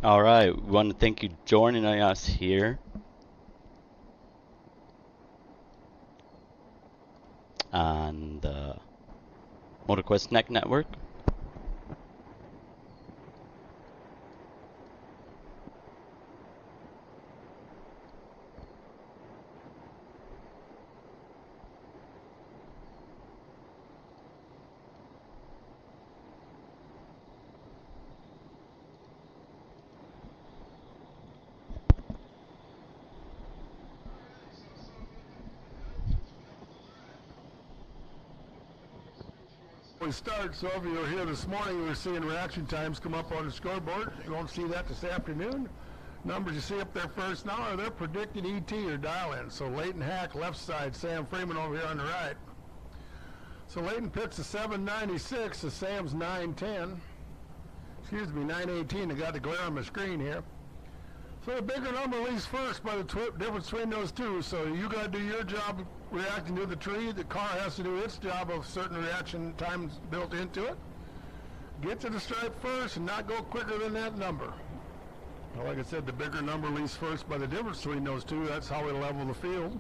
All right, we want to thank you joining us here on the Motor Kwest Network. We start, so if you were here this morning, we were seeing reaction times come up on the scoreboard. You won't see that this afternoon. Numbers you see up there first now are their predicted ET or dial-in. So Leighton Hack, left side, Sam Freeman over here on the right. So Leighton picks a 796, so Sam's 910. Excuse me, 918. I got the glare on my screen here. So the bigger number leads first by the difference between those two. So you got to do your job reacting to the tree. The car has to do its job of certain reaction times built into it. Get to the stripe first and not go quicker than that number. Well, like I said, the bigger number leads first by the difference between those two. That's how we level the field.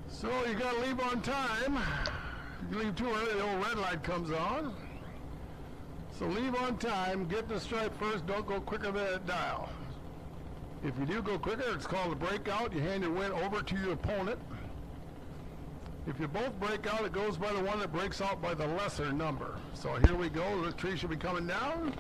So you got to leave on time. If you leave too early, the old red light comes on. So leave on time, get to the stripe first, don't go quicker than that dial. If you do go quicker, it's called a breakout. You hand your win over to your opponent. If you both break out, it goes by the one that breaks out by the lesser number. So here we go. The tree should be coming down.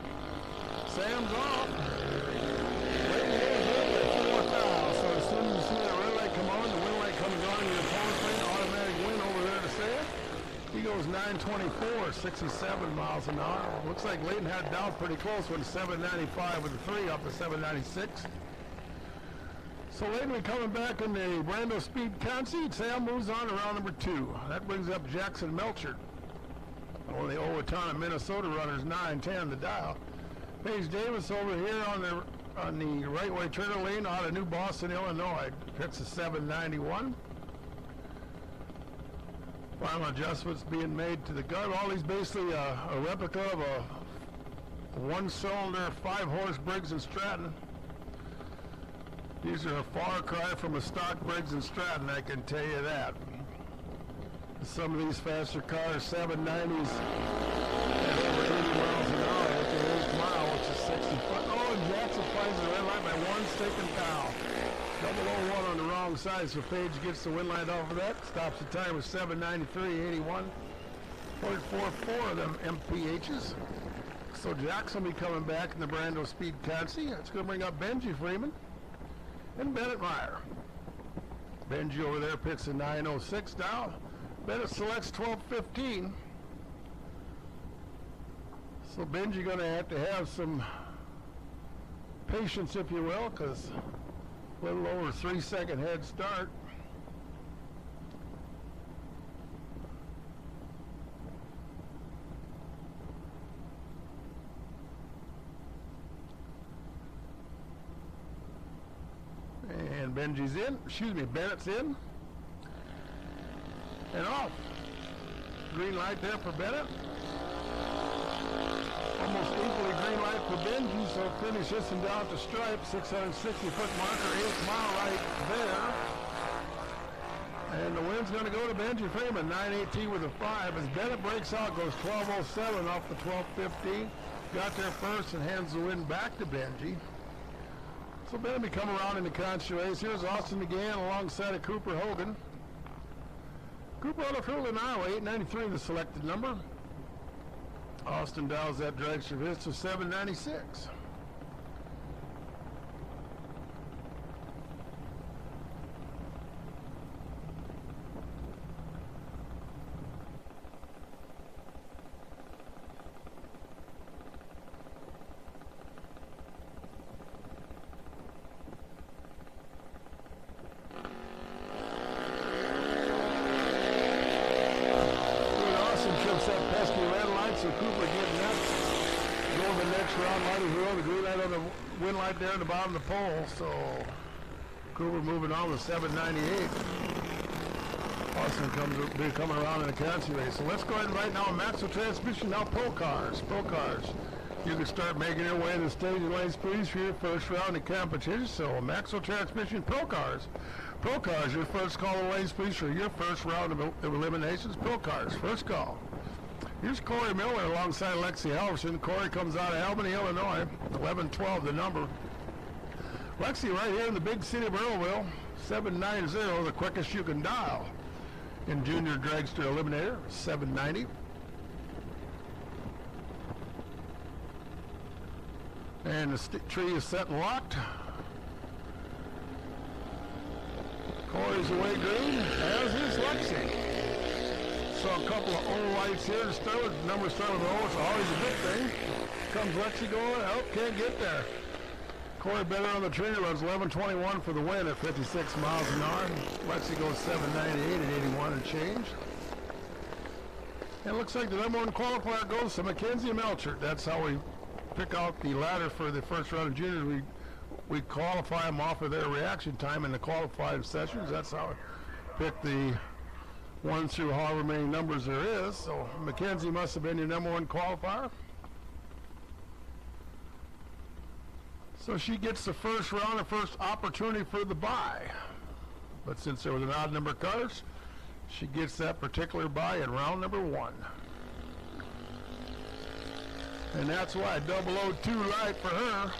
Sam's off. Leighton goes in at 4th dial. So as soon as you see that red light come on, the win light comes on, and your opponent's playing automatic win over there to say it. He goes 924, 67 miles an hour. Looks like Leighton had it down pretty close when 795 with the 3 up to 796. So Leighton will be coming back in the Brando Speed conceit. Sam moves on to round number 2. That brings up Jackson Melchert, one of the Owatonna, Minnesota runners, 910 the dial. Paige Davis over here on the right way turtle lane out of New Boston, Illinois. Picks a 791. Final adjustments being made to the gun. All these basically a replica of a one-cylinder 5-horse Briggs & Stratton. These are a far cry from a stock Briggs & Stratton, I can tell you that. Some of these faster cars, 790s, at over 80 miles an hour at the 8th mile, which is 65. Oh, and Jackson finds the red light by 1 stinking foul. 001 on the wrong side, so Paige gets the win light off of that. Stops the time with 793.81. 0.44 of them MPHs. So Jackson will be coming back in the Brando Speed Conceit. That's going to bring up Benji Freeman and Bennett Meyer. Benji over there picks a 906 dial. Bennett selects 1215. So Benji going to have some patience, if you will, because a little over 3-second head start. And Benji's in, Bennett's in. And off. Green light there for Bennett. Almost equally green light for Benji, so finish this and down to stripe, 660-foot marker, 8th mile right there. And the win's going to go to Benji Freeman, 918 with a 5. As Bennett breaks out, goes 1207 off the 1215. Got there first and hands the win back to Benji. So Bennett will come around in the conceit race. Here's Austin McGann alongside of Cooper Hogan. Cooper on the field in Iowa, 893 the selected number. Austin dials that drag service to 796. So Cooper getting that. Going the next round, might as well. The green light on the win light there at the bottom of the pole. So Cooper moving on with 798. Austin coming around in the conceit race. So let's go ahead and right now, Maxwell transmission, now Pro Cars. You can start making your way to the staging lanes, please, for your first round of competition. So, Maxwell Transmission Pro Cars. Pro Cars, your first call to lanes, please, for your first round of eliminations. Pro Cars, first call. Here's Corey Miller alongside Lexi Halverson. Corey comes out of Albany, Illinois. 11-12, the number. Lexi right here in the big city of Earlville. 790, the quickest you can dial. In Junior Dragster Eliminator, 790. And the tree is set and locked. Corey's away green, as is Lexi. Saw a couple of O lights here to start with. Numbers start with O, it's always a good thing. Comes Lexi going, oh, can't get there. Corey better on the tree, runs 11:21 for the win at 56 miles an hour. Lexi goes 7:98 at 81 and change. And it looks like the number one qualifier goes to Mackenzie Melchert. That's how we pick out the ladder for the first round of juniors. We qualify them off of their reaction time in the qualifying sessions. That's how we pick the 1 through however many numbers there is. So Mackenzie must have been your number one qualifier. So she gets the first round and first opportunity for the bye. But since there was an odd number of cars, she gets that particular bye in round number 1. And that's why 002 light for her.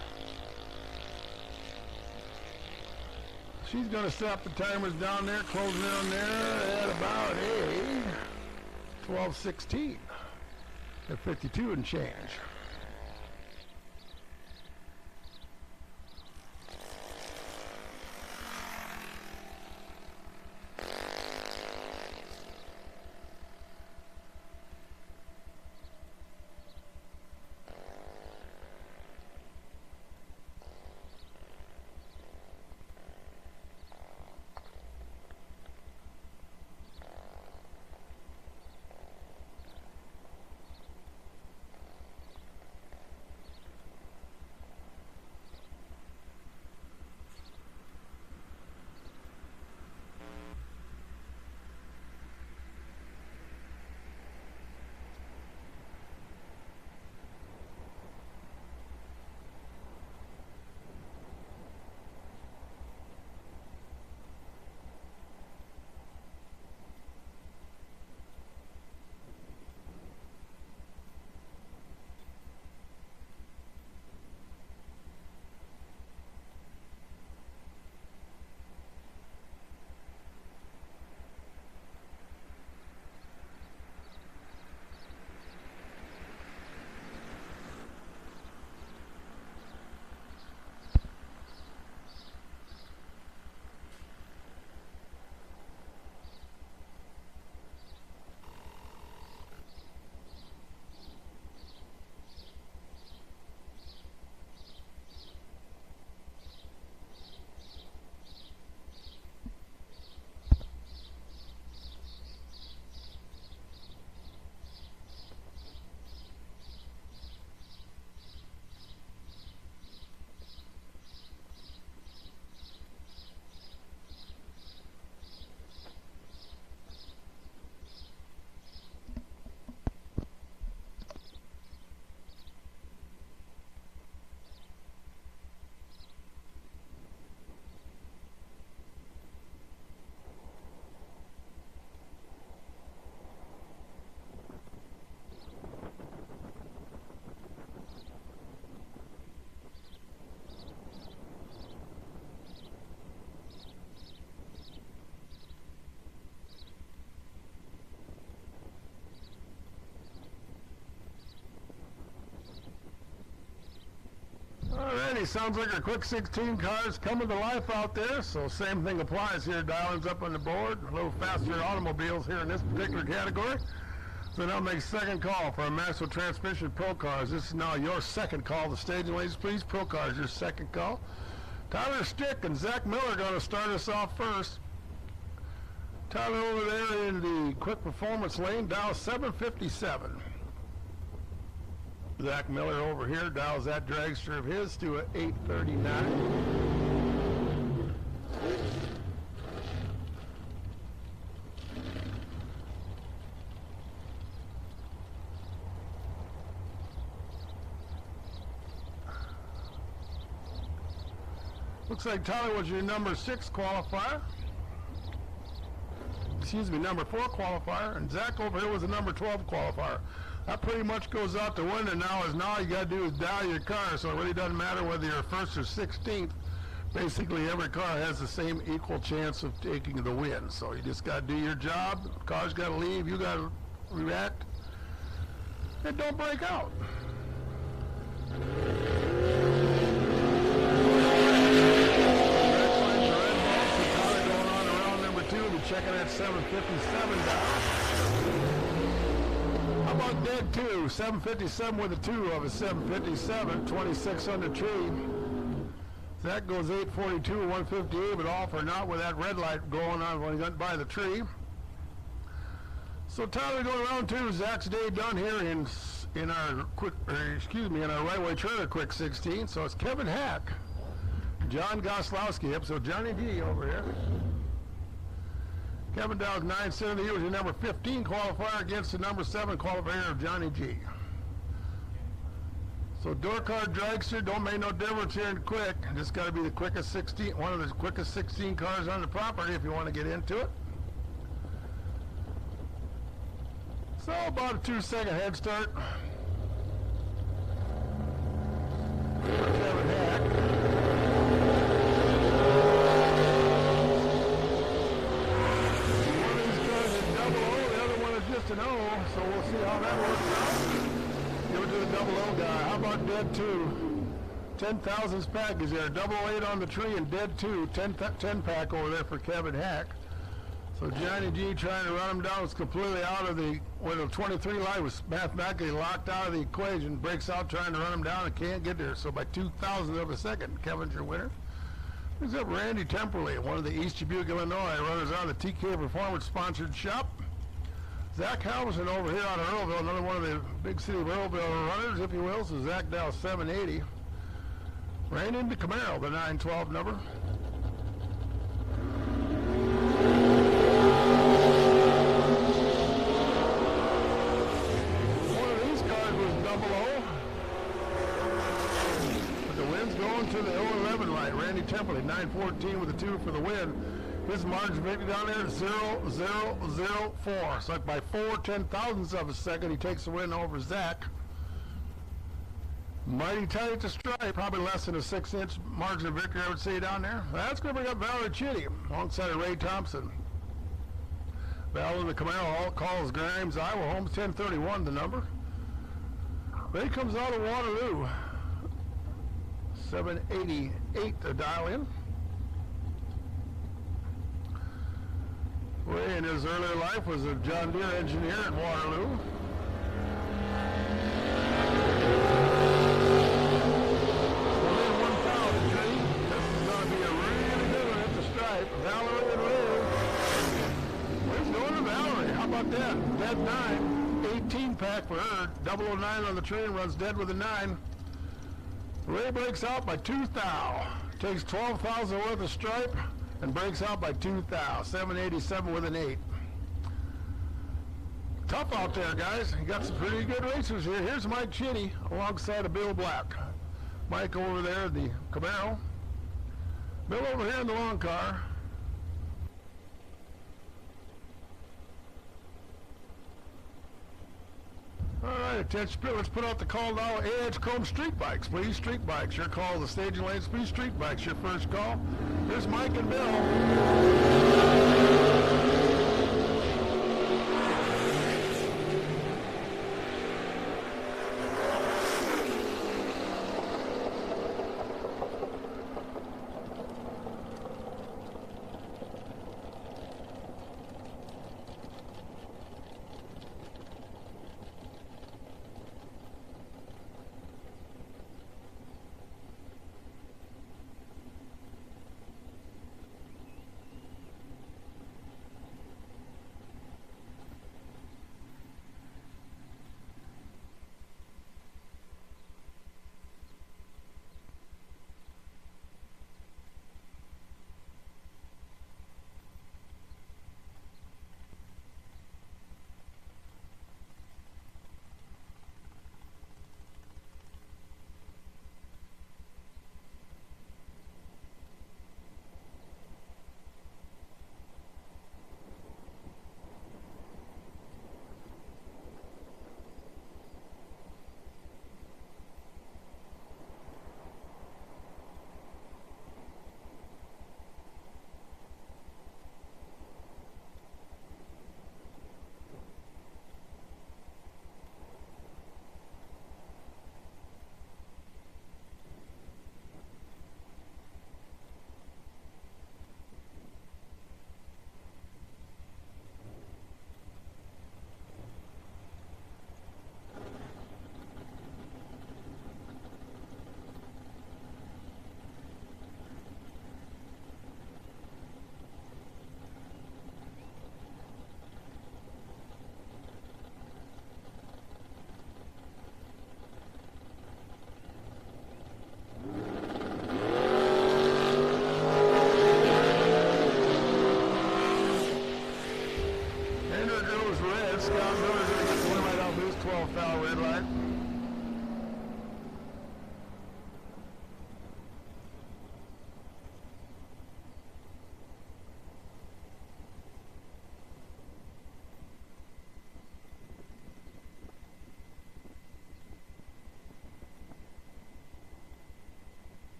She's going to stop the timers down there, closing in there at about a 12:16 at 52 and change. Alrighty, sounds like our quick 16 cars coming to life out there, so same thing applies here. Dialing's up on the board, a little faster automobiles here in this particular category. So now make second call for our Maxwell Transmission Pro Cars. This is now your second call. The staging ladies, please. Pro Cars, your second call. Tyler Stick and Zach Miller are going to start us off first. Tyler over there in the quick performance lane, dial 757. Zach Miller over here dials that dragster of his to a 839. Looks like Tyler was your number 6 qualifier. Excuse me, number 4 qualifier, and Zach over here was the number 12 qualifier. That pretty much goes out the window now, as now all you got to do is dial your car, so it really doesn't matter whether you're 1st or 16th. Basically, every car has the same equal chance of taking the win. So you just got to do your job. The car's got to leave. You got to react. And don't break out. Checking that 757 down. How about dead 2? 757 with a 2 of a 757, 26 on the tree. That goes 842, 158, but all for not with that red light going on when he got by the tree. So Tyler going around 2. Zach's day done here in our in our right-way trailer quick 16. So it's Kevin Hack, John Goslowski, episode Johnny D over here. Kevin Dow's 970. He was your number 15 qualifier against the number 7 qualifier of Johnny G. So door card dragster don't make no difference here in quick. Just got to be the quickest 16, one of the quickest 16 cars on the property if you want to get into it. So about a 2-second head start. Kevin Hack. Just an O, so we'll see how that works out. Give it to the double O guy. How about dead 2? 10,000 package there. Double 8 on the tree and dead 2. 10 pack over there for Kevin Hack. So Johnny G trying to run him down was completely out of the, when the 23 light was mathematically locked out of the equation. Breaks out trying to run him down and can't get there. So by 2,000th of a second, Kevin's your winner. Brings up Randy Temperley, one of the East Dubuque, Illinois runners out of the TK Performance sponsored shop. Zach Halverson over here out of Earlville, another one of the big city of Earlville runners, if you will. So Zach Dow 780. Ran into Camaro, the 912 number. One of these cars was double O. But the win's going to the 011 light. Randy Temperley, 914 with a 2 for the win. His margin of victory down there is 0.004. So like by 4/10,000ths of a second, he takes the win over Zach. Mighty tight at the stripe, probably less than a 6-inch margin of victory, I would say, down there. That's going to bring up Valerie Chitty alongside of Ray Thompson. Val in the Camaro, all calls Grimes, Iowa, Holmes 1031, the number. Ray comes out of Waterloo. 788 to dial in. Ray in his earlier life was a John Deere engineer at Waterloo. Within 1,000, this is going to be a really good one at the stripe. Valerie and Ray. Where's going to Valerie? How about that? Dead 9. 18 pack for her. 009 on the train, runs dead with a 9. Ray breaks out by 2 thou. Takes 12,000 worth of stripe and breaks out by 2 thou. 787 with an 8. Tough out there, guys. You got some pretty good racers here. Here's Mike Chitty alongside of Bill Black. Mike over there in the Camaro. Bill over here in the long car. All right, attention, let's put out the call now. Edgecombe Street Bikes, please. Street Bikes, your call. The staging lanes, please. Street Bikes, your first call. Here's Mike and Bill.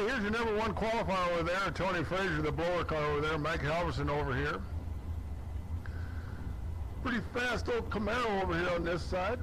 here's your number 1 qualifier over there. Tony Frazier, the blower car over there. Mike Halverson over here. Pretty fast old Camaro over here on this side.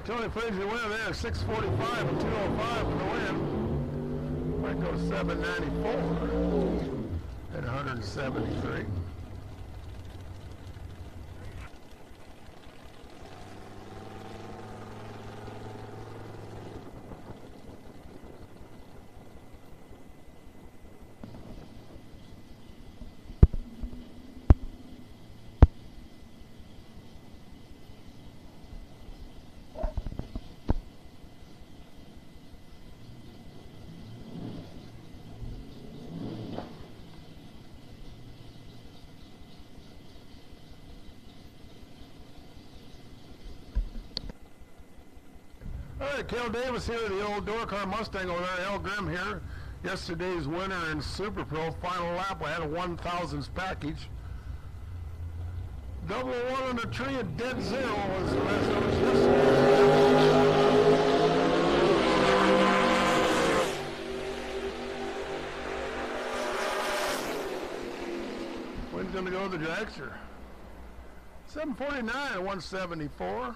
Tony Frazier winner there, 6:45 and 2:05 for the win. Might go 7:94 and 173. All right, Kel Davis here, the old door car Mustang over there. Al Grimm here. Yesterday's winner in Super Pro. Final lap, we had a 1,000s package. 001 on the tree and dead zero was the rest of us yesterday. Wind's going to go to the dragster. 749 and 174.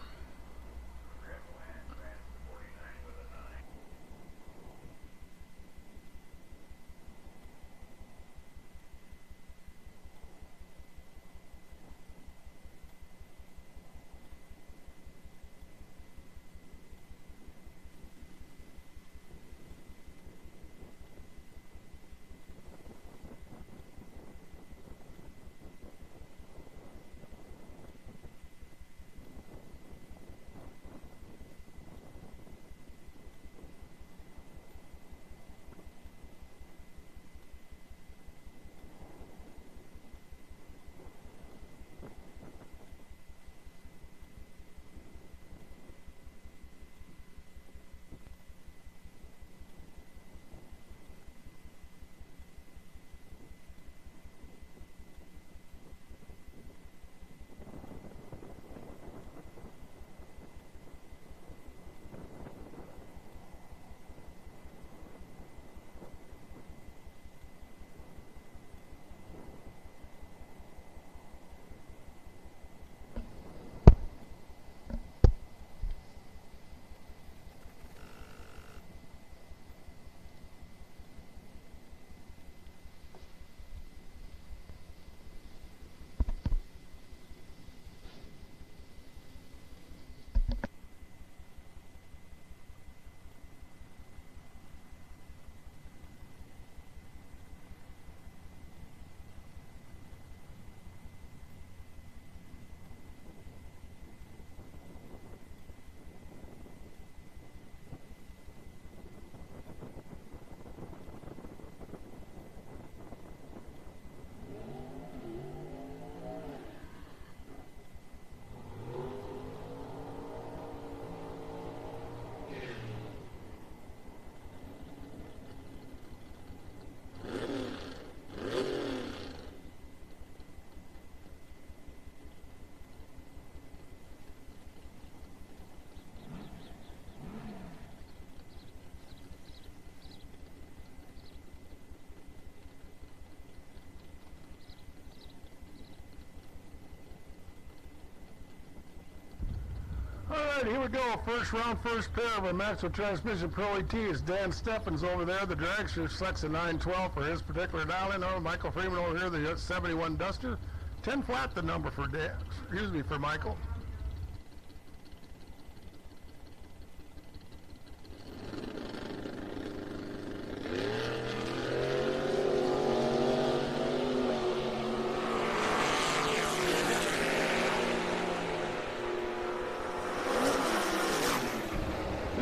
All right, here we go. First round, first pair of our Maxwell Transmission Pro AT is Dan Steffens over there. The dragster selects a 912 for his particular dial-in. Michael Freeman over here, the 71 Duster. 10 flat the number for Dan, excuse me, for Michael.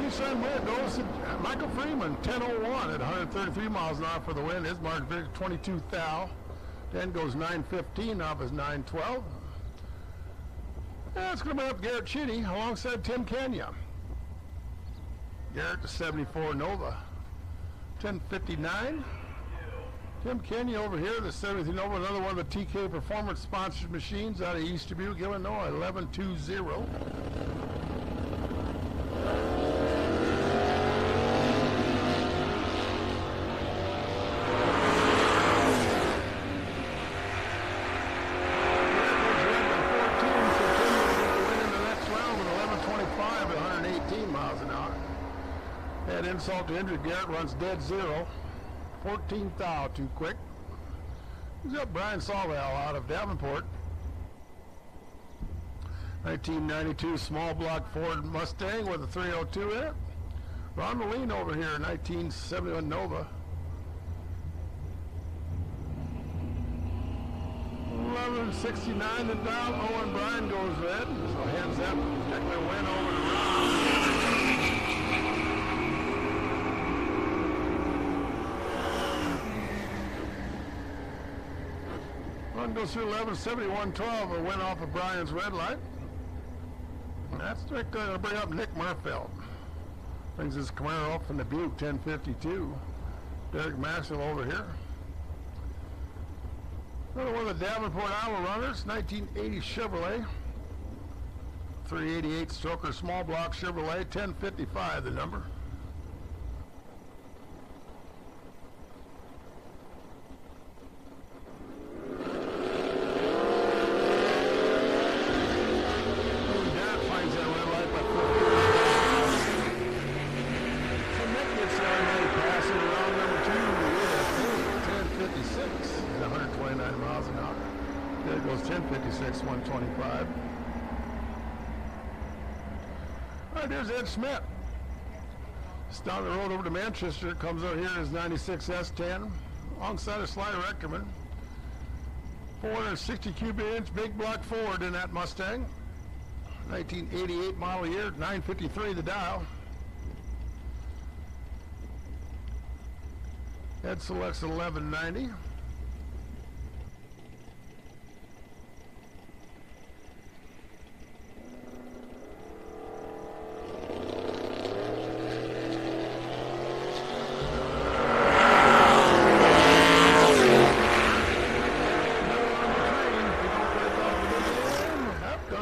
Same way it goes to Michael Freeman, 10:01 at 133 miles an hour for the win. His mark victory, 22 thou. Then goes 9:15 off his 9:12. It's going to be up Garrett Chitty alongside Tim Kenya. Garrett, the 74 Nova, 10:59. Tim Kenya over here, the 73 Nova, another one of the TK Performance sponsored machines out of East Dubuque, Illinois, 11:20. Had insult to injury. Garrett runs dead zero. 14 thou, too quick. He's got Brian Salval out of Davenport. 1992 small block Ford Mustang with a 302 in it. Ron Moline over here, 1971 Nova. 11:69 the dial. Owen Bryan goes red. So hands up. Particular win over to Ron. Run goes through 11:71.12, a win off of Brian's red light. And that's going to bring up Nick Murfeld. Brings his Camaro up from the Butte, 10:52. Derek Marshall over here. Another one of the Davenport, Iowa runners, 1980 Chevrolet. 388 stroker small block Chevrolet, 10:55 the number. There goes 10:56, 125. All right, there's Ed Smith. It's down the road over to Manchester. Comes out here in his 96 S10 alongside of Sly Reckerman. 460 cubic inch big block Ford in that Mustang. 1988 model year, 953 the dial. Ed selects 1190.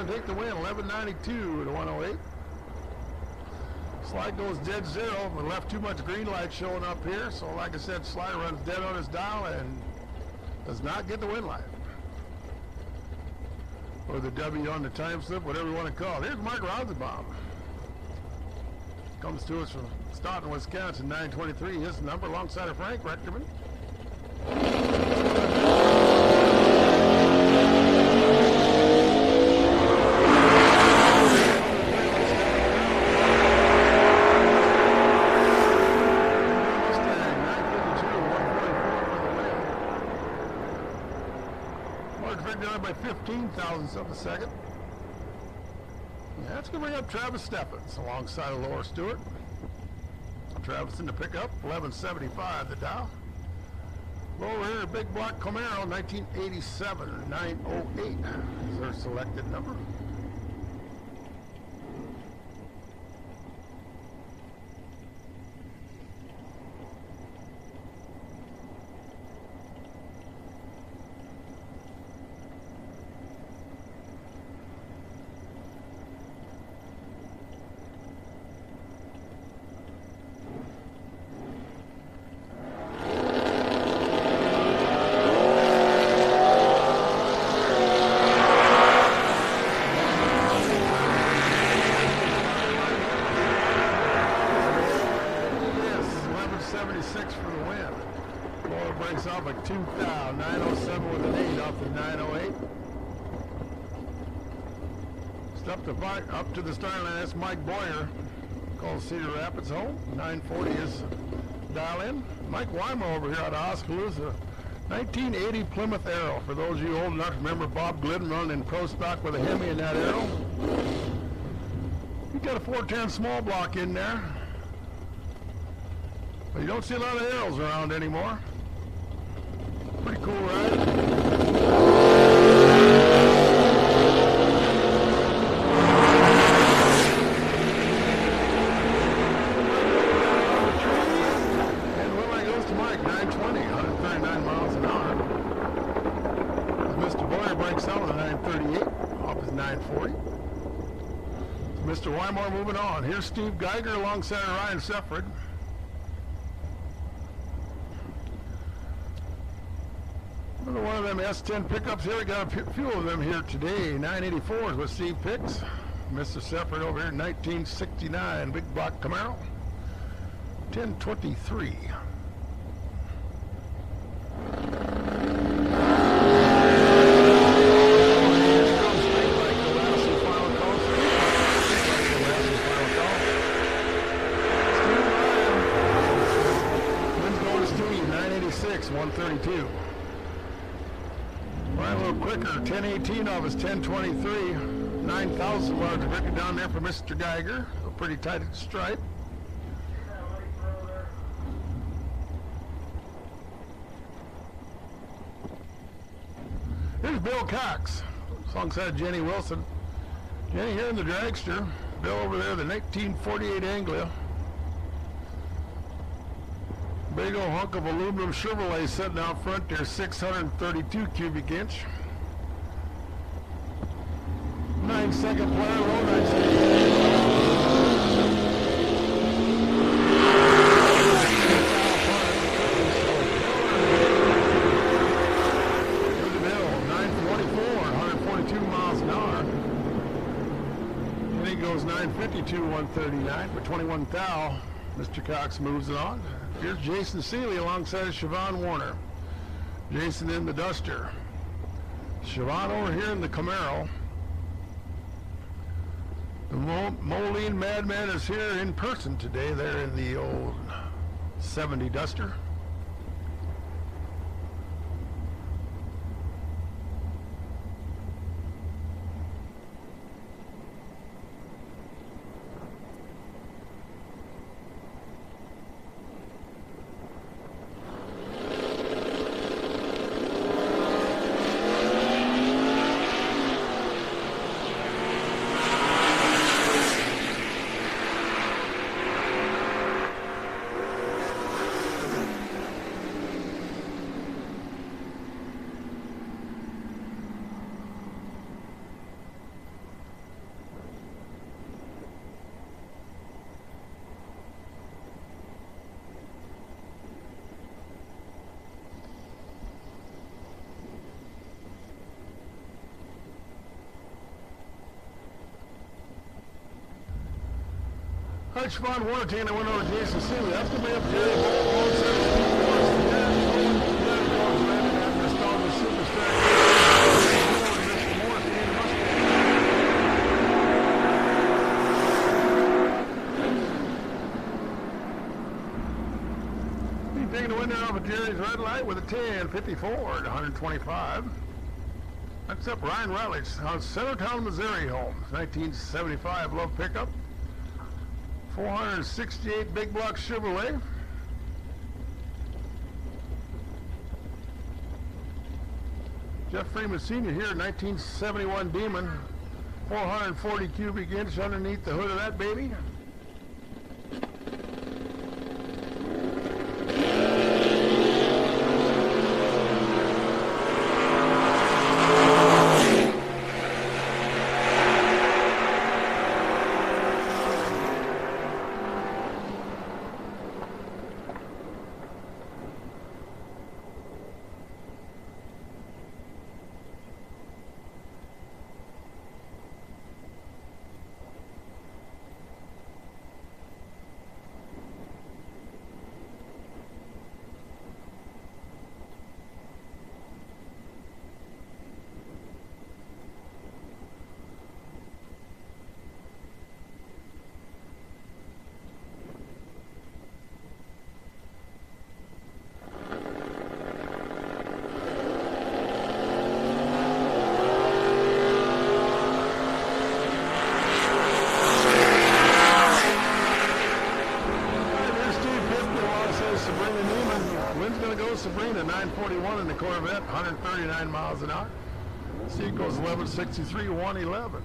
Take the win, 11:92 to 108. Sly goes dead zero, but left too much green light showing up here. So like I said, Sly runs dead on his dial and does not get the win light. Or the W on the time slip, whatever you want to call it. Here's Mark Rosenbaum. Comes to us from Staunton, Wisconsin, 923. His number alongside of Frank Reckerman. By 15 thousandths of a second. That's going to bring up Travis Stephens alongside of Laura Stewart. Travis in the pickup, 11:75 the dial. Lower here, big block Camaro, 1987, 908 is their selected number. For the win. Laura breaks off a 2 thou, 907 with an 8 off the 908. Up to the starting line, that's Mike Boyer. Calls Cedar Rapids home. 940 is dial in. Mike Weimer over here out of Oskaloosa. 1980 Plymouth Arrow. For those of you old enough to remember Bob Glidden running in pro stock with a Hemi in that Arrow. He's got a 410 small block in there. But you don't see a lot of arrows around anymore. Pretty cool ride. Mr. Wymore moving on. Here's Steve Geiger alongside Ryan Sefford. Another one of them S10 pickups here. We got a few of them here today. 984 is what Steve picks. Mr. Sefford over here in 1969 big block Camaro. 1023. Right, a little quicker. 1018 of us, 1023. 9,000 large record down there for Mr. Geiger. A pretty tight stripe. Here's Bill Cox alongside Jenny Wilson. Jenny here in the dragster. Bill over there, the 1948 Anglia. Big old hunk of aluminum Chevrolet sitting out front there, 632 cubic inch. 9-second player, low 9-second. Here's the Bill, 944, 142 miles an hour. And he goes 952, 139 for 21 thou. Mr. Cox moves it on. Here's Jason Seeley alongside Siobhan Warner. Jason in the Duster. Siobhan over here in the Camaro. The Moline Madman is here in person today. They're in the old 70 Duster. All right, Siobhan Warner taking the win over Jason Seeley. That's going to be up there. He's taking the winner off of Jerry's red light with a 10.54 at 125. Next up, Ryan Rutledge on Centertown, Missouri home. 1975 Love pickup. 468 big block Chevrolet. Jeff Freeman Sr. here, 1971 Demon. 440 cubic inch underneath the hood of that baby. Sabrina, 941 in the Corvette, 139 miles an hour. Sequo's 1163, 111.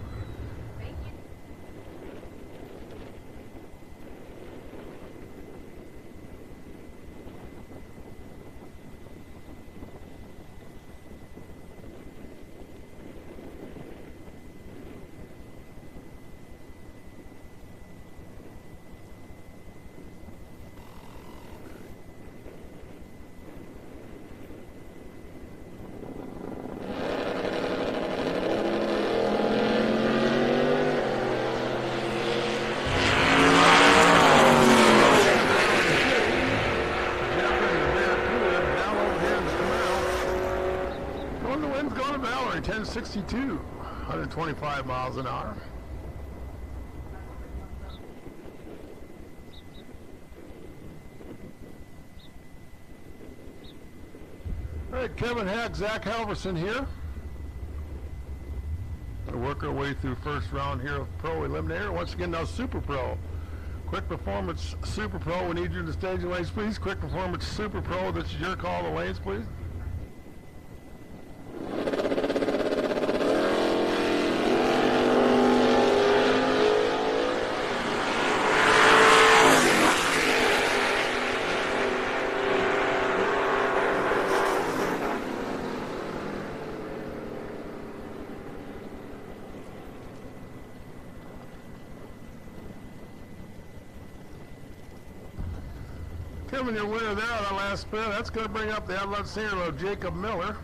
The wind's going to Valerie, 1062, 125 miles an hour. All right, Kevin Hack, Zach Halverson here. We'll work our way through first round here of Pro Eliminator. Once again, now Super Pro. Quick Performance Super Pro, we need you in the staging lanes, please. Quick Performance Super Pro, this is your call, the lanes, please. Kevin, your winner there on the last spin. That's going to bring up the outlet singer of Jacob Miller.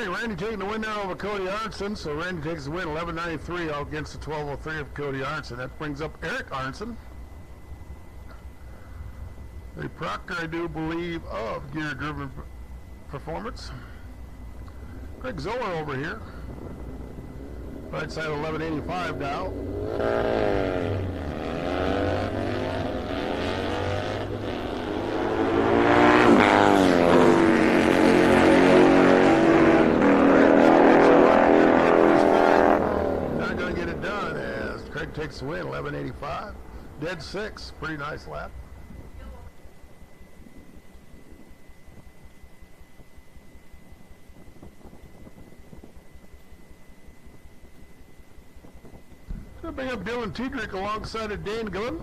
right, Randy taking the win there over Cody Arnson. So Randy takes the win, 11.93 out against the 12.03 of Cody Arnson. That brings up Eric Arnson, the proctor, I do believe, of Gear Driven Performance. Greg Zoller over here, right side of 11.85 dial. Craig takes the win, 11.85. Dead 6, pretty nice lap. Gonna bring up Dylan Tiedrick alongside of Dane Gillen.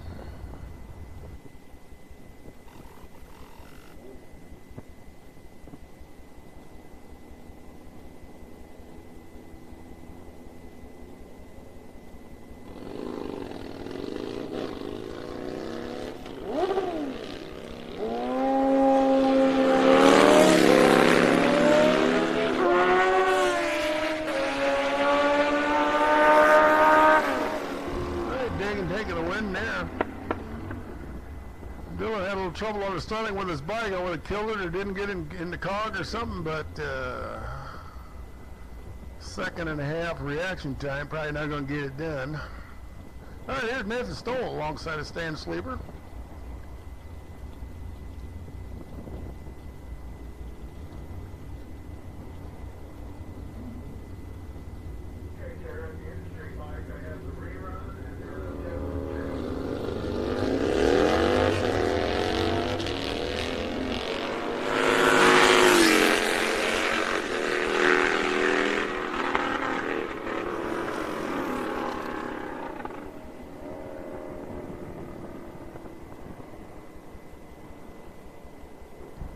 Trouble on the starting with his bike. I would have killed it or didn't get in the cog or something, but second and a half reaction time, probably not going to get it done. All right, here's Nathan Stoll alongside of Stan Sleeper.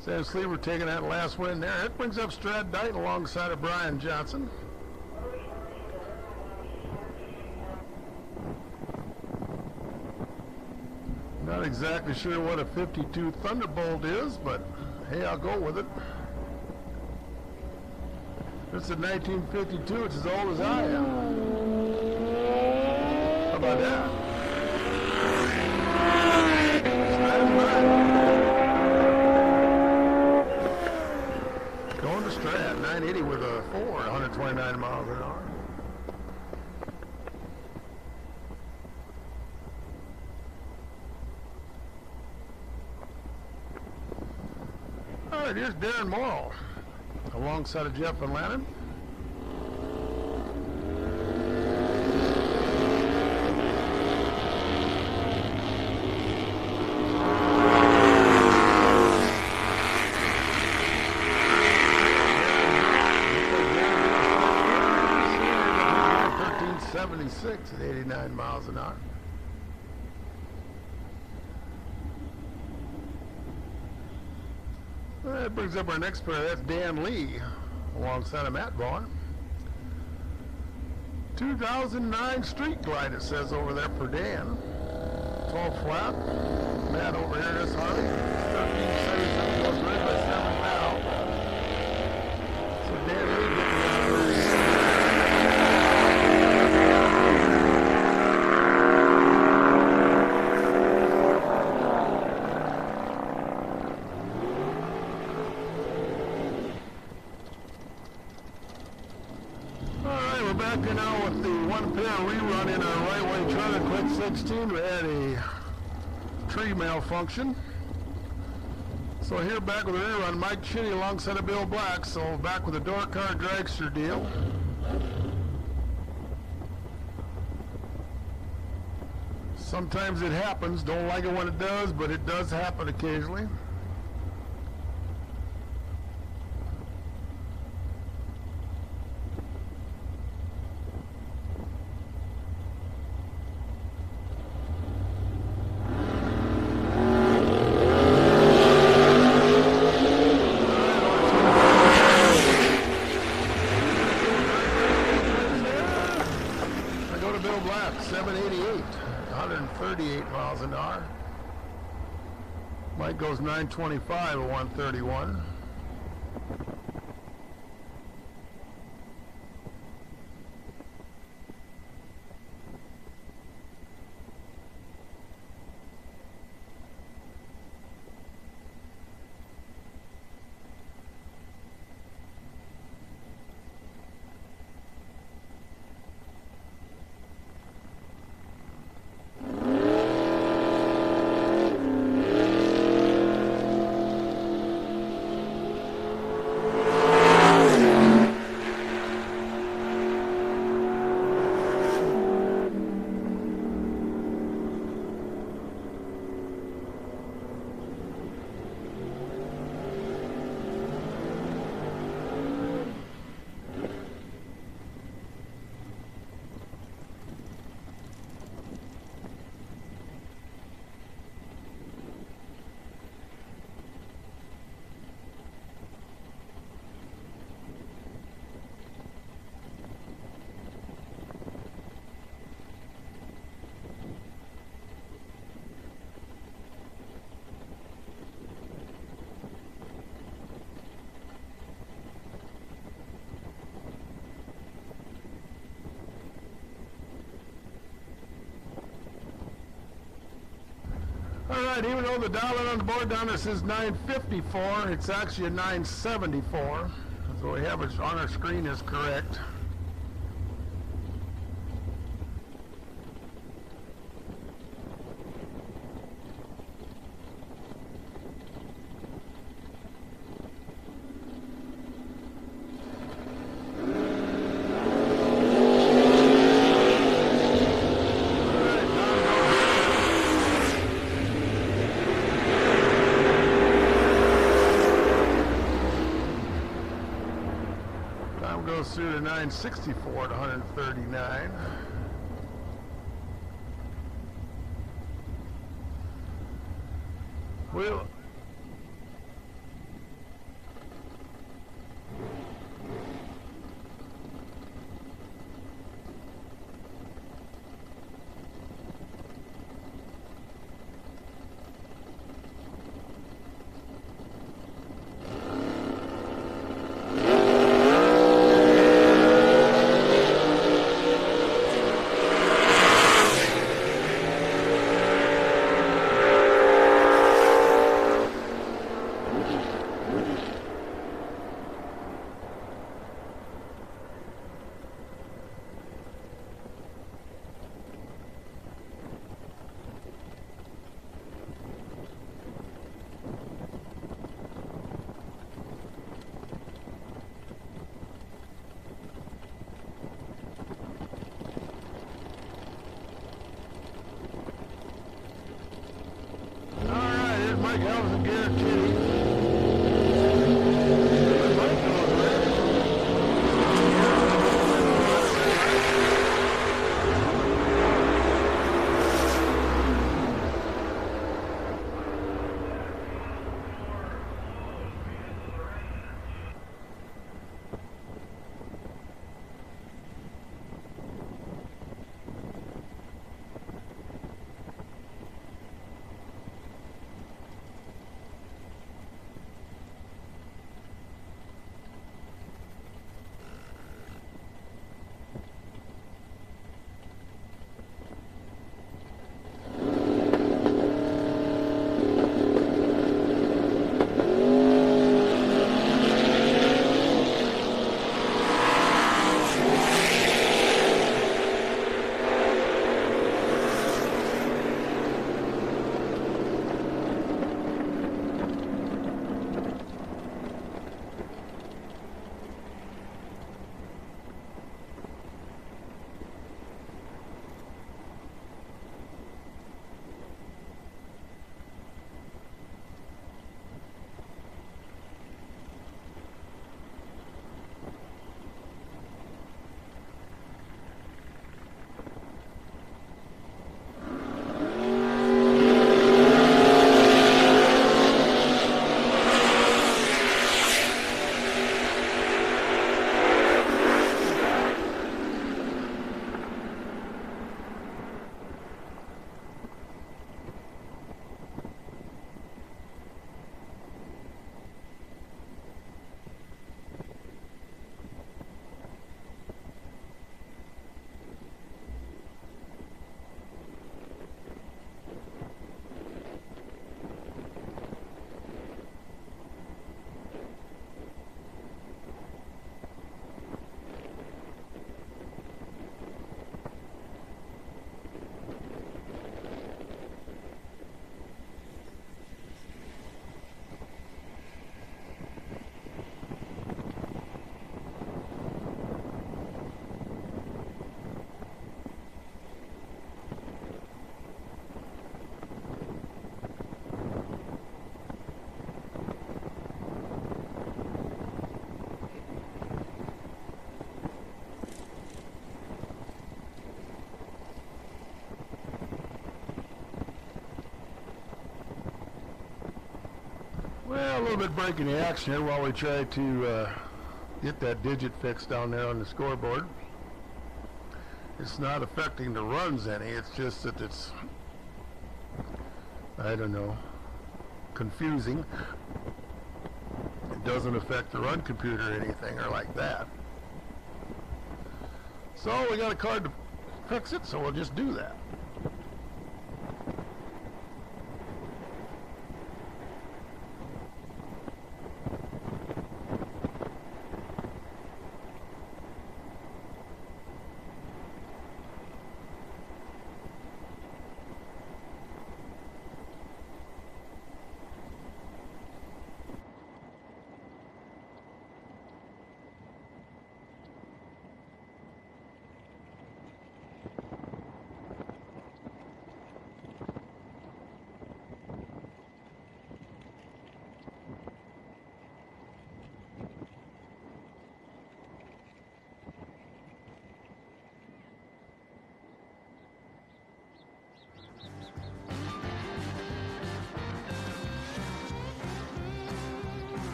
Stan Sleeper taking that last win there. It brings up Strad Dighton alongside of Brian Johnson. Not exactly sure what a 52 Thunderbolt is, but hey, I'll go with it. This is 1952. It's as old as I am. How about that? Going to Strad, 980 with a 4, 129 miles an hour. All right, here's Darren Morrill alongside of Jeff Van Lannen. At 89 miles an hour. That brings up our next player. That's Dan Lee alongside of Matt Vaughn. 2009 Street Glide, it says over there for Dan. 12 flat. Matt over here, this Harley. 1377 goes right by 7 now. So Dan Lee getting out there. Back here now with the one pair rerun in our right-way trailer, quick 16. We had a tree malfunction. So here back with the rerun, Mike Chitty alongside of Bill Black. So back with the door car dragster deal. Sometimes it happens. Don't like it when it does, but it does happen occasionally. Bill Black, 788, 138 miles an hour. Mike goes 925 at 131. right, even though the dial on the board down there says 954, it's actually a 974. So we have it on our screen is correct. Goes through to 964 at 139. Well, Mike Elvis and Garrett Kitty. Well, a little bit breaking the action here while we try to get that digit fixed down there on the scoreboard. It's not affecting the runs any, it's just that it's, I don't know, confusing. It doesn't affect the run computer or anything or like that. So we got a card to fix it, so we'll just do that.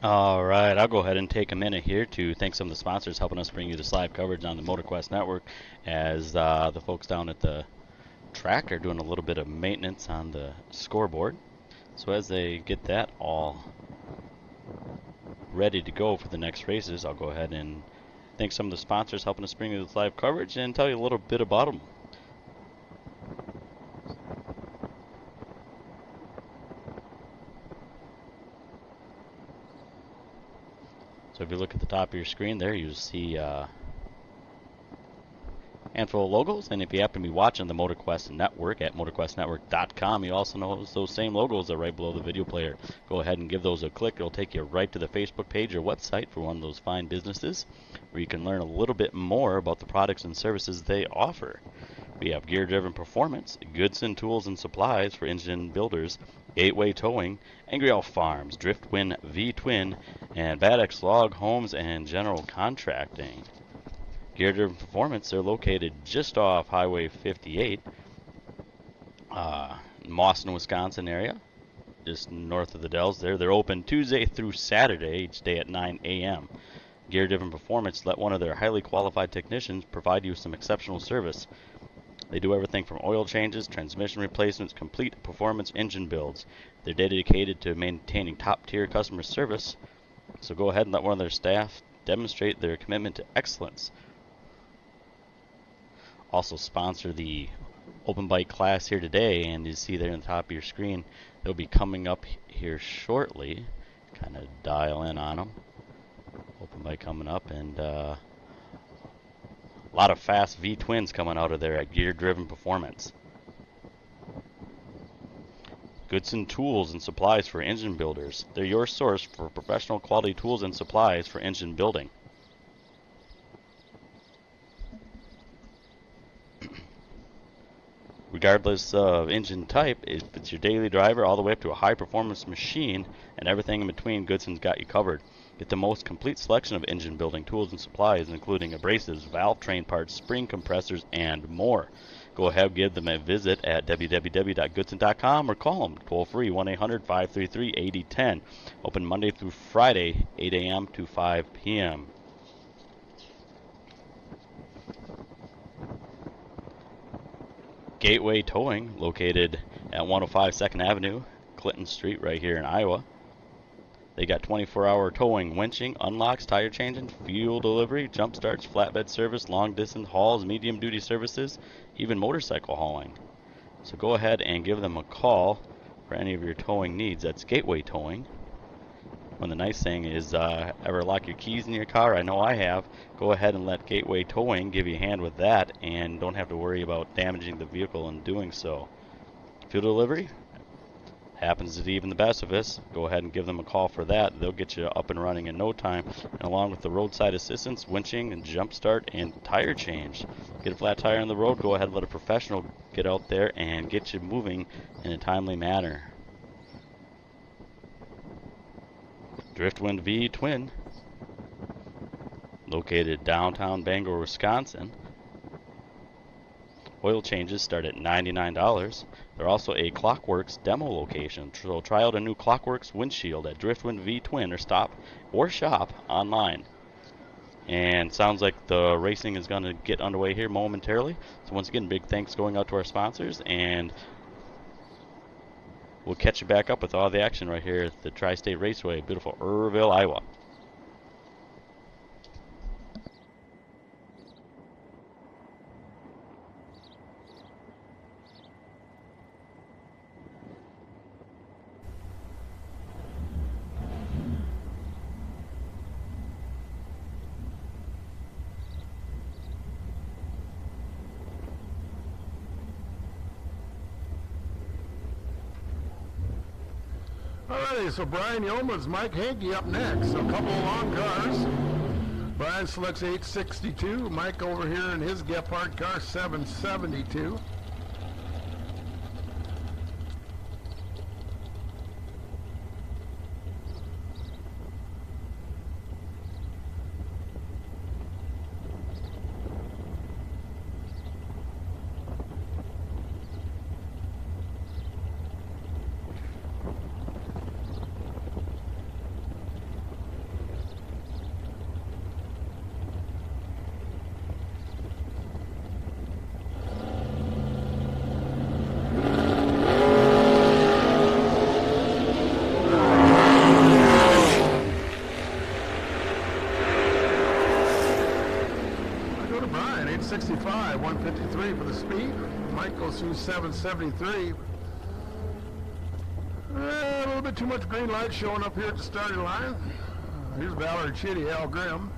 All right, I'll go ahead and take a minute here to thank some of the sponsors helping us bring you this live coverage on the Motor Kwest Network, as the folks down at the track are doing a little bit of maintenance on the scoreboard. So as they get that all ready to go for the next races, I'll go ahead and thank some of the sponsors helping us bring you this live coverage and tell you a little bit about them. So if you look at the top of your screen there, you'll see a handful of logos. And if you happen to be watching the Motor Kwest Network at motorquestnetwork.com, you also notice those same logos are right below the video player. Go ahead and give those a click. It'll take you right to the Facebook page or website for one of those fine businesses, where you can learn a little bit more about the products and services they offer. We have gear-driven performance, goods and tools and supplies for engine builders, Gateway Towing, Angry Elf Farms, Driftwind V-Twin, and Bad X Log Homes and General Contracting. Gear-driven performance, they're located just off Highway 58, Mauston, Wisconsin area, just north of the Dells there. They're open Tuesday through Saturday, each day at 9 a.m. Gear-driven performance, let one of their highly qualified technicians provide you some exceptional service. They do everything from oil changes, transmission replacements, complete performance engine builds. They're dedicated to maintaining top-tier customer service, so go ahead and let one of their staff demonstrate their commitment to excellence. Also sponsor the open bike class here today, and you see there on the top of your screen, they'll be coming up here shortly. Kind of dial in on them. Open bike coming up, and a lot of fast V-twins coming out of there at Gear Driven Performance. Goods and tools and supplies for engine builders. They're your source for professional quality tools and supplies for engine building. Regardless of engine type, if it's your daily driver all the way up to a high performance machine and everything in between, Goodson's got you covered. Get the most complete selection of engine building tools and supplies, including abrasives, valve train parts, spring compressors, and more. Go ahead, give them a visit at www.goodson.com or call them toll-free 1-800-533-8010. Open Monday through Friday, 8 a.m. to 5 p.m. Gateway Towing, located at 105 2nd Avenue, Clinton Street, right here in Iowa. They got 24-hour towing, winching, unlocks, tire changing, fuel delivery, jump starts, flatbed service, long distance hauls, medium duty services, even motorcycle hauling. So go ahead and give them a call for any of your towing needs. That's Gateway Towing. One of the nice thing is, ever lock your keys in your car? I know I have. Go ahead and let Gateway Towing give you a hand with that, and don't have to worry about damaging the vehicle in doing so. Fuel delivery happens to even the best of us. Go ahead and give them a call for that. They'll get you up and running in no time. And along with the roadside assistance, winching and jump start and tire change. Get a flat tire on the road, go ahead and let a professional get out there and get you moving in a timely manner. Driftwind V-Twin, located downtown Bangor, Wisconsin. Oil changes start at $99. They're also a Clockworks demo location, so try out a new Clockworks windshield at Driftwind V-Twin or shop online. And sounds like the racing is going to get underway here momentarily. So once again, big thanks going out to our sponsors, and we'll catch you back up with all the action right here at the Tri-State Raceway, beautiful Earlville, Iowa. Alrighty, so Brian Yeoman's Mike Hankey up next. So a couple of long cars. Brian selects 862. Mike over here in his Gephardt car, 772. goes through 773. A little bit too much green light showing up here at the starting line. Here's Valerie Chitty, Al Grimm.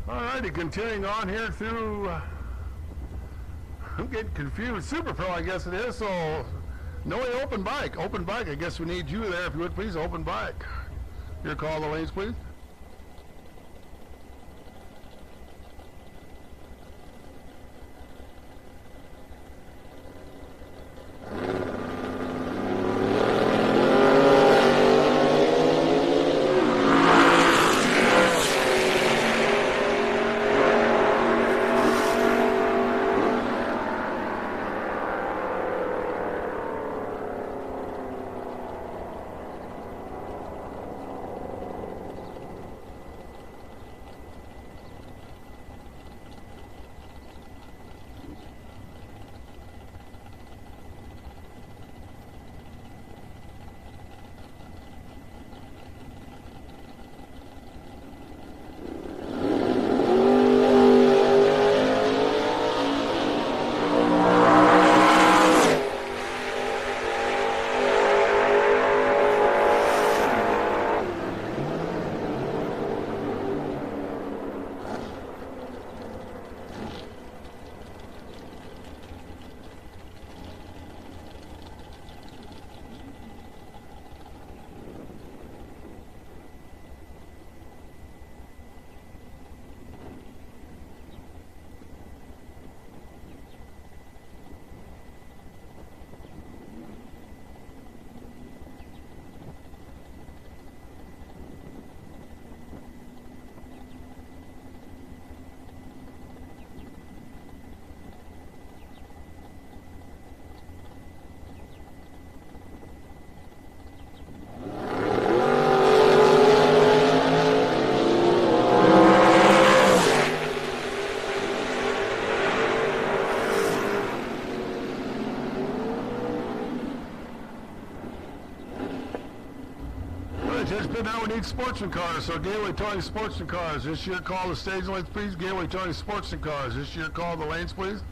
Alrighty, continuing on here through, I'm getting confused, Super Pro I guess it is, so no open bike, I guess we need you there if you would please, open bike. Your call the lanes please. Now we need Sportsman cars, so Gateway Towing Sportsman cars. This year call the stage lanes, please. Gateway Towing Sportsman cars. This year call the lanes, please.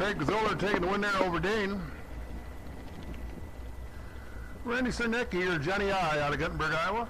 Craig Zoller taking the win there over Dane. Randy Cernicki or Johnny I out of Guttenberg, Iowa.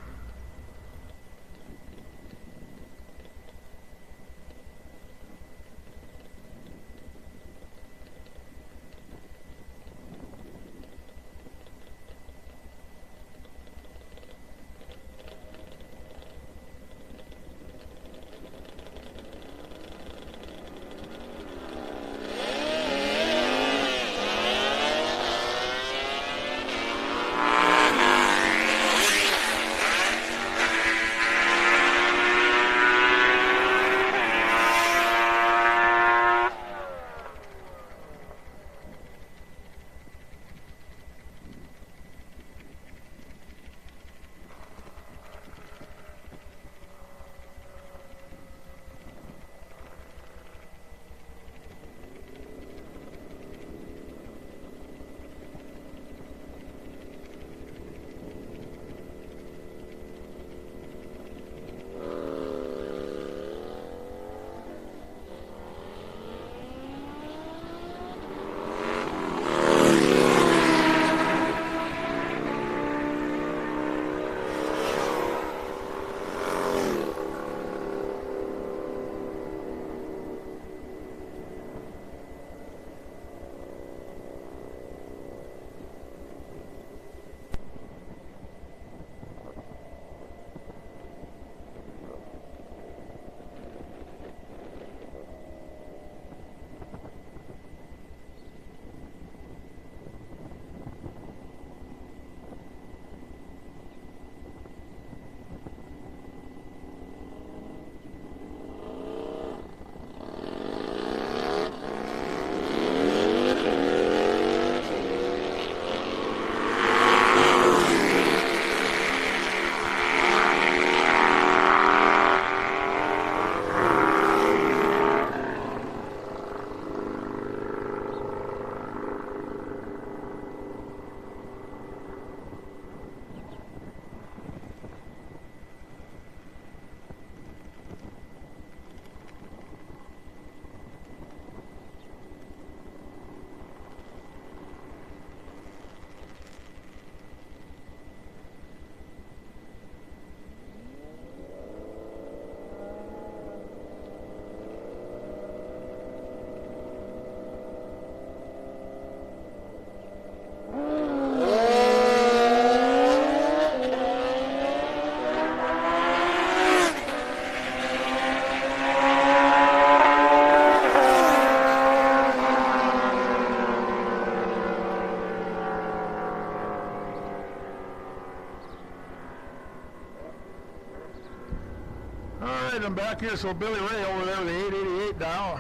I'm back here, so Billy Ray over there with the 888 dial.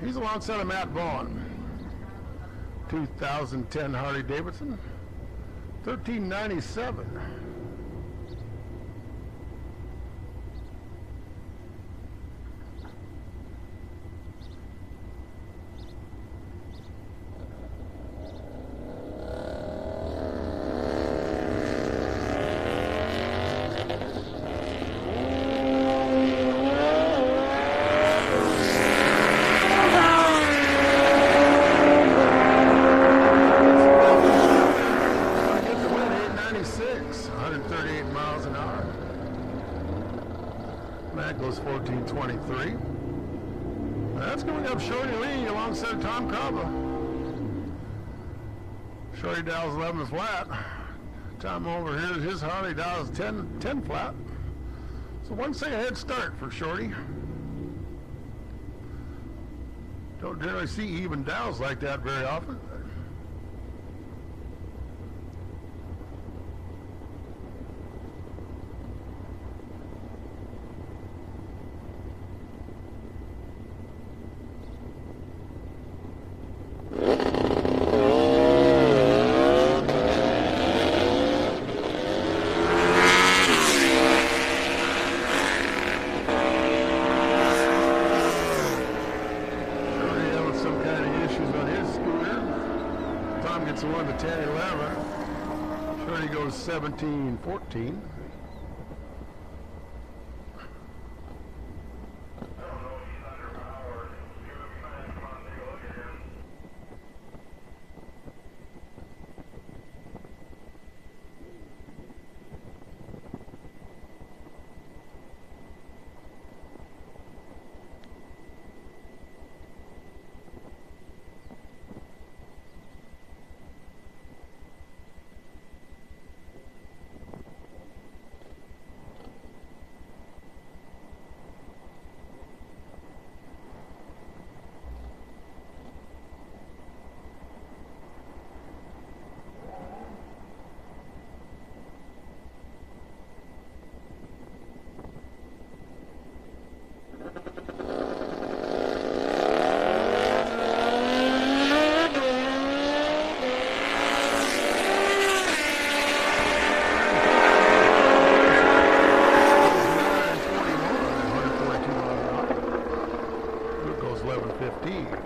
He's alongside of Matt Vaughn. 2010 Harley Davidson. 1397. That goes 14:23. That's going up Shorty Lee alongside Tom Cava. Shorty dials 11 flat. Tom over here, his Harley dials 10 flat. So 1 second head start for Shorty. Don't generally see even dials like that very often. Gets the one to 10-11. Shorty goes 17-14. 15.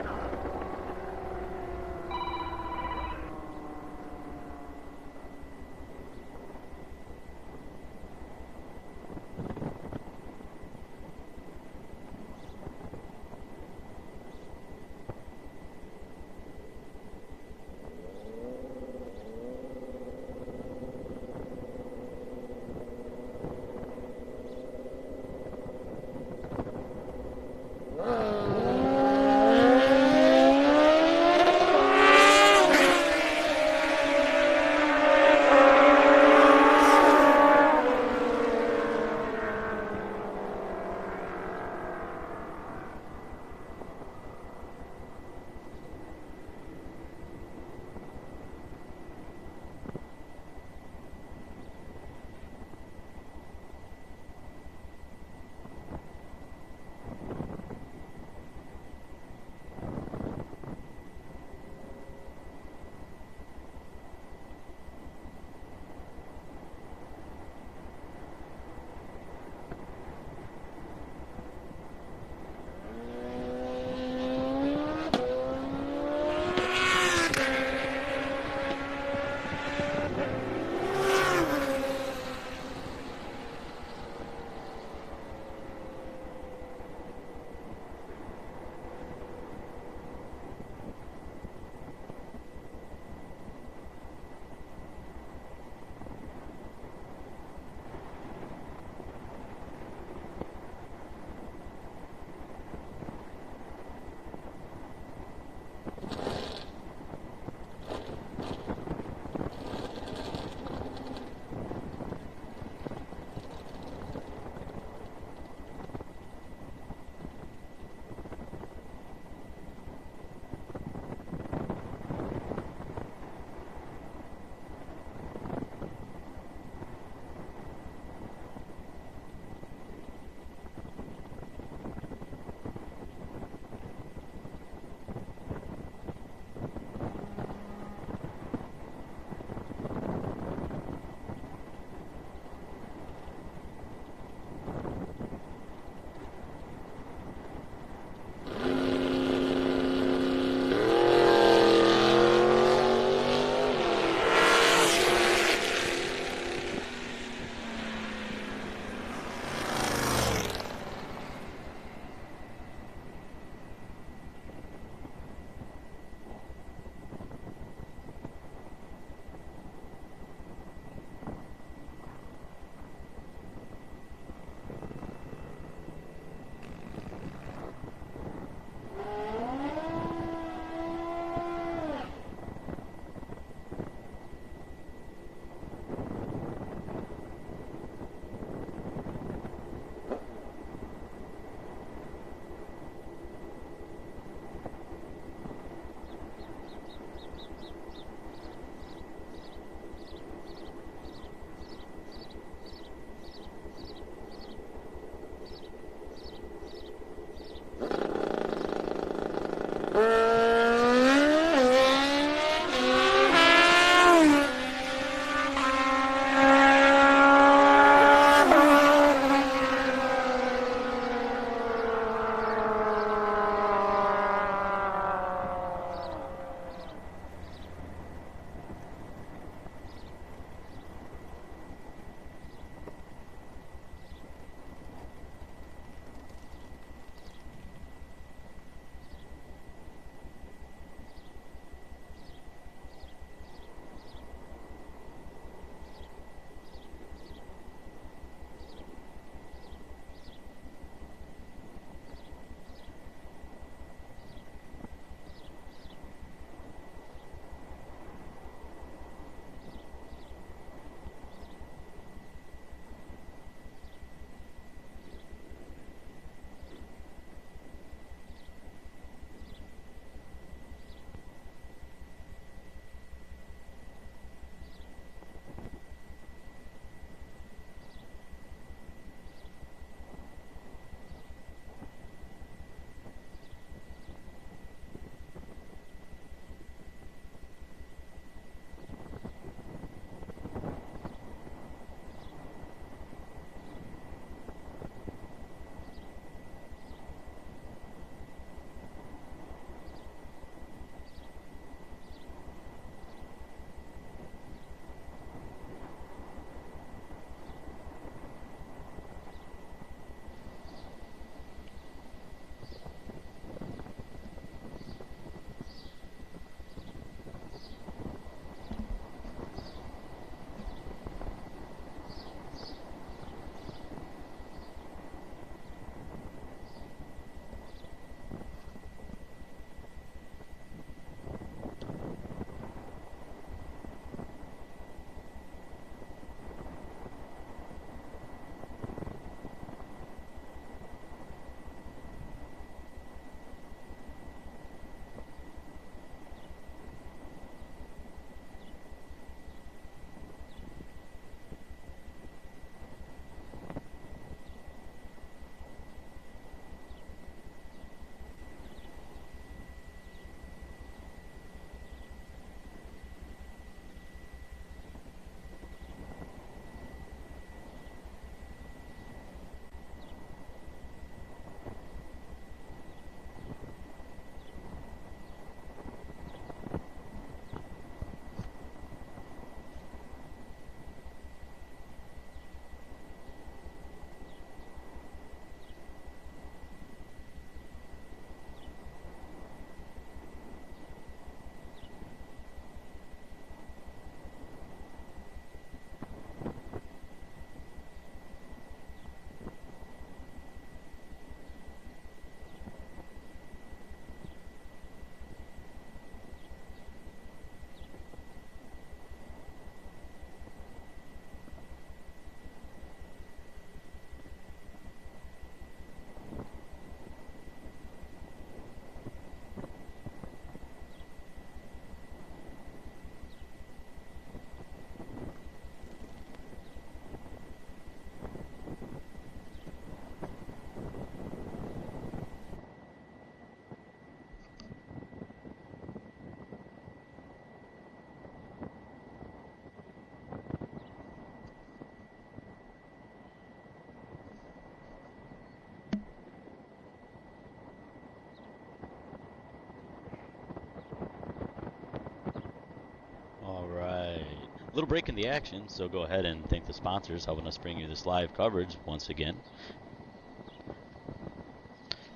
little break in the action, so go ahead and thank the sponsors helping us bring you this live coverage once again.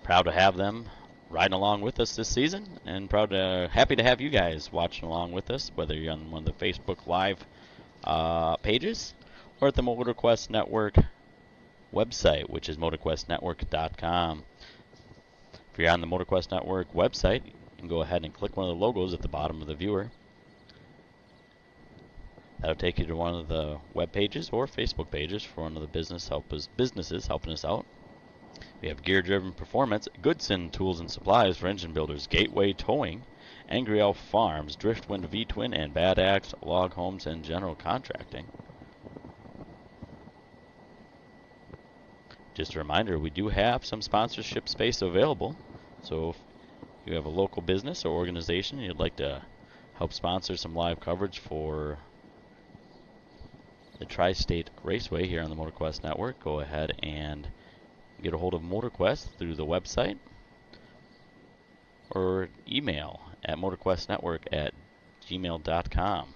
Proud to have them riding along with us this season, and happy to have you guys watching along with us, whether you're on one of the Facebook Live pages or at the Motor Kwest Network website, which is motorquestnetwork.com. If you're on the Motor Kwest Network website, you can go ahead and click one of the logos at the bottom of the viewer. That'll take you to one of the web pages or Facebook pages for one of the businesses helping us out. We have Gear Driven Performance, Goodson Tools and Supplies for Engine Builders, Gateway Towing, Angry Elf Farms, Driftwind V-Twin, and Bad Axe Log Homes and General Contracting. Just a reminder, we do have some sponsorship space available, so if you have a local business or organization and you'd like to help sponsor some live coverage for the Tri-State Raceway here on the Motor Kwest Network, go ahead and get a hold of Motor Kwest through the website or email at motorquestnetwork@gmail.com.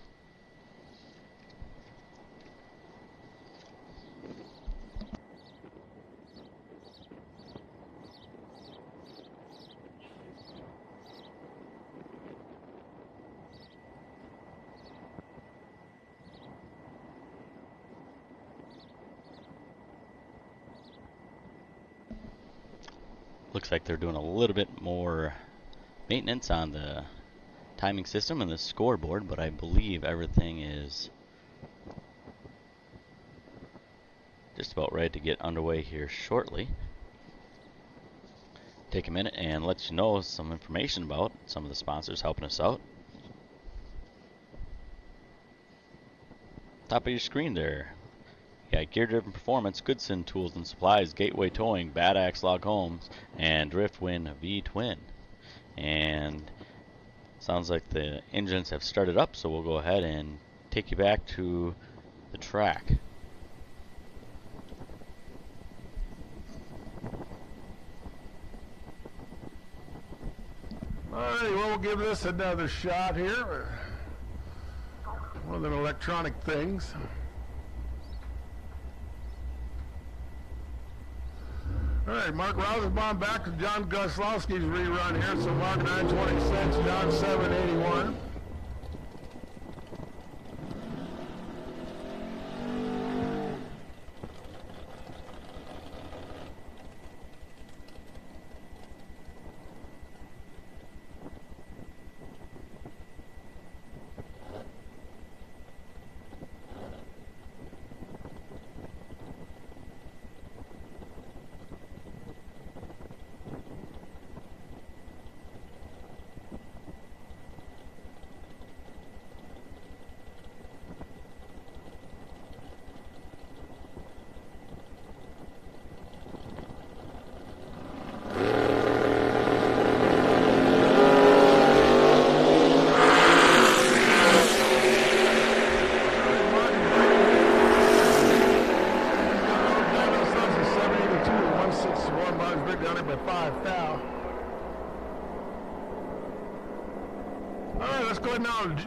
Looks like they're doing a little bit more maintenance on the timing system and the scoreboard, but I believe everything is just about ready to get underway here shortly. Take a minute and let you know some information about some of the sponsors helping us out. Top of your screen there. You got Gear Driven Performance, Goodson Tools and Supplies, Gateway Towing, Bad Axe Log Homes, and Driftwind V-Twin. And sounds like the engines have started up, so we'll go ahead and take you back to the track. Alright, well, we'll give this another shot here. One of them electronic things. All right, Mark Rosenbaum back to John Goslowski's rerun here. So Mark 926, John 781.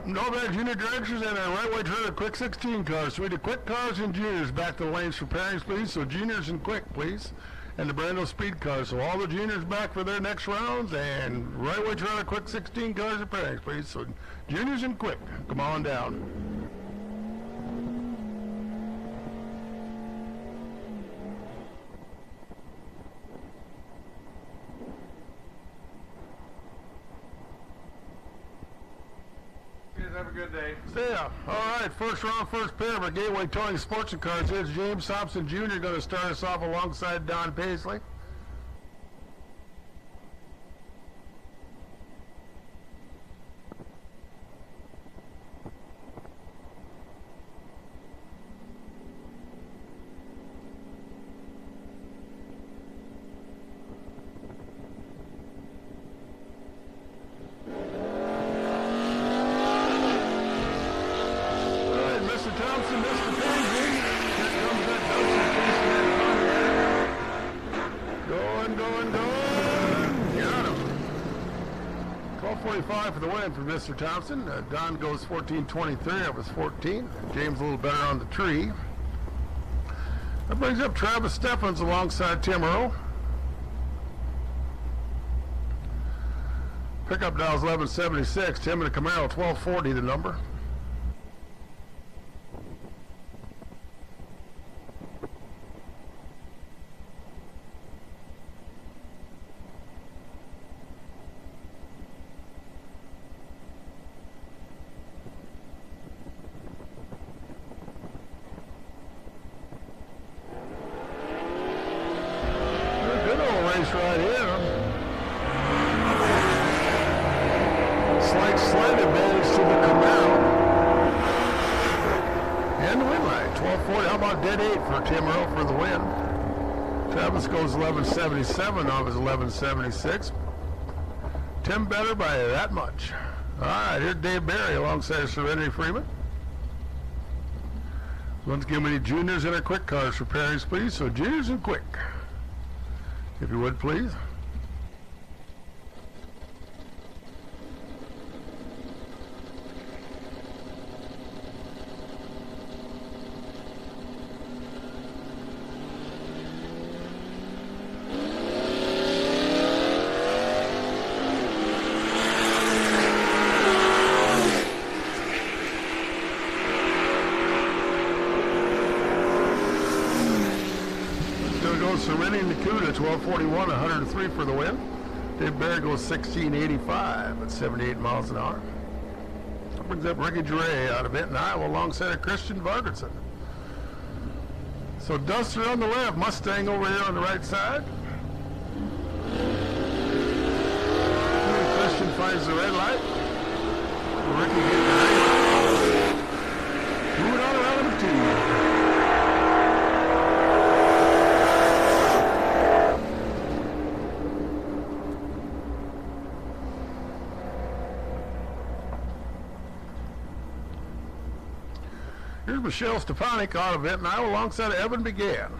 Novak Junior directions and our right way trailer quick 16 cars. So we do quick cars and juniors back to the lanes for pairings, please. So juniors and quick, please. And the brand new speed cars. So all the juniors back for their next rounds and right way trailer quick 16 cars and pairings, please. So juniors and quick, come on down. Have a good day. See ya. All right, first round, first pair of our Gateway Towing Sportsman cars. It's James Thompson Jr. going to start us off alongside Don Paisley. 12:45 for the win for Mr. Thompson. Don goes 14:23. That was 14. James a little better on the tree. That brings up Travis Steffens alongside Tim Earl. Pickup now is 1176. Tim in a Camaro, 1240 the number. Good old race right here. Slight advantage to the Camaro. And the win line, 1240. How about dead 8 for Tim Earl for the win? Travis goes 1177 off his 1176. Tim better by that much. All right, here's Dave Barry alongside Serenity Freeman. Once again, we need juniors in our quick cars for pairings, please. So juniors and quick, if you would, please. Serenity Nakuda, 1241, 103 for the win. Dave Barry goes 1685 at 78 miles an hour. That brings up Ricky Dre out of Benton, Iowa, alongside of Christian Vargerson. So Duster on the left, Mustang over here on the right side. Christian finds the red light. Ricky gets the red light. Moving on around number 2. Here's Michelle Stepanik out of Benton, Iowa, alongside of Evan Began.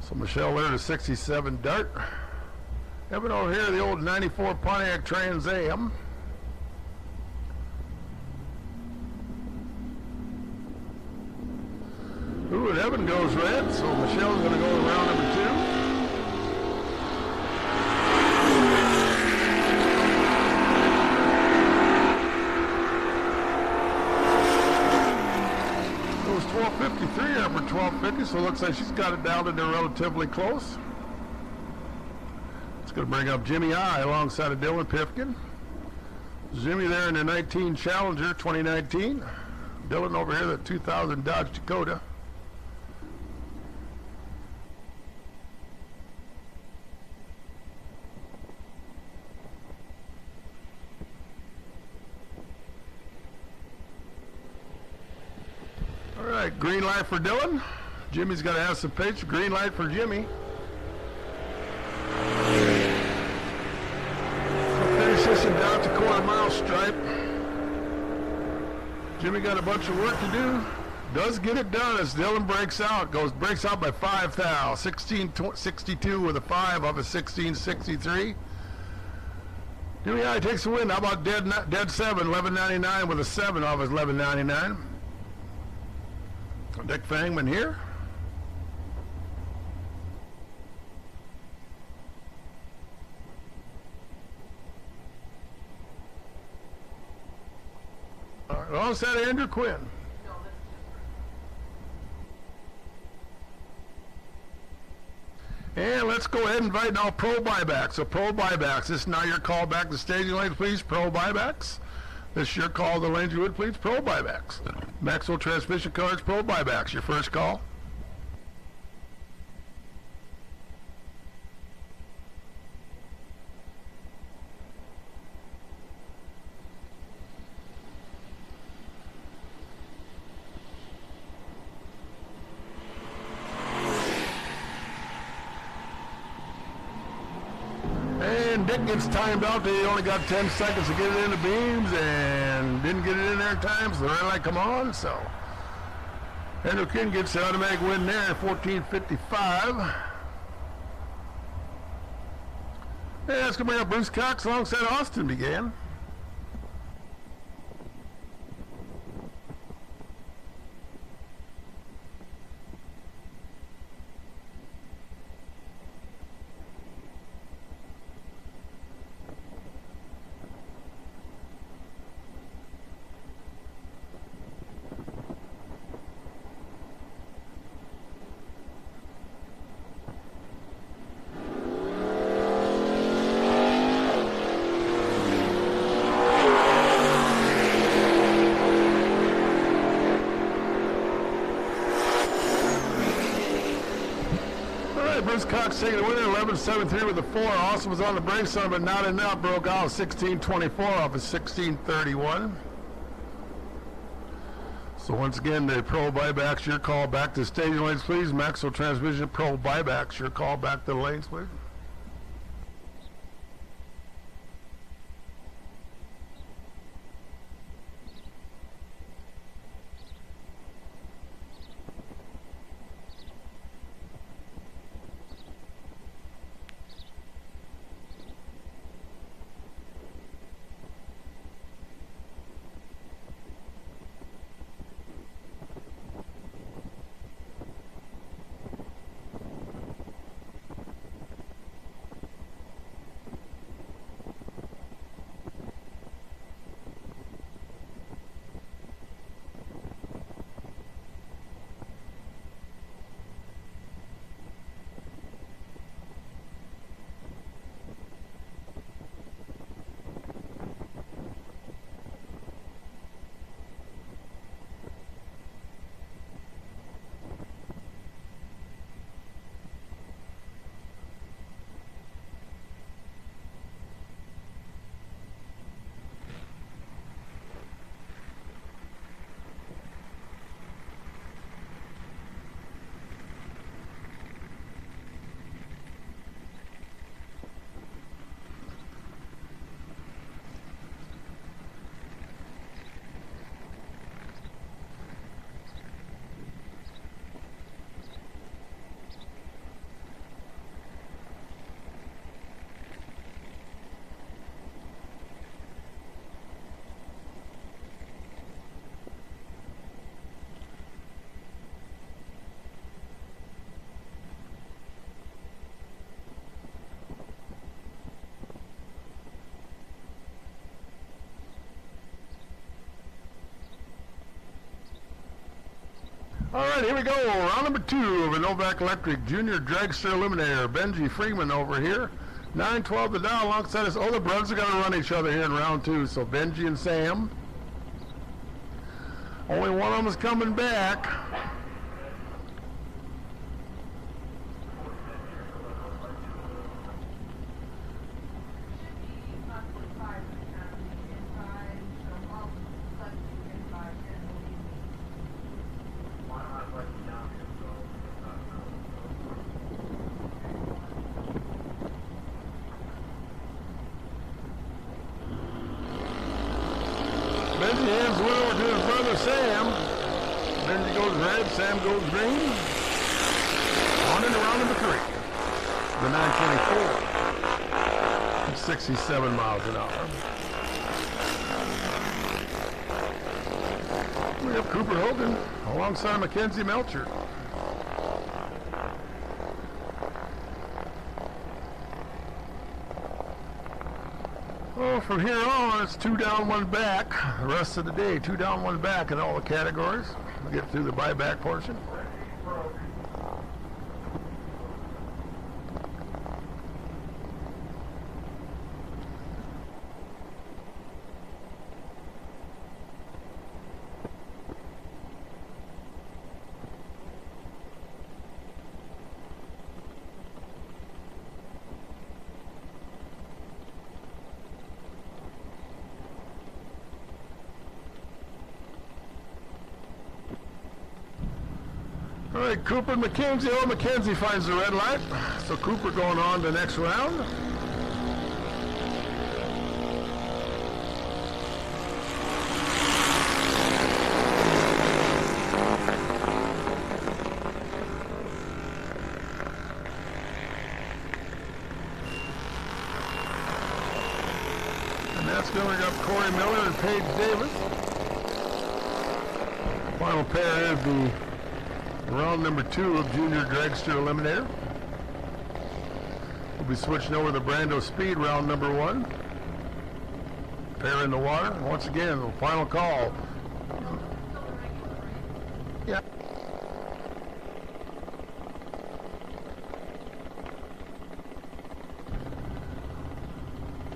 So Michelle there to 67 Dart. Evan over here, the old 94 Pontiac Trans Am. Ooh, and Evan goes red, so Michelle's going to go to round number 2. Goes 1253 over 1250, so it looks like she's got it down to there relatively close. It's going to bring up Jimmy I alongside of Dylan Pifkin. Jimmy there in the 19 Challenger 2019. Dylan over here, the 2000 Dodge Dakota. All right, green light for Dylan. Jimmy's got to have some pace. Green light for Jimmy. Finish this and down to quarter-mile stripe. Jimmy got a bunch of work to do. Does get it done as Dylan breaks out. Breaks out by 5 thou. 1662 with a 5 off of 1663. Jimmy I takes the win. How about dead 7, 1199 with a 7 off his 1199. Dick Fangman here. Alongside of Andrew Quinn. And let's go ahead and invite now pro buybacks. So pro buybacks. This is now your call back to staging lanes, please. Pro buybacks. This is your call to lanes you would, please. Pro buybacks. Maxwell transmission cards, pro buybacks. Your first call. And Dick gets timed out. He only got 10 seconds to get it in the beams and didn't get it in there in time, so the red light come on. So Andrew Quinn gets the automatic win there at 14:55. Hey, that's going to bring up Bruce Cox alongside Austin began. Bruce Cox taking the winner, 11.73 with the 4. Austin was on the brakes on, but not enough. Broke out 16.24 off of 16.31. So once again, the Pro buybacks, your call back to stadium lanes, please. Maxwell Transmission Pro buybacks, your call back to the lanes, please. All right, here we go. Round number 2 of a Novak Electric Junior Dragster Eliminator. Benji Freeman over here. 9-12 the dial alongside us. Oh, the brothers are going to run each other here in round 2. So Benji and Sam. Only one of them is coming back. Benji hands one over to his brother Sam. Benji goes red, Sam goes green. On into round number 3. The 924. 67 miles an hour. We have Cooper Hogan alongside Mackenzie Melcher. Well, from here on, it's 2 down, 1 back. The rest of the day, 2 down, 1 back in all the categories. We'll get through the buyback portion. All right, Cooper and McKenzie. Oh, McKenzie finds the red light. So Cooper going on to the next round. And that's going to up Corey Miller and Paige Davis. Final pair is the round number 2 of Junior Dragster Eliminator. We'll be switching over to Brando Speed round number 1. Pair in the water. Once again, the final call. Yeah.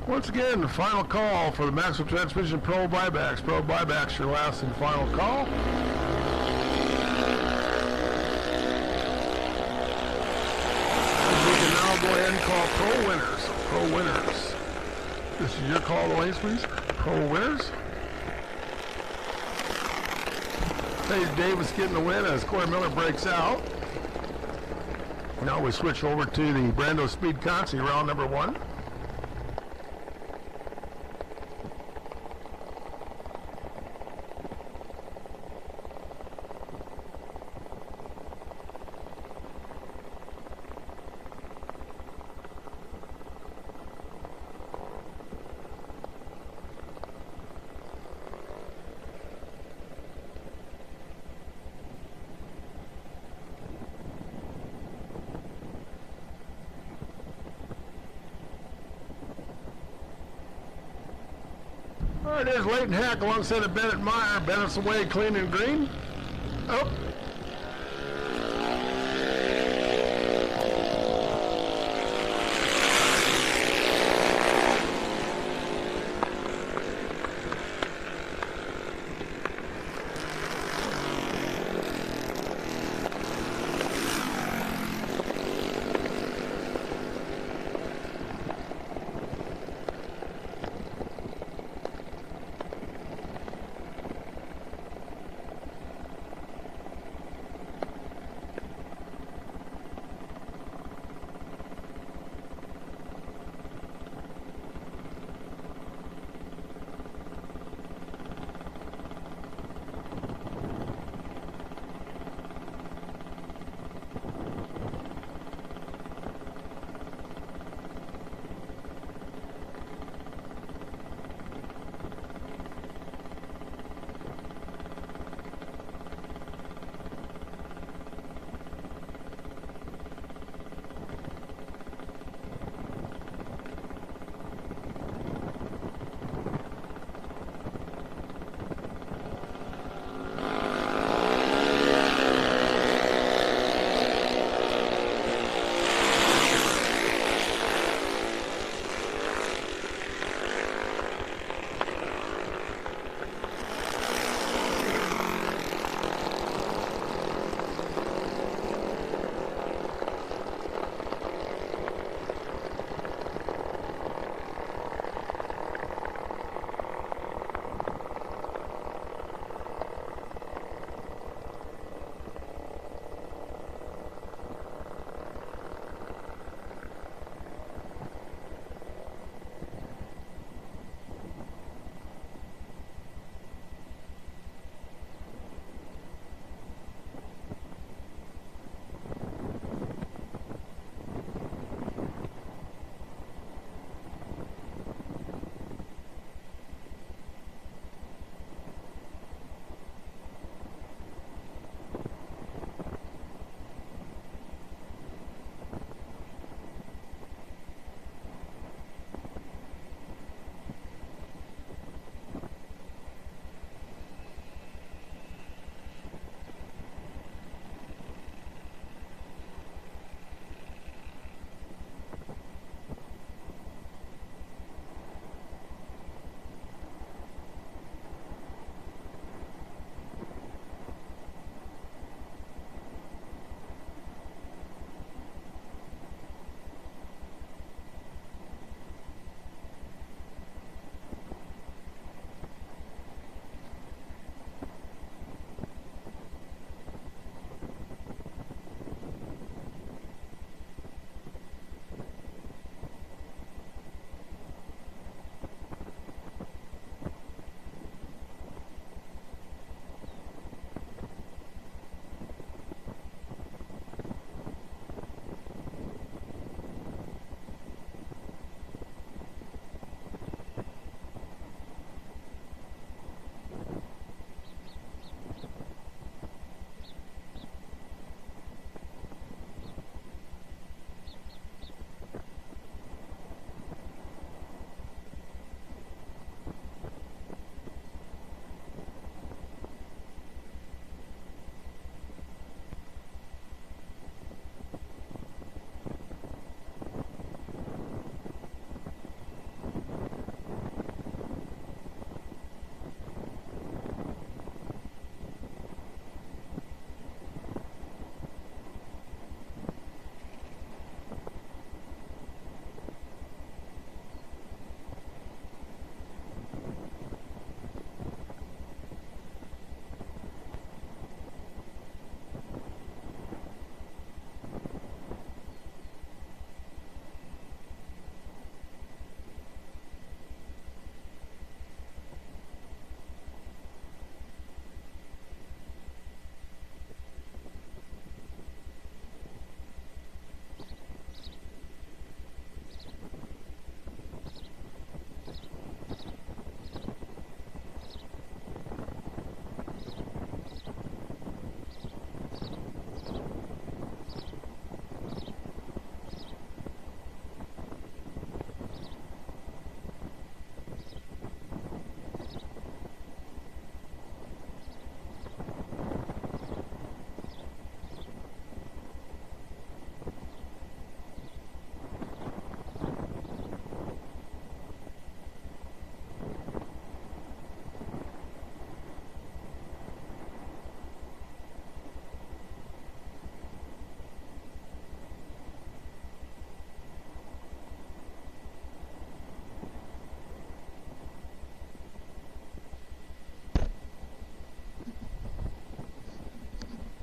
Once again, the final call for the Maxwell Transmission Pro Buybacks. Pro Buybacks, your last and final call. We can now go ahead and call Pro Winners. Pro Winners. This is your call to lanes, please. Pro Winners. Paige Davis getting the win as Corey Miller breaks out. Now we switch over to the Brando Speed Consi, round number 1. All right, there's Leighton Hack alongside of Bennett Meyer. Bennett's away clean and green. Oh.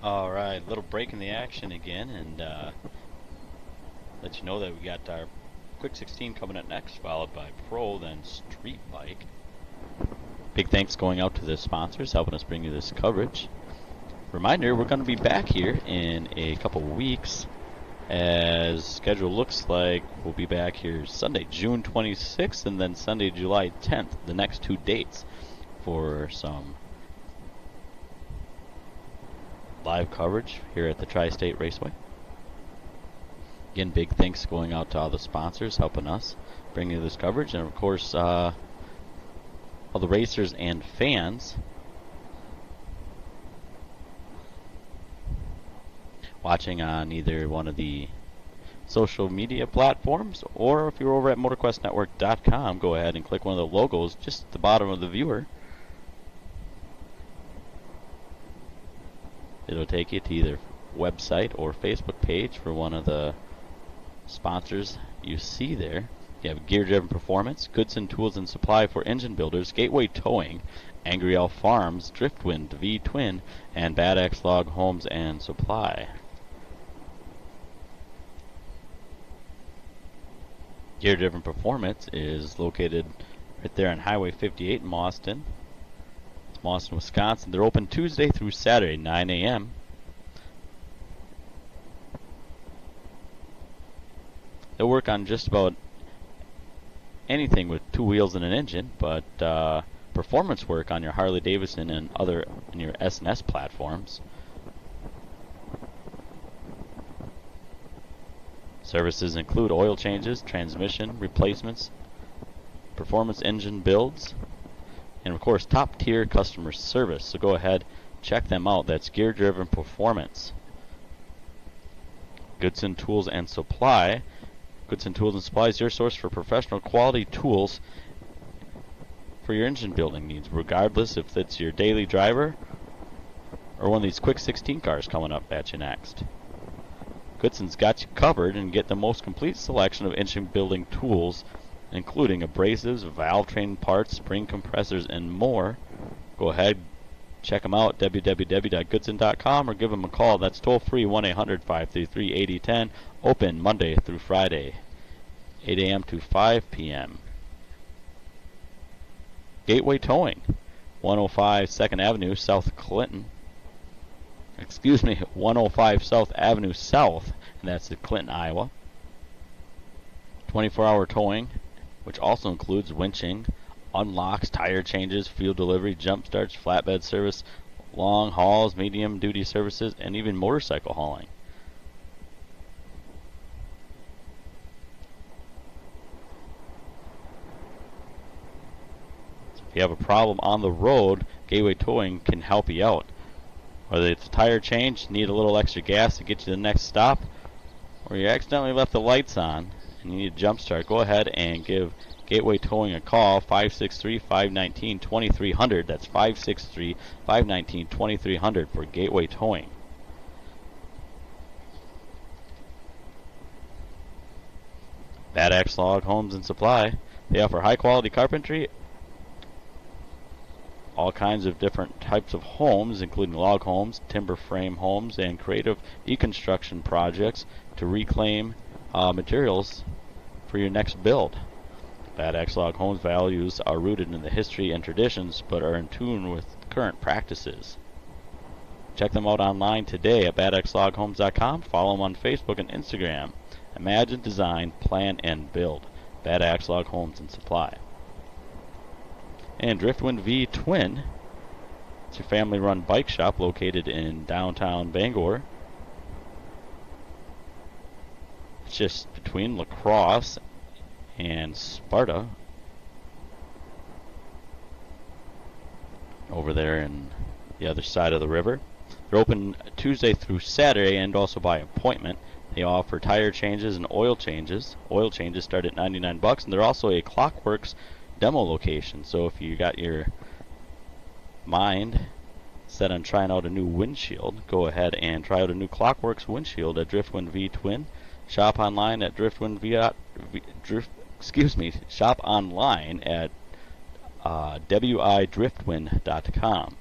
Alright, little break in the action again, and let you know that we got our Quick 16 coming up next, followed by Pro, then Street Bike. Big thanks going out to the sponsors helping us bring you this coverage. Reminder, we're going to be back here in a couple weeks, as schedule looks like we'll be back here Sunday, June 26th, and then Sunday, July 10th, the next 2 dates, for some live coverage here at the Tri-State Raceway. Again, big thanks going out to all the sponsors helping us bring you this coverage, and of course all the racers and fans watching on either one of the social media platforms, or if you're over at motorquestnetwork.com, go ahead and click one of the logos just at the bottom of the viewer. It'll take you to either website or Facebook page for one of the sponsors you see there. You have Gear Driven Performance, Goods and Tools and Supply for Engine Builders, Gateway Towing, Angry Elf Farms, Driftwind V-Twin, and Bad Axe Log Homes and Supply. Gear Driven Performance is located right there on Highway 58 in Mauston. Mauston, Wisconsin. They're open Tuesday through Saturday, 9 a.m. They'll work on just about anything with 2 wheels and an engine, but performance work on your Harley Davidson and your S&S platforms. Services include oil changes, transmission replacements, performance engine builds, and of course top tier customer service. So go ahead, check them out. That's Gear Driven Performance. Goods and Tools and Supply. Goods and Tools and Supply is your source for professional quality tools for your engine building needs, regardless if it's your daily driver or one of these Quick 16 cars coming up at you next. Goodson's got you covered and get the most complete selection of engine building tools, including abrasives, valve train parts, spring compressors, and more. Go ahead, check them out at www.goodson.com or give them a call. That's toll free, 1-800-533-8010. Open Monday through Friday, 8 a.m. to 5 p.m. Gateway Towing, 105 2nd Avenue, South Clinton. 105 South Avenue South, and that's in Clinton, Iowa. 24-hour towing, which also includes winching, unlocks, tire changes, fuel delivery, jump starts, flatbed service, long hauls, medium duty services, and even motorcycle hauling. So if you have a problem on the road, Gateway Towing can help you out. Whether it's a tire change, need a little extra gas to get you to the next stop, or you accidentally left the lights on and you need a jump start, go ahead and give Gateway Towing a call, 563-519-2300. That's 563-519-2300 for Gateway Towing. Bad Axe Log Homes and Supply. They offer high quality carpentry, all kinds of different types of homes, including log homes, timber frame homes, and creative deconstruction projects to reclaim materials for your next build. Bad Axe Log Homes values are rooted in the history and traditions, but are in tune with current practices. Check them out online today at badaxeloghomes.com. Follow them on Facebook and Instagram. Imagine, design, plan, and build. Bad Axe Log Homes and Supply. And Driftwind V-Twin. It's your family-run bike shop located in downtown Bangor. It's just between La Crosse and Sparta. Over there in the other side of the river. They're open Tuesday through Saturday and also by appointment. They offer tire changes and oil changes. Oil changes start at $99, and they're also a Clockworks demo location. So if you got your mind set on trying out a new windshield, go ahead and try out a new Clockworks windshield at Driftwind V-Twin. Shop online at shop online at widriftwind.com.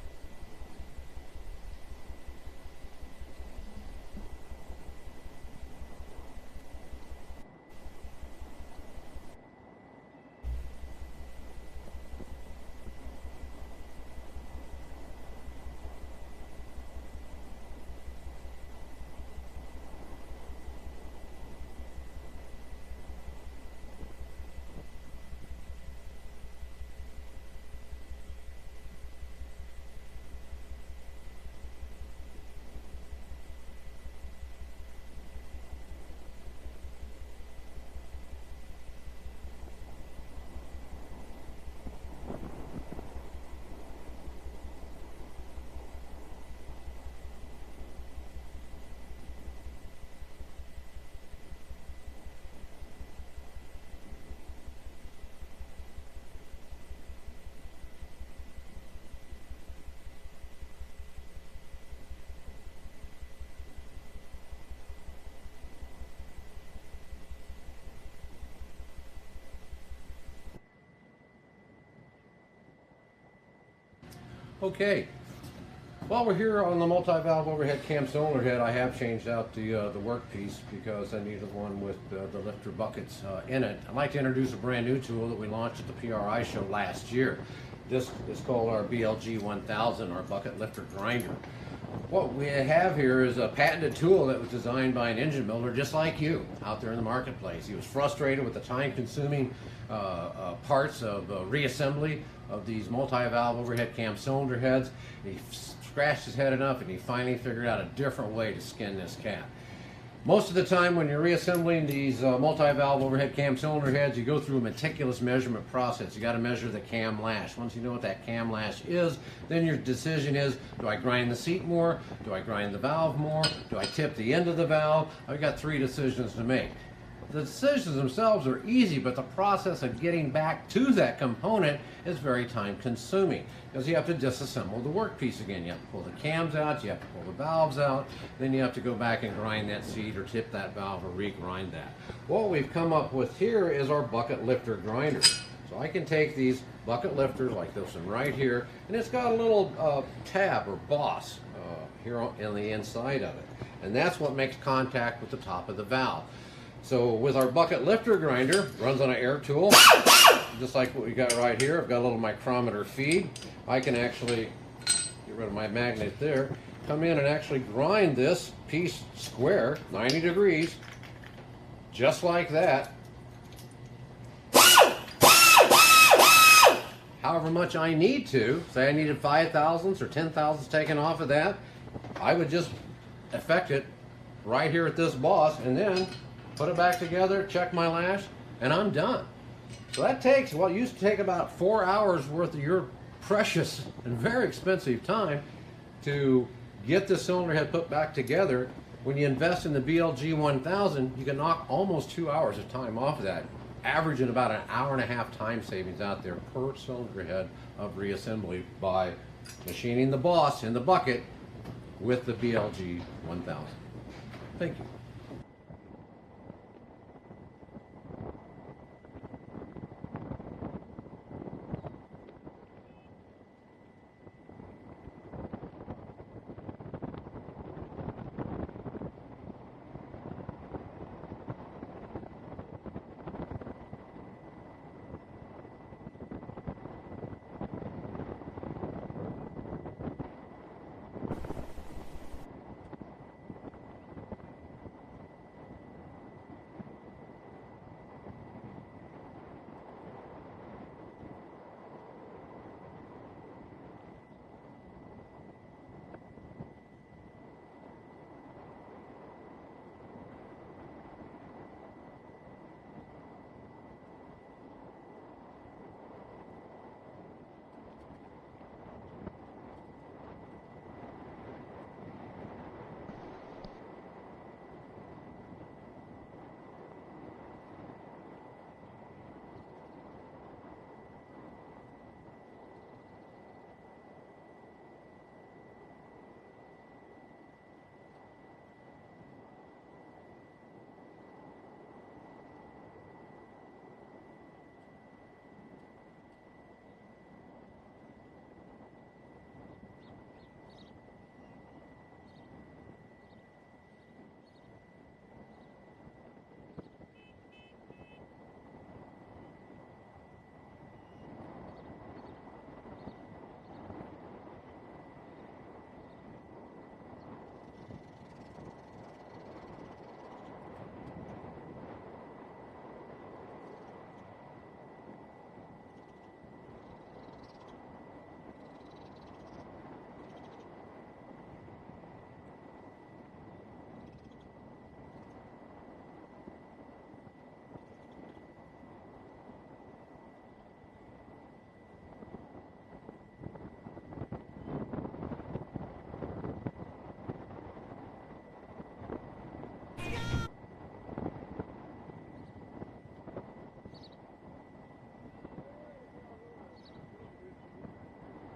Okay, while we're here on the multi-valve overhead cam cylinder head, I have changed out the workpiece because I needed one with the lifter buckets in it. I'd like to introduce a brand new tool that we launched at the PRI show last year. This is called our BLG 1000, our bucket lifter grinder. What we have here is a patented tool that was designed by an engine builder just like you out there in the marketplace. He was frustrated with the time-consuming parts of reassembly of these multi-valve overhead cam cylinder heads. He scratched his head enough and he finally figured out a different way to skin this cat. Most of the time when you're reassembling these multi-valve overhead cam cylinder heads, you go through a meticulous measurement process. You got to measure the cam lash. Once you know what that cam lash is, then your decision is, do I grind the seat more? Do I grind the valve more? Do I tip the end of the valve? I've got 3 decisions to make. The decisions themselves are easy, but the process of getting back to that component is very time consuming because you have to disassemble the workpiece again. You have to pull the cams out, you have to pull the valves out, then you have to go back and grind that seat or tip that valve or re-grind that. What we've come up with here is our bucket lifter grinder. So I can take these bucket lifters like this one right here, and it's got a little tab or boss here on the inside of it. And that's what makes contact with the top of the valve. So with our bucket lifter grinder, runs on an air tool, just like what we got right here. I've got a little micrometer feed. I can actually get rid of my magnet there, come in and actually grind this piece square, 90 degrees, just like that. However much I need to, say I needed 5 thousandths or 10 thousandths taken off of that, I would just effect it right here at this boss and then put it back together, check my lash, and I'm done. So that takes what used to take about 4 hours worth of your precious and very expensive time to get the cylinder head put back together. When you invest in the BLG 1000, you can knock almost 2 hours of time off of that, averaging about an hour and a half time savings out there per cylinder head of reassembly by machining the boss in the bucket with the BLG 1000. Thank you.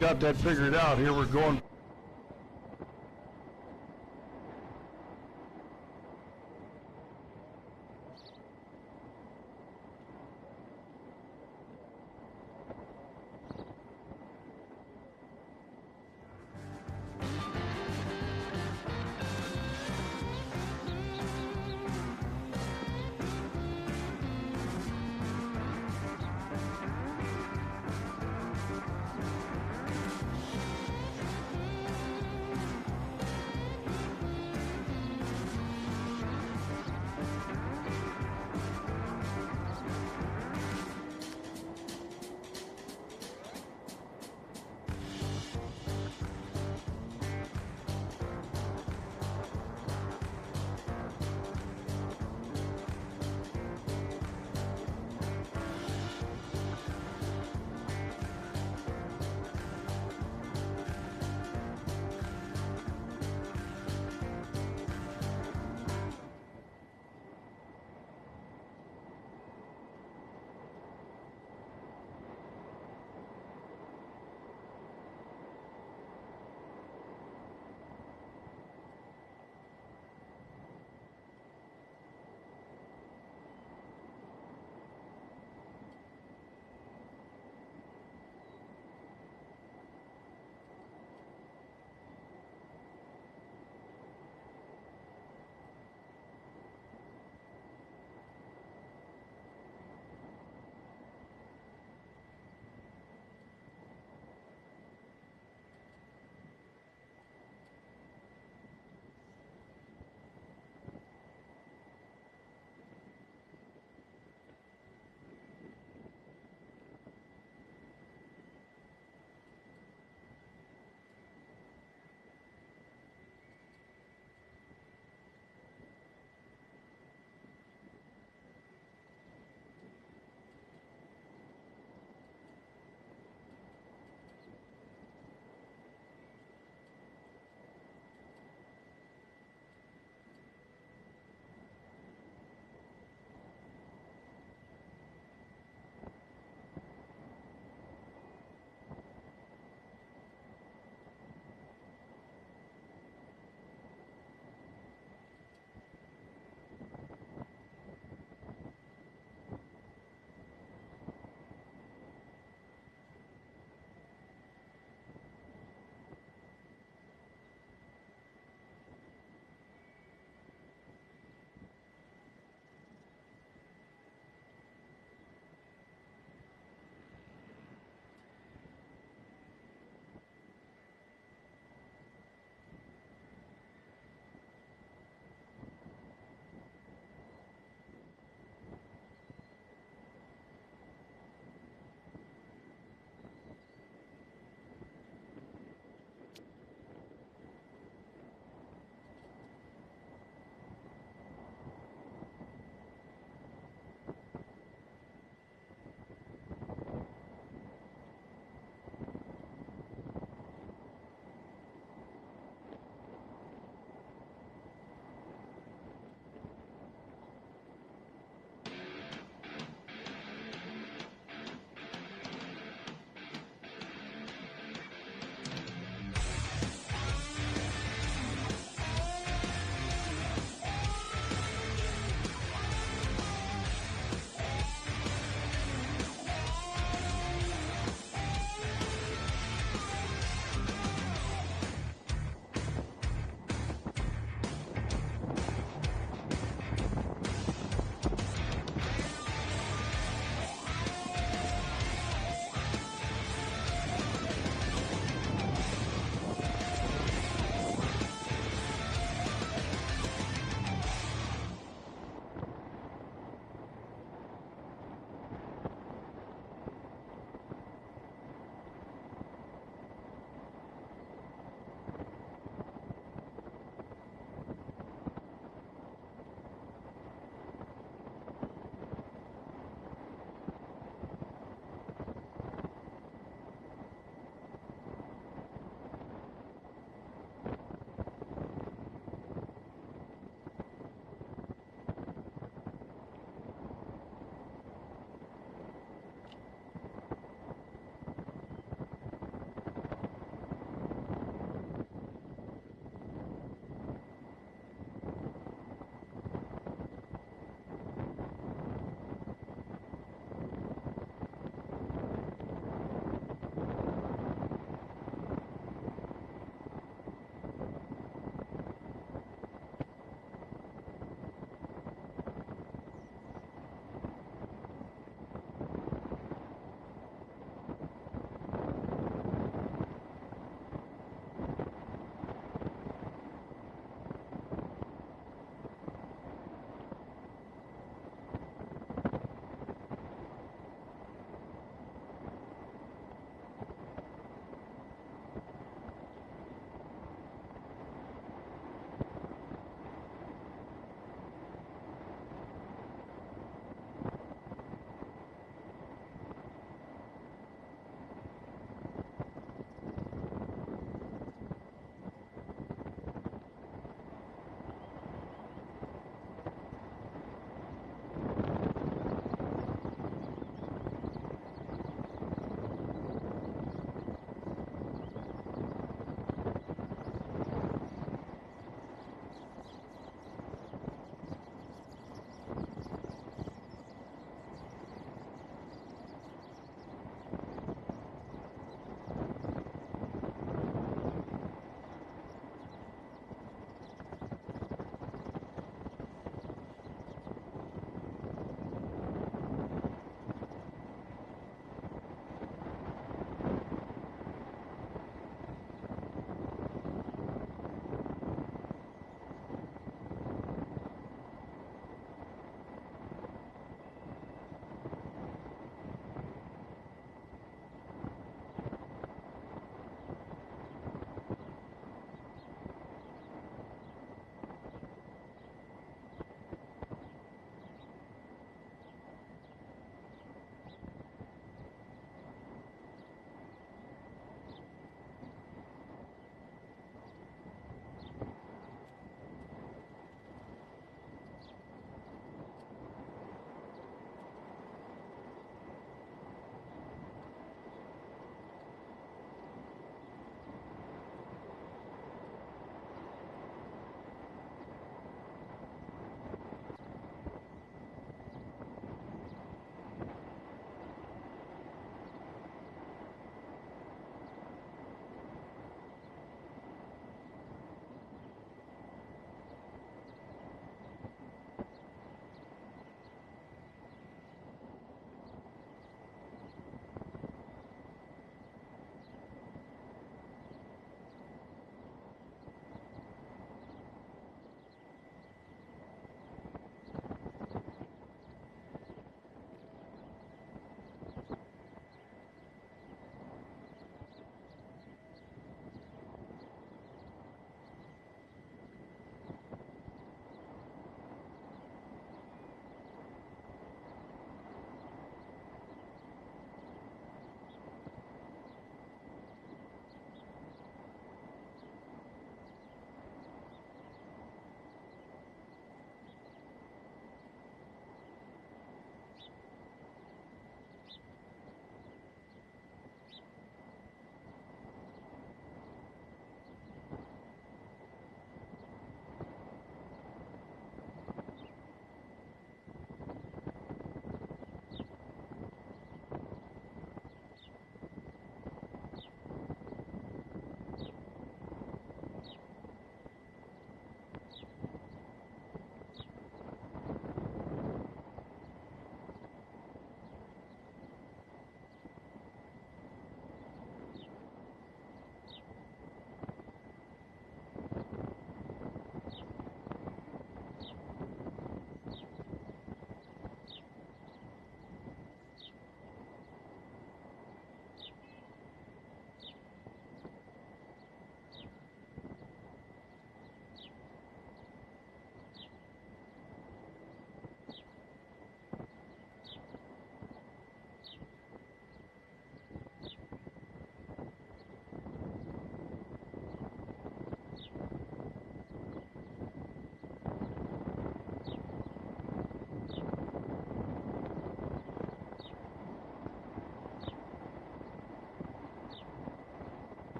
Got that figured out. Here we're going.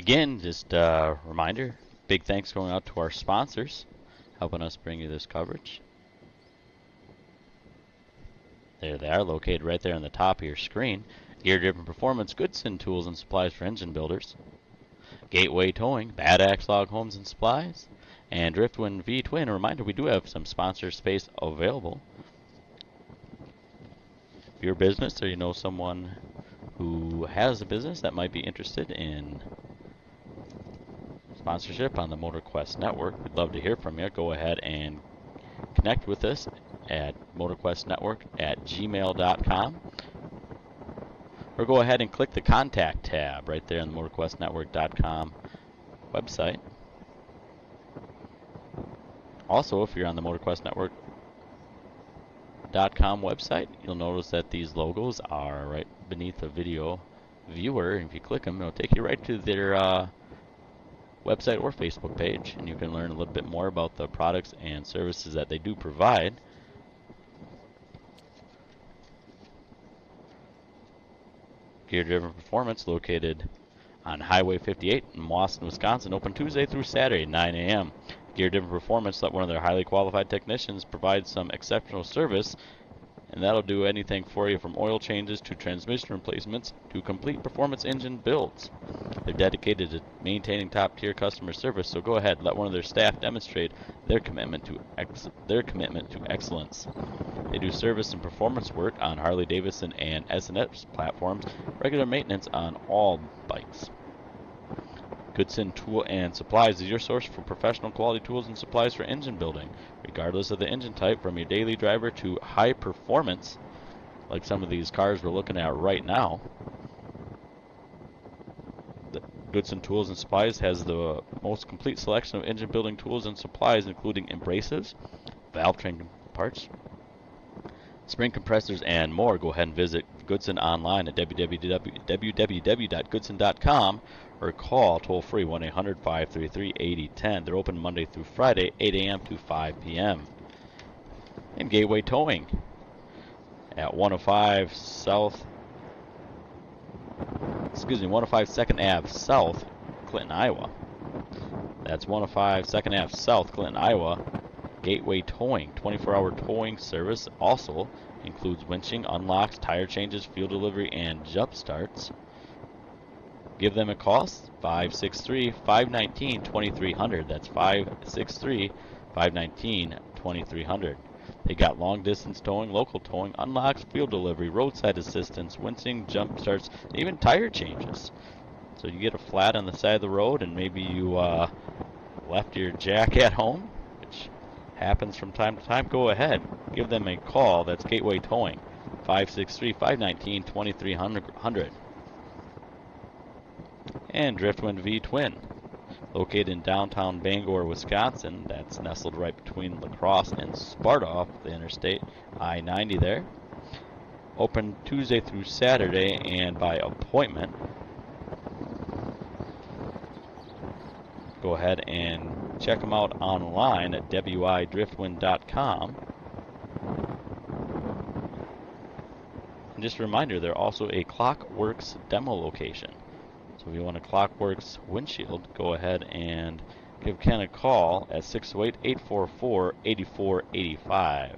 Again, just a reminder, big thanks going out to our sponsors, helping us bring you this coverage. There they are, located right there on the top of your screen. Gear-driven performance, Goodson tools and supplies for engine builders. Gateway Towing, Bad Axe Log Homes and Supplies. And Driftwind V-Twin. A reminder, we do have some sponsor space available. If your business or you know someone who has a business that might be interested in sponsorship on the Motor Kwest Network, we'd love to hear from you. Go ahead and connect with us at motorquestnetwork@gmail.com, or go ahead and click the contact tab right there on the motorquestnetwork.com website. Also, if you're on the motorquestnetwork.com website, you'll notice that these logos are right beneath the video viewer. If you click them, it'll take you right to their website or Facebook page, and you can learn a little bit more about the products and services that they do provide. Gear Driven Performance, located on Highway 58 in Boston, Wisconsin, open Tuesday through Saturday, 9 a.m. Gear Driven Performance let one of their highly qualified technicians provide some exceptional service, and that'll do anything for you from oil changes to transmission replacements to complete performance engine builds. They're dedicated to maintaining top-tier customer service, so go ahead, let one of their staff demonstrate their commitment to excellence. They do service and performance work on Harley-Davidson and S&S platforms, regular maintenance on all bikes. Goodson Tool and Supplies is your source for professional quality tools and supplies for engine building, regardless of the engine type, from your daily driver to high performance, like some of these cars we're looking at right now. The Goodson Tools and Supplies has the most complete selection of engine building tools and supplies, including embraces, valve train parts, spring compressors, and more. Go ahead and visit Goodson online at www.goodson.com or call toll-free 1-800-533-8010. They're open Monday through Friday, 8 a.m. to 5 p.m. And Gateway Towing at 105 2nd Ave South, Clinton, Iowa. That's 105 2nd Ave South, Clinton, Iowa. Gateway Towing, 24-hour towing service, also includes winching, unlocks, tire changes, fuel delivery, and jump starts. Give them a call, 563-519-2300. That's 563-519-2300. They got long distance towing, local towing, unlocks, fuel delivery, roadside assistance, winching, jump starts, even tire changes. So you get a flat on the side of the road and maybe you left your jack at home, which happens from time to time. Go ahead, give them a call. That's Gateway Towing, 563-519-2300. And Driftwind V-Twin, located in downtown Bangor, Wisconsin. That's nestled right between La Crosse and Sparta off the interstate I-90 there. Open Tuesday through Saturday and by appointment. Go ahead and check them out online at widriftwind.com. And just a reminder, they're also a Clockworks demo location. So if you want a Clockworks windshield, go ahead and give Ken a call at 608-844-8485.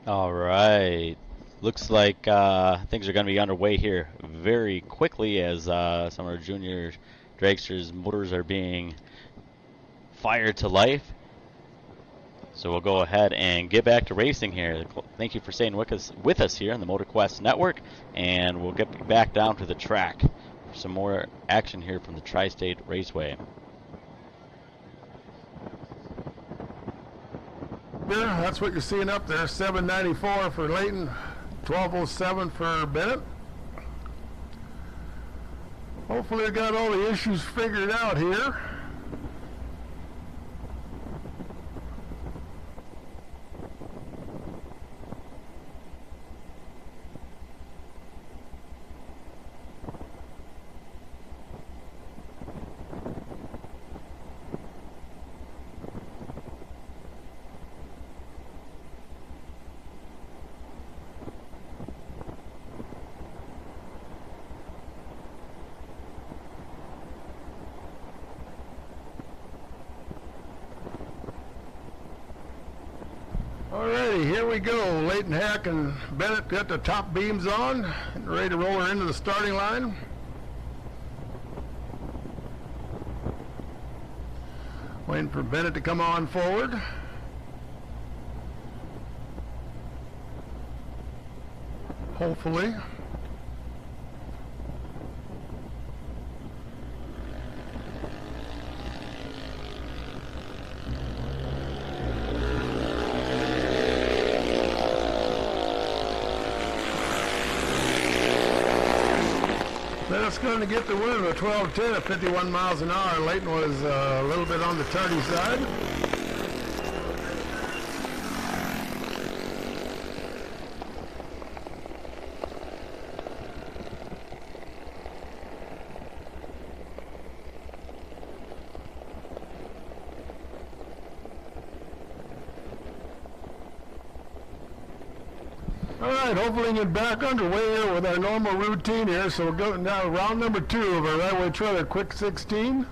All right. Looks like things are going to be underway here very quickly as some of our junior dragsters' motors are being fired to life. So we'll go ahead and get back to racing here. Thank you for staying with us here on the Motor Kwest Network, and we'll get back down to the track for some more action here from the Tri-State Raceway. Yeah, that's what you're seeing up there. 794 for Layton, 1207 for Bennett. Hopefully they got all the issues figured out here. Alrighty, here we go. Leighton Hack and Bennett got the top beams on and ready to roll her into the starting line. Waiting for Bennett to come on forward. Hopefully. Bennett's going to get the win with a 12:10 at 51 miles an hour. Leighton was a little bit on the tardy side. All right, hopefully we get back underway here with our normal routine here. So we'll go now round number 2 of our Railway Trailer Quick 16.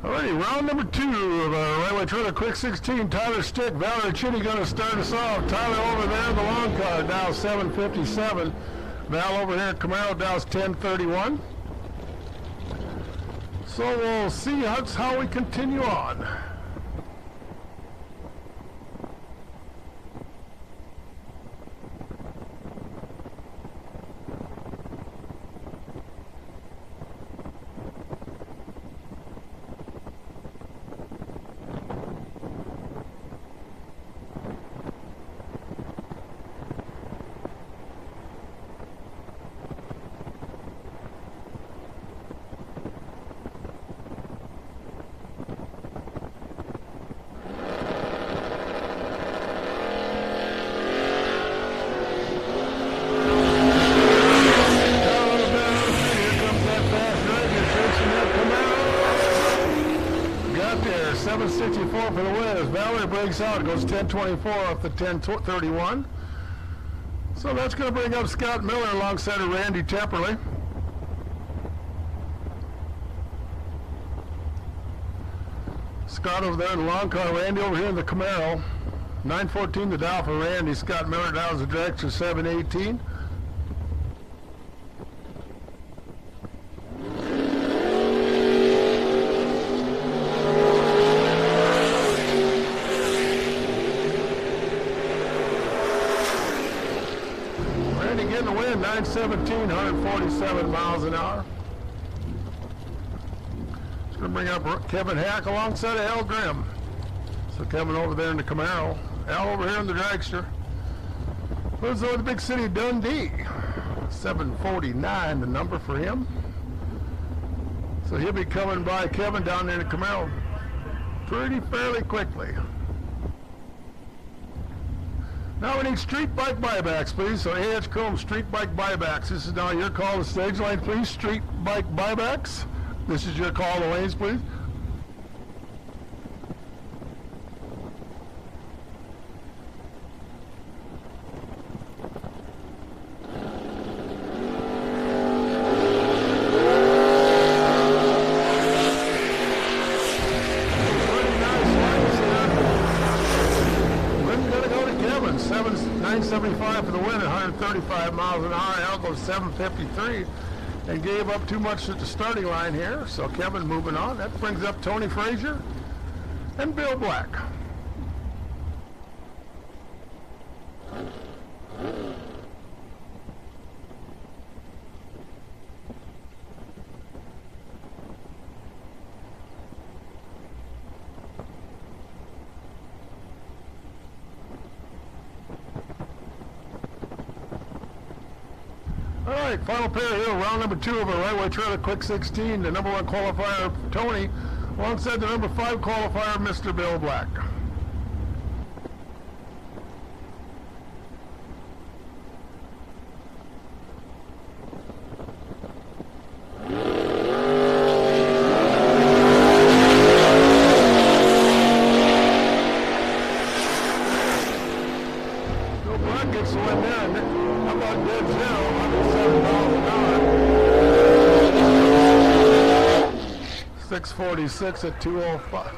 Alrighty, round number 2 of our Railway Trailer Quick 16. Tyler Stick, Valerie Chitty going to start us off. Tyler over there in the long car, Dow 757. Val over here at Camaro, Dow's 1031. So we'll see how we continue on. Got there, 764 for the win. As Valerie breaks out, goes 1024 off the 1031. So that's going to bring up Scott Miller alongside of Randy Temperley. Scott over there in the long car, Randy over here in the Camaro. 914 the Dow for Randy. Scott Miller down the direction 718. Randy getting the win, 917, 147 miles an hour. It's going to bring up Kevin Hack alongside of Al Grimm. So Kevin over there in the Camaro. Al over here in the dragster. Lives over the big city of Dundee. 749 the number for him. So he'll be coming by Kevin down there in the Camaro. pretty fairly quickly. Now we need street bike buybacks, please. So AH Chrome street bike buybacks. This is now your call to stage lane, please. Street bike buybacks. This is your call to lanes, please. Seven 975 for the win, 135 miles an hour. Al goes 753 and gave up too much at the starting line here. So Kevin moving on. That brings up Tony Frazier and Bill Black. All right, final pair here, round number 2 of our Right-Way Trailer Quick 16. The number 1 qualifier, Tony, alongside the number 5 qualifier, Mr. Bill Black. Bill Black gets the win there, and how about dead zero? 107 miles an hour. 646 at 205.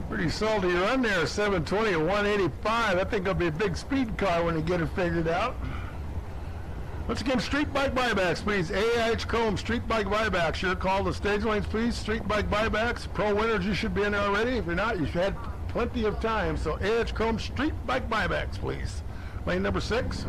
Pretty salty run there, 720 and 185. I think it'll be a big speed car when you get it figured out. Once again, street bike buybacks, please. AIH Combe, street bike buybacks. Your call to stage lanes, please. Street bike buybacks. Pro winners, you should be in there already. If you're not, you've had plenty of time. So AIH Combe, street bike buybacks, please. Lane number 6.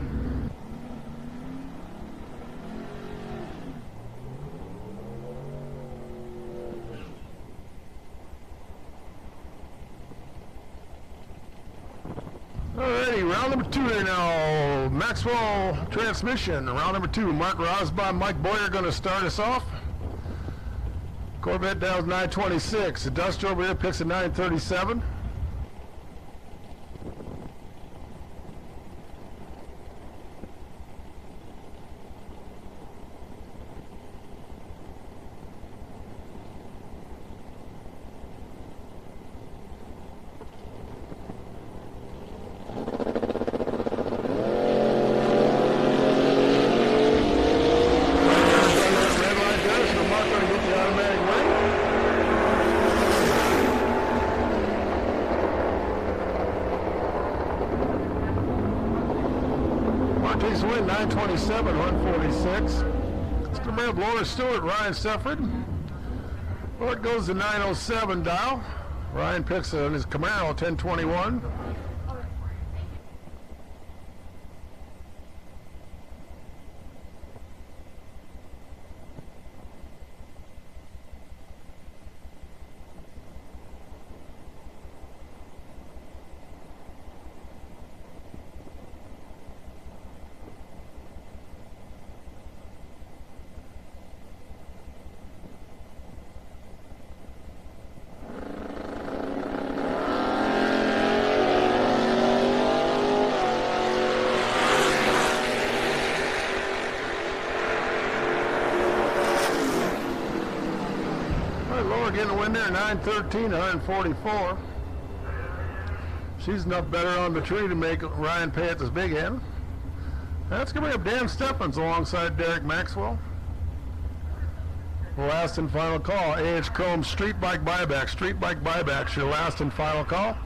Alrighty, round number 2 here now. Maxwell transmission. Round number 2. Mark Rosbaum, Mike Boyer going to start us off. Corvette down 926. Industrial over here picks a 937. Takes the win, 927, 146. It's going to bring up Laura Stewart, Ryan Sefford. Lord goes to 907 dial. Ryan picks on his Camaro, 1021. win there, 9:13, 144. She's enough better on the tree to make Ryan pay at this big end. That's going to bring up Dan Stephens alongside Derek Maxwell. Last and final call, A.H. Chrome Street Bike Buyback. Street Bike Buybacks, your last and final call.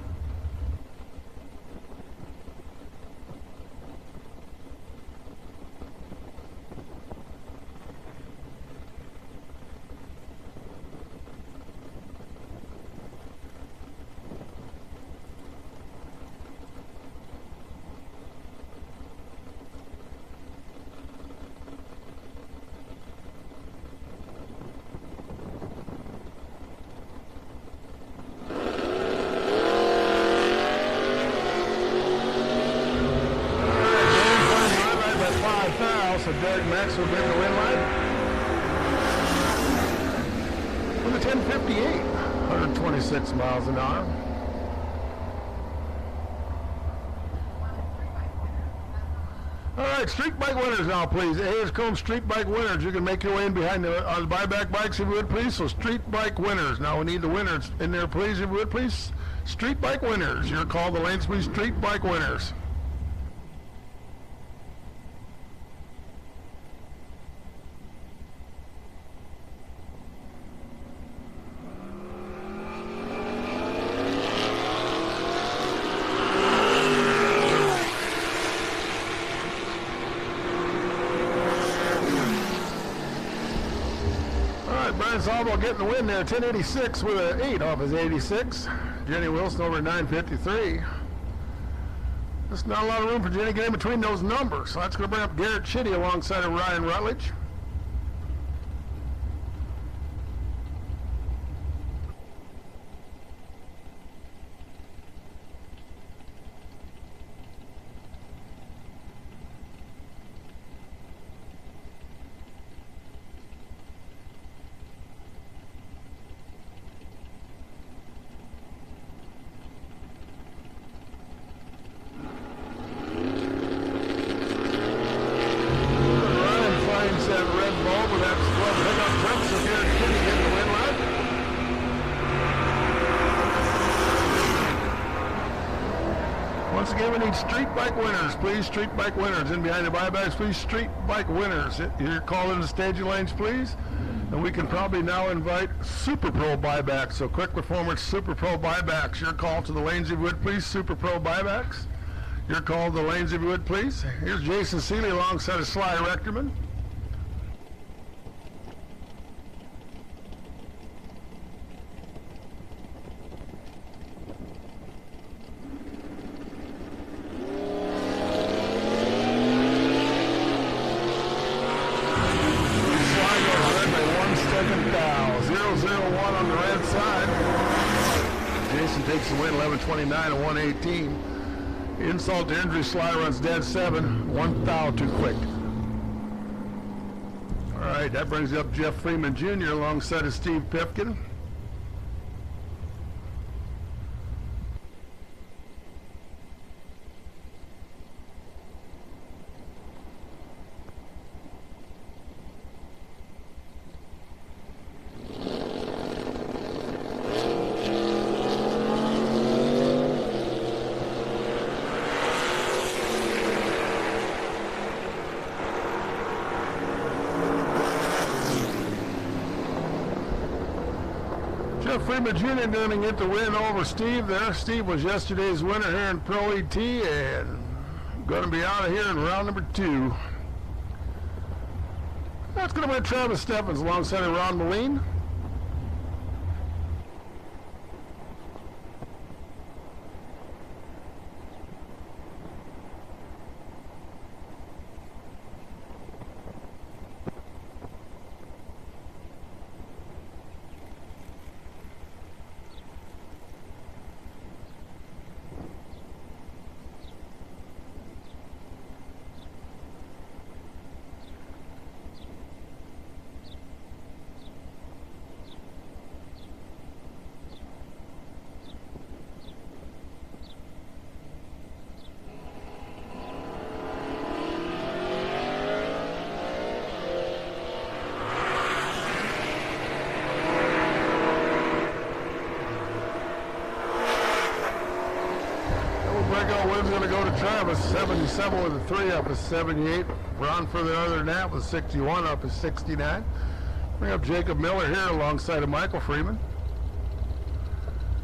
So Derek Maxwell getting the win line with a 10:58, 126 miles an hour. All right, street bike winners now, please. A.H. Cone street bike winners. You can make your way in behind the buyback bikes if you would, please. So street bike winners. Now we need the winners in there, please, if you would, please. Street bike winners. You're called the Lanesby street bike winners. Brian Salvo getting the win there, 1086 with an 8 off his 86. Jenny Wilson over 953. There's not a lot of room for Jenny to get in between those numbers. So that's going to bring up Garrett Chitty alongside of Ryan Rutledge. Once again, we need street bike winners, please. Street bike winners. In behind the buybacks, please. Street bike winners. You're calling the staging lanes, please. And we can probably now invite Super Pro buybacks. So quick performance Super Pro buybacks. Your call to the lanes, if you would, please. Super Pro buybacks. Your call to the lanes, if you would, please. Here's Jason Seeley alongside of Sly Rectorman. Takes the win, 11:29 and 1:18. Insult to injury, Sly runs dead 7. 1 thou too quick. All right, that brings up Jeff Freeman Jr. alongside of Steve Pipkin. Jeff Freeman Jr. going to get the win over Steve there. Steve was yesterday's winner here in Pro ET and going to be out of here in round number 2. That's going to be Travis Steffens alongside of Ron Moline. breakout win's going to go to Travis. 77 with a 3 up is 78. Ron further other than that with 61 up is 69. Bring up Jacob Miller here alongside of Michael Freeman.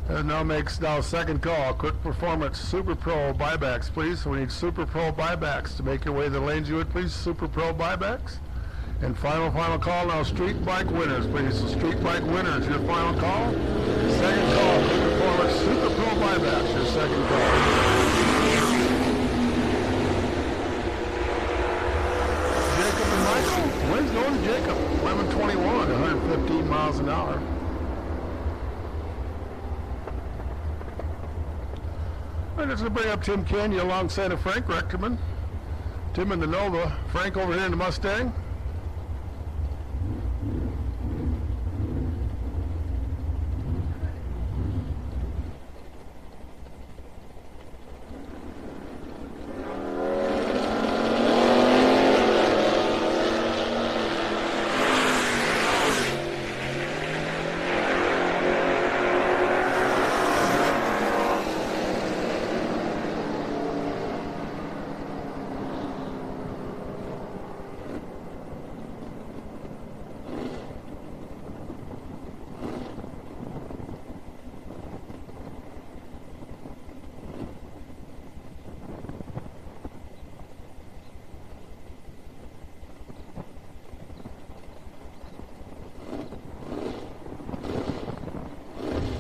And now second call. Quick Performance Super Pro buybacks, please. We need Super Pro buybacks to make your way to the lanes, you would, please. Super Pro buybacks. And final call now, street bike winners, please. So street bike winners, your final call. Second call, Quick Performance Super Pro buybacks, your second call. Jacob and Michael. Wind's going to Jacob. 11:21, 115 miles an hour. I'm just going to bring up Tim Kenya alongside of Frank Rechterman. Tim in the Nova. Frank over here in the Mustang.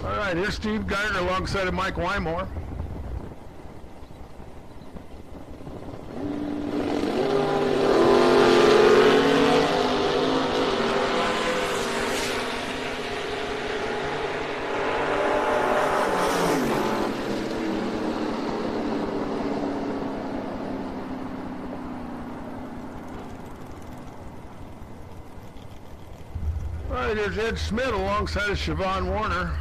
All right, here's Steve Geiger alongside of Mike Wymore. All right, here's Ed Schmidt alongside of Siobhan Warner.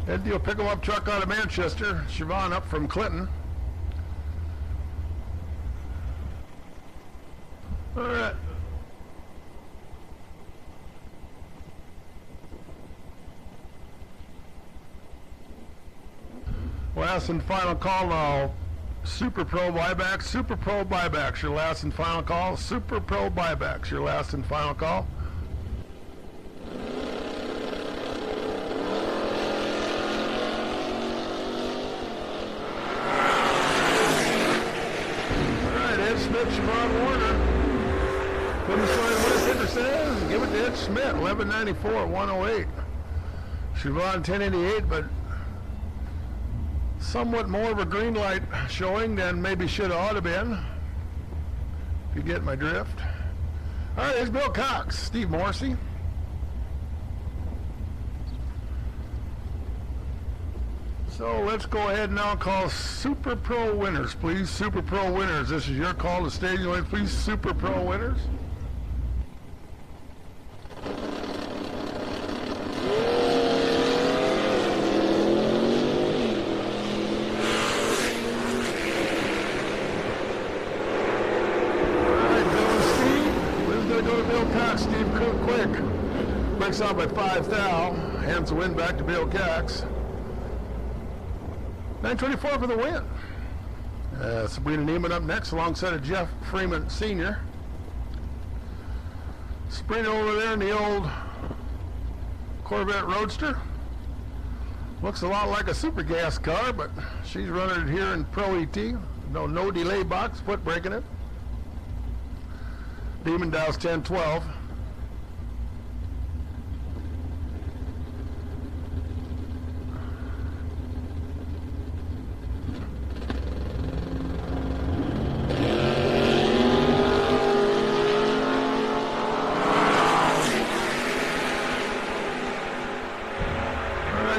Ed, you'll pick him up truck out of Manchester. Siobhan up from Clinton. All right. Last and final call now. Super Pro buybacks. Super Pro buybacks. Your last and final call. Super Pro buybacks. Your last and final call. Siobhan Warner. Couldn't find what his hitter says. Give it to Ed Schmidt. 1194, 108. Siobhan 1088, but somewhat more of a green light showing than maybe should have ought to been. If you get my drift. All right, here's Bill Cox. Steve Morrissey. So let's go ahead and now call Super Pro winners, please. Super Pro winners. This is your call to stadium lane, please. Super Pro winners. All right, Bill and Steve. We're going to go to Bill Cox. Steve quick. Breaks out by 5 thou. Hands the win back to Bill Cox. 924 for the win. Sabrina Neiman up next alongside of Jeff Freeman Sr. Sabrina over there in the old Corvette Roadster. Looks a lot like a super gas car, but she's running it here in Pro ET. No delay box, foot braking it. Demon Dow's 1012.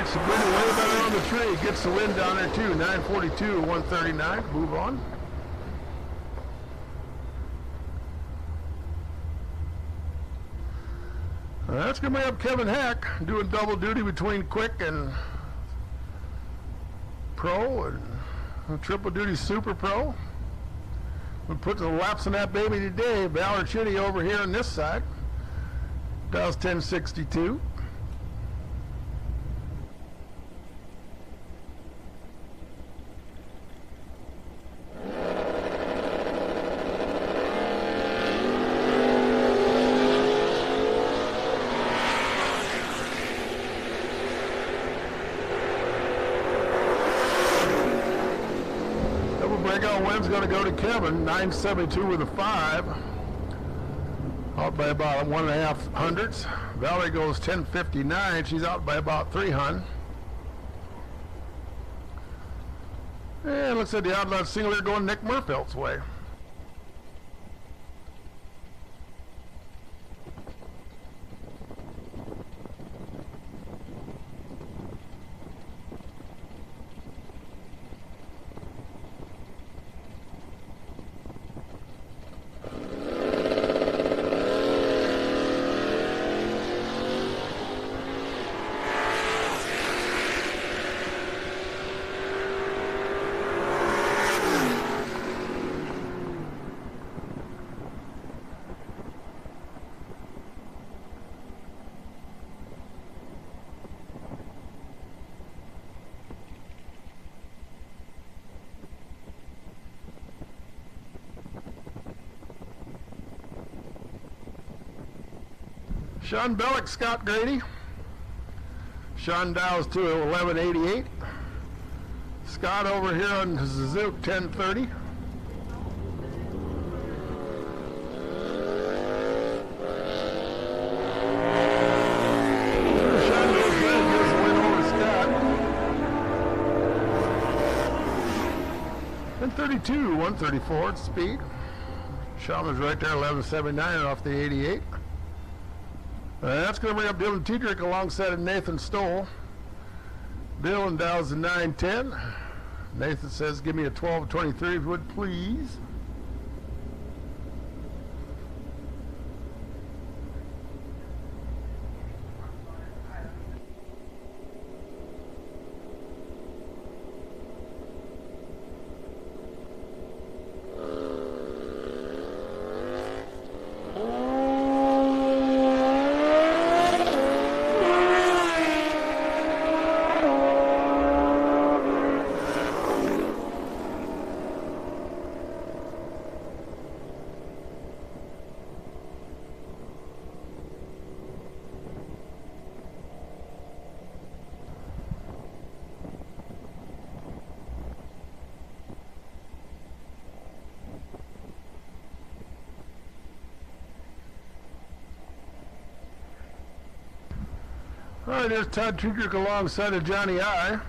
Sabrina way better on the tree. Gets the win down there too. 942, 139. Move on. That's going to bring up Kevin Heck doing double duty between quick and pro and triple duty super pro. We'll put the laps on that baby today. Ballard Chitty over here on this side. Dow's 1062. breakout win's going to go to Kevin, 972 with a 5. Out by about 1.5 hundredths. Valerie goes 1059. She's out by about 300. And looks like the outlot single here going Nick Murfeld's way. Sean Bellick, Scott Grady. Sean Dow's to 1188. Scott over here on Suzuki 1030. Sean goes red, gets a win over Scott. 1032, 134 at speed. Sean was right there, 1179 off the 88. That's going to bring up Dylan Tiedrick alongside of Nathan Stoll. Dylan Dow's a 910. Nathan says, give me a 1223 if you would, please. All right, there's Todd Tiedrick alongside of Johnny I.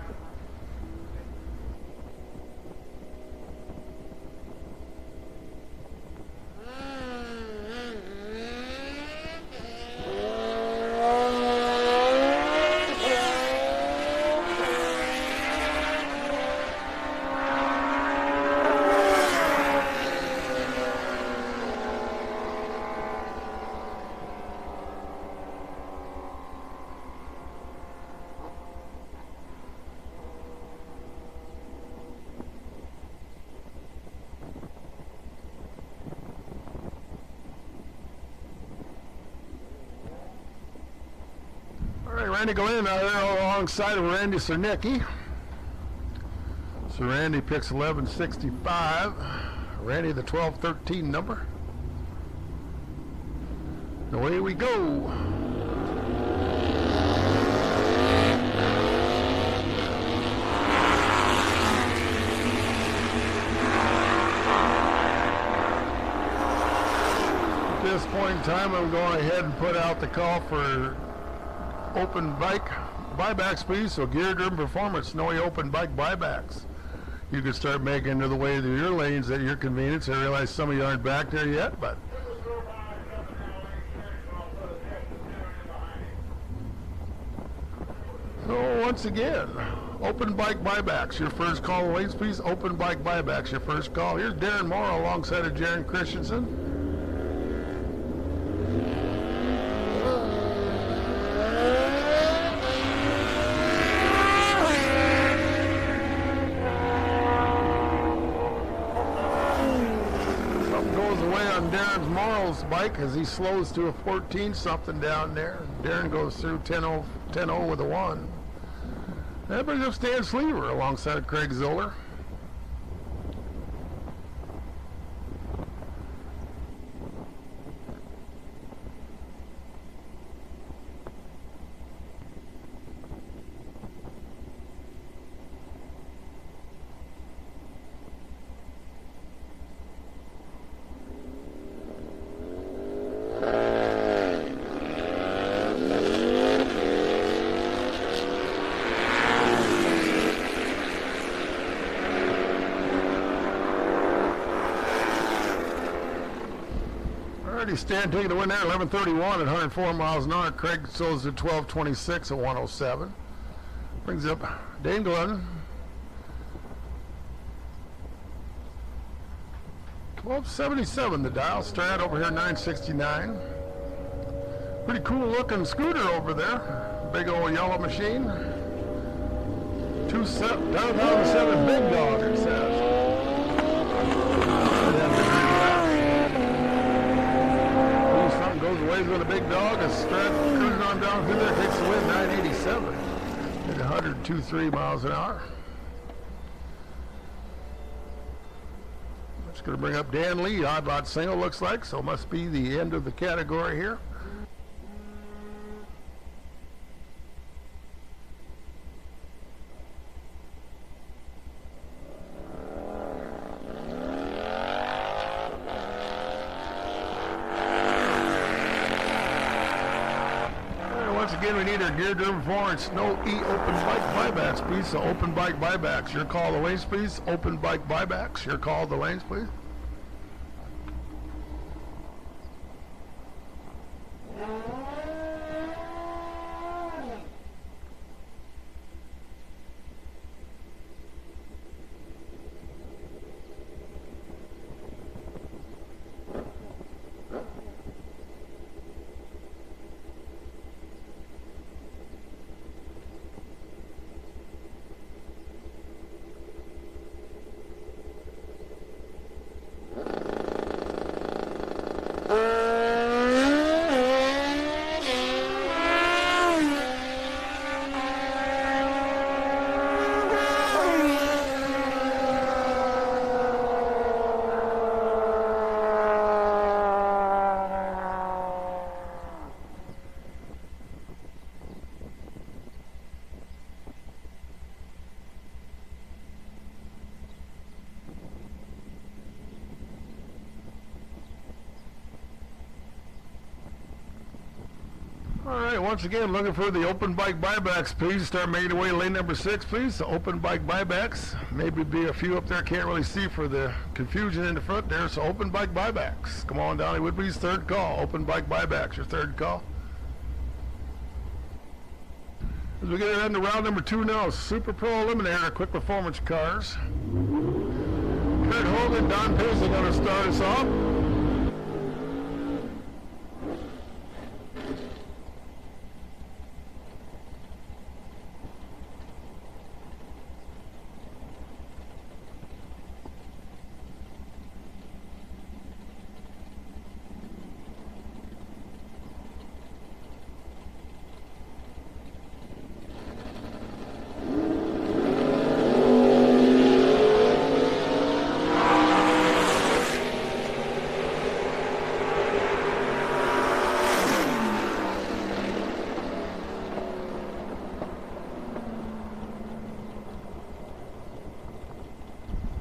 Randy Glenn out there alongside of Randy Cernicki. So Randy picks 1165. Randy the 1213 number. Away we go. At this point in time, I'm going ahead and put out the call for open bike buybacks, please. So Gear Driven Performance, Snowy open bike buybacks. You can start making into the way to your lanes at your convenience. I realize some of you aren't back there yet, but so once again, open bike buybacks. Your first call lanes, please. Open bike buybacks. Your first call. Here's Darren Morrow alongside of Jaron Christensen. Darren's Morrow's bike as he slows to a 14 something down there. Darren goes through 10-0 with a 1. That brings up Stan Sleever alongside of Craig Zoller. Already Stan taking the win there, 11:31 at 104 miles an hour. Craig Sills at 12:26 at 107. Brings up Dane Glenn. 12:77 the dial. Strad over here 969. Pretty cool looking scooter over there. Big old yellow machine. 2007 Big Dog, it says. Something goes away with a big dog. A Strad cruising on down through there, takes the win 987 at 102.3 miles an hour. It's going to bring up Dan Lee, odd lot single looks like, so must be the end of the category here. Once again, we need our gear-driven performance. No open bike buybacks, please. So open bike buybacks. Your call the lanes, please. Open bike buybacks. Your call the lanes, please. All right, once again, looking for the open bike buybacks, please. Start making your way to lane number 6, please. The open bike buybacks. Maybe be a few up there, can't really see for the confusion in the front there. So open bike buybacks. Come on down, Woodby's third call. Open bike buybacks, your third call. As we get into round number 2 now, Super Pro Eliminator, quick performance cars. Kurt Hogan, Don Paisley going to start us off.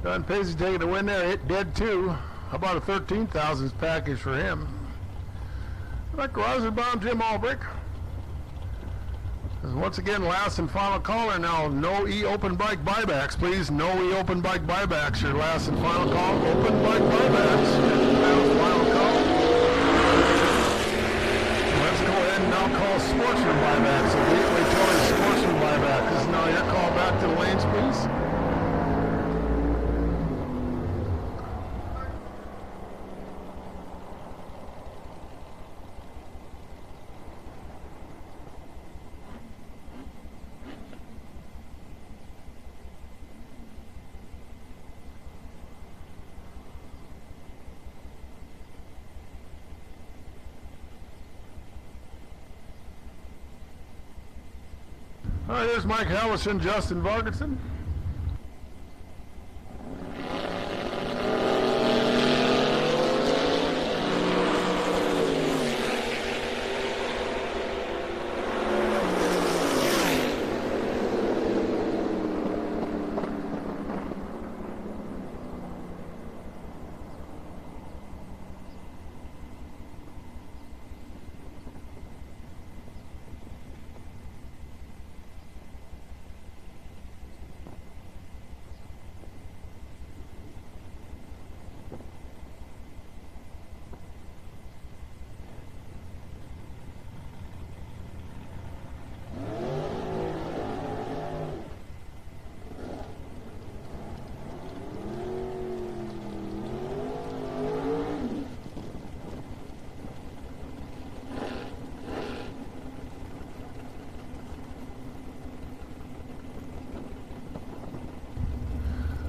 Don Paisley taking the win there, hit dead 2. How about a 13,000s package for him? Like Rosenbaum, Jim Albrecht. Once again, last and final caller now. No open bike buybacks, please. No open bike buybacks. Your last and final call. Open bike buybacks. Your final call. Let's go ahead and now call Sportsman buybacks. So Gateway Towing Sportsman buyback. This is now your call back to the lanes, please. All right, here's Mike Hallison, Justin Vargetson.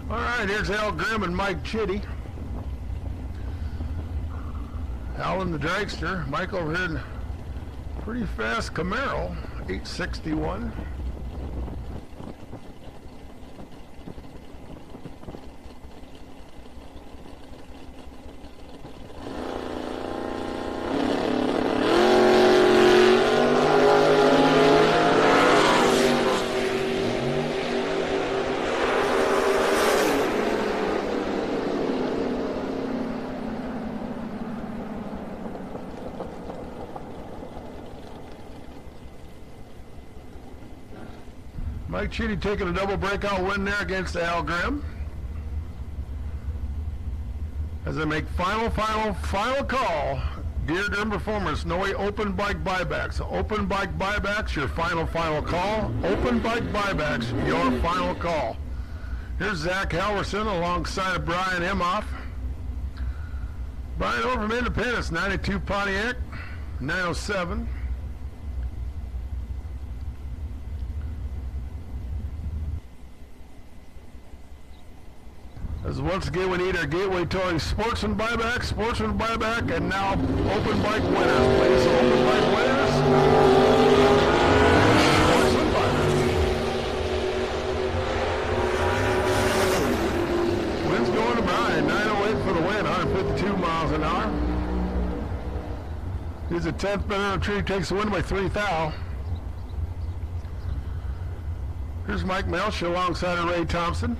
All right, here's Al Grimm and Mike Chitty. Al in the dragster. Mike over here in pretty fast Camaro, 861. Mike Chitty taking a double breakout win there against Al Grimm. As they make final call. Gear Grimm Performance, no way open bike buybacks. Open bike buybacks, your final call. Open bike buybacks, your final call. Here's Zach Halverson alongside of Brian Imhoff. Brian over from Independence, 92 Pontiac, 907. As once again we need our Gateway Towing Sportsman buyback, and now open bike winners, please. Open bike winners. Sportsman buyback. Wind's going to Brian, 908 for the win, 152 miles an hour. He's a 10th better on the tree, takes the win by 3 thou. Here's Mike Melch alongside of Ray Thompson.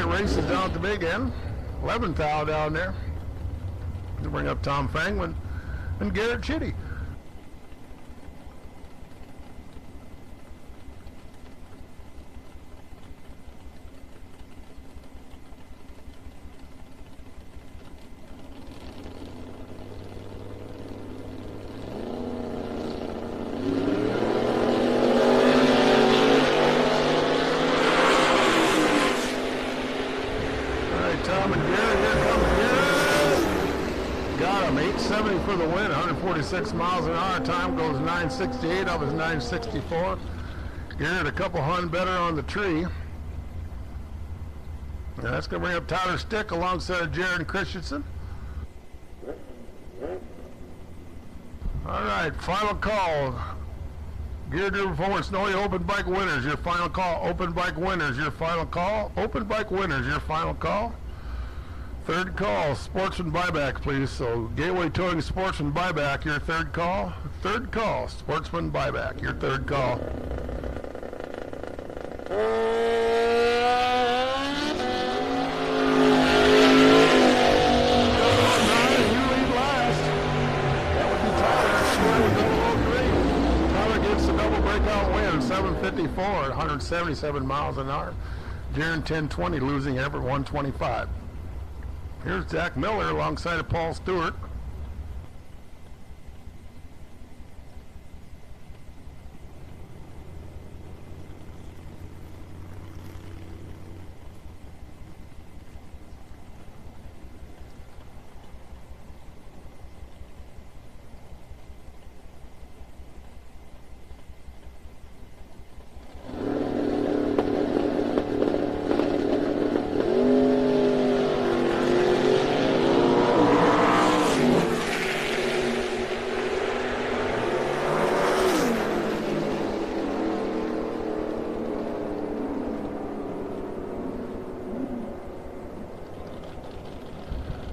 Races down at the big end. 11th thou down there. To bring up Tom Fangman and Garrett Chitty. Tom and Garrett, here comes Garrett. Got him, 870 for the win, 146 miles an hour. Time goes 968 of his 964. Garrett a couple hun better on the tree. And that's going to bring up Tyler Stick alongside of Jared Christensen. All right, final call. Gear Driven Performance, Snowy Open Bike Winners, your final call. Open Bike Winners, your final call. Open Bike Winners, your final call. Third call, Sportsman buyback, please. So Gateway Towing Sportsman buyback, your third call. Third call, Sportsman buyback, your third call. Tyler gets the double breakout win, 754 at 177 miles an hour. Jaron 1020 losing Everett 125. Here's Zach Miller alongside of Paul Stewart.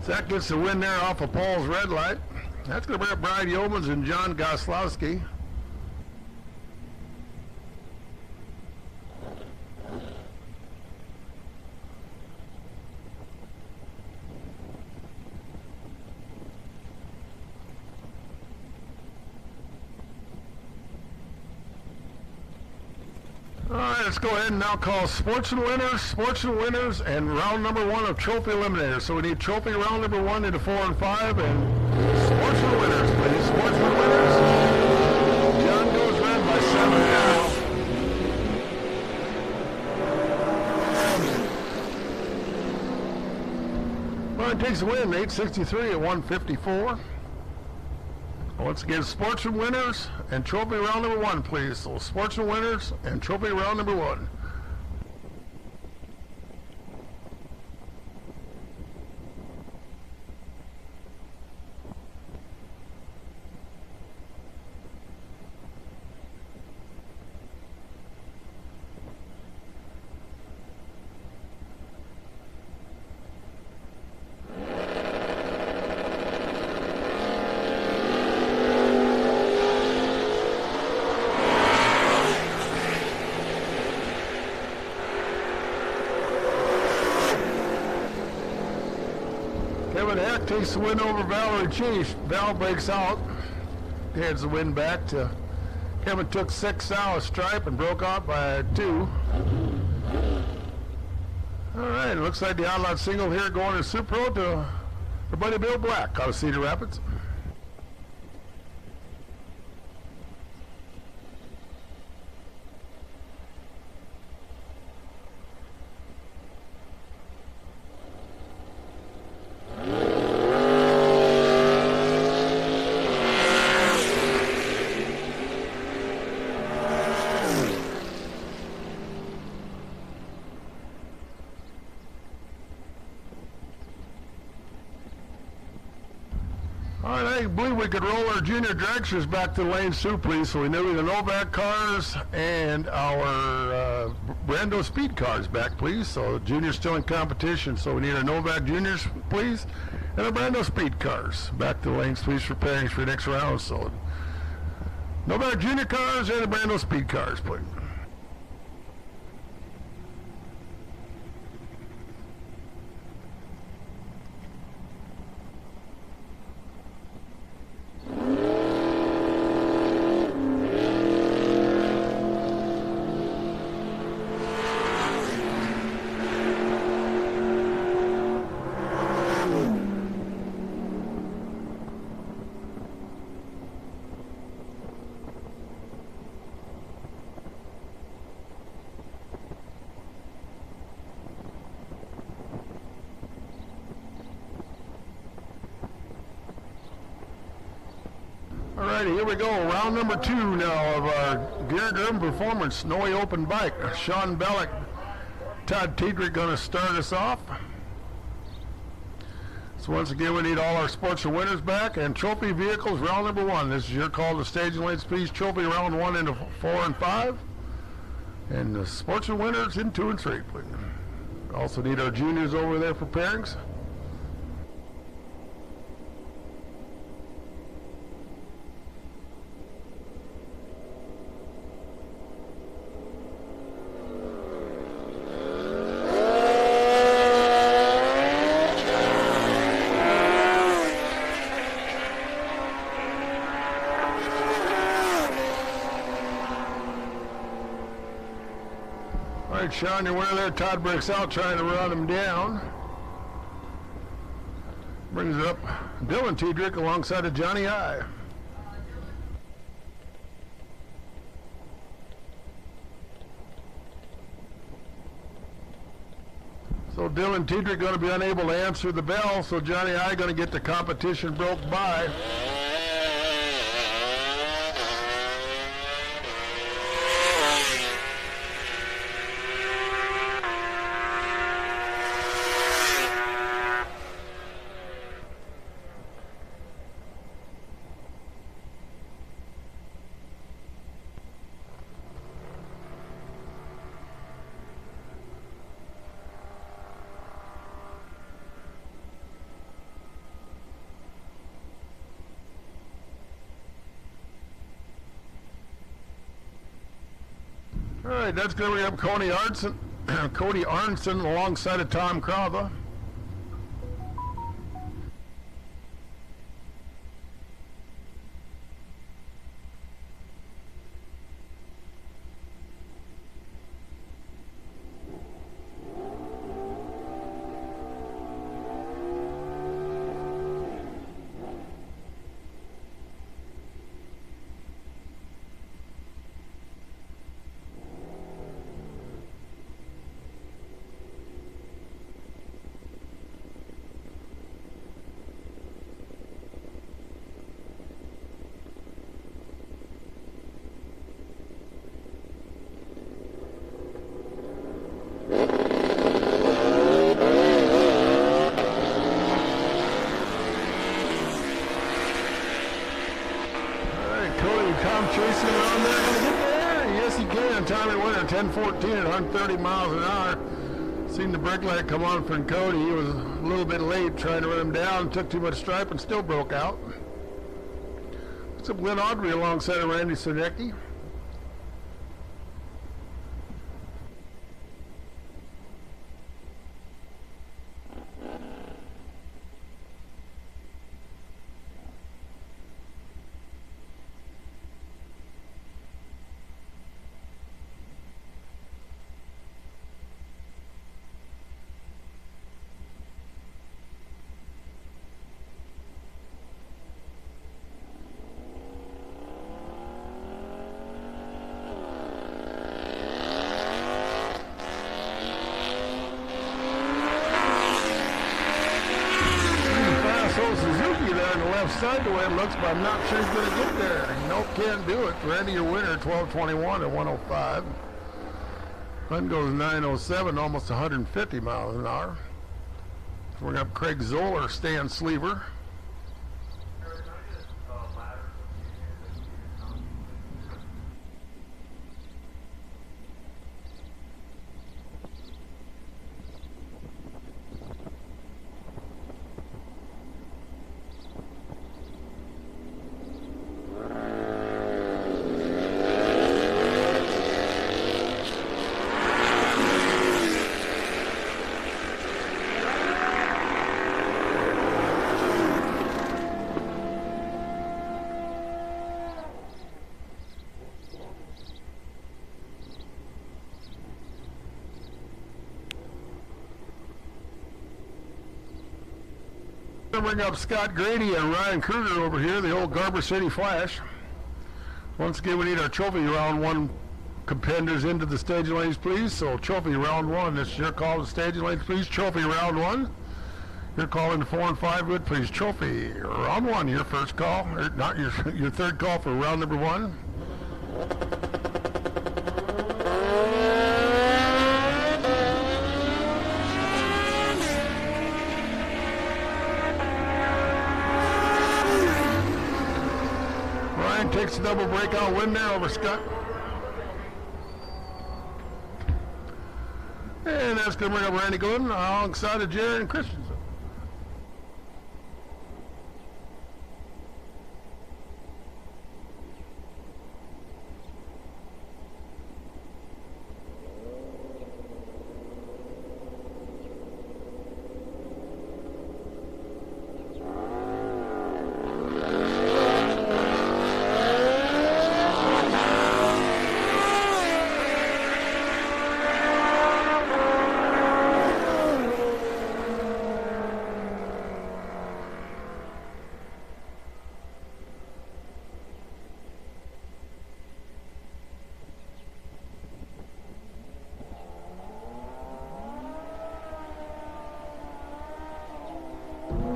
Zach gets the win there off of Paul's red light. That's going to bring up Brian Yeomans and John Goslowski. All right, let's go ahead and now call Sportsman winners, and round number 1 of Trophy Eliminator. So we need Trophy round number 1 into 4 and 5, and Sportsman winners, please. Sportsman winners. John goes red by 7 now. Well, it takes the win, 863 at 154. Once again, Sportsman winners and Trophy round number 1, please. So Sportsman winners and Trophy round number 1. Kevin Heck takes the win over Valerie Chase. Val breaks out. Hands the win back to Kevin. Took 6 out of stripe and broke out by 2. All right, it looks like the outlawed single here going to Supro to our buddy Bill Black out of Cedar Rapids. All right, I believe we could roll our junior dragsters back to the lanes too, please. So we need the Novak cars and our Brando speed cars back, please. So juniors still in competition, so we need our Novak juniors, please, and our Brando speed cars back to the lanes, please, for pairings for the next round. So Novak junior cars and the Brando speed cars, please. Alrighty, here we go. Round number 2 now of our Gear Driven Performance Snowy Open Bike. Sean Bellick, Todd Tiedrick going to start us off. So once again, we need all our Sportsman winners back and trophy vehicles. Round number 1. This is your call to staging lanes, please. Trophy round 1 into 4 and 5, and the Sportsman winners in 2 and 3, please. Also need our juniors over there for pairings. All right, Sean, your winner there. Todd breaks out trying to run him down. Brings it up Dylan Tiedrick alongside of Johnny I. So Dylan Tiedrick going to be unable to answer the bell, so Johnny I going to get the competition broke by. All right, that's going to be up Cody Arnson alongside of Tom Crowther. 10:14 at 130 miles an hour. Seen the brake light come on for Cody. He was a little bit late trying to run him down. Took too much stripe and still broke out. It's up Glenn Audrey alongside of Randy Sadecki. Suzuki there on the left side the way it looks, but I'm not sure he's going to get there. Nope, can't do it. Randy, your winner, 12:21 at 105. Hunt goes 9:07, almost 150 miles an hour. We're going to have Craig Zoller, Stan Sleever. Bring up Scott Grady and Ryan Kruger over here, the old Garber City Flash. Once again, we need our trophy round one contenders into the staging lanes, please. So trophy round one, this is your call to staging lanes, please. Trophy round one. Your call into 4 and 5, good, please. Trophy round one, your first call, or not your third call for round number one. Takes a double breakout win there over Scott. And that's going to bring up Randy Glidden alongside of Jared and Christensen.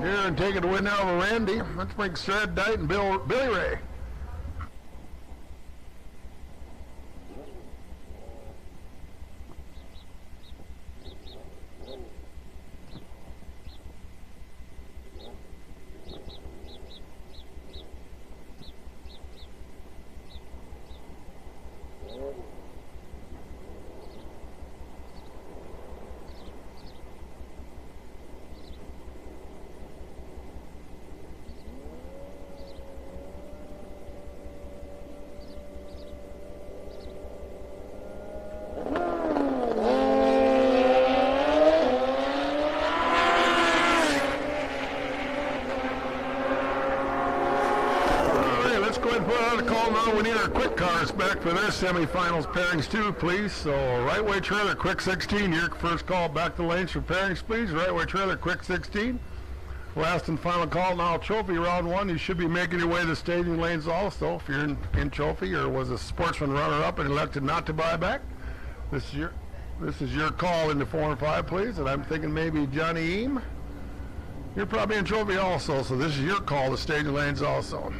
And taking the win now over Randy. Let's bring Stred Dyke and Billy Ray. We need our quick cars back for their semifinals pairings too, please. So right way trailer, quick 16, your first call back to lanes for pairings, please. Right way trailer, quick 16. Last and final call now, trophy round one. You should be making your way to the staging lanes also if you're in trophy or was a Sportsman runner-up and elected not to buy back. This is your call into 4 and 5, please. And I'm thinking maybe Johnny Eam. You're probably in trophy also, so this is your call to staging lanes also.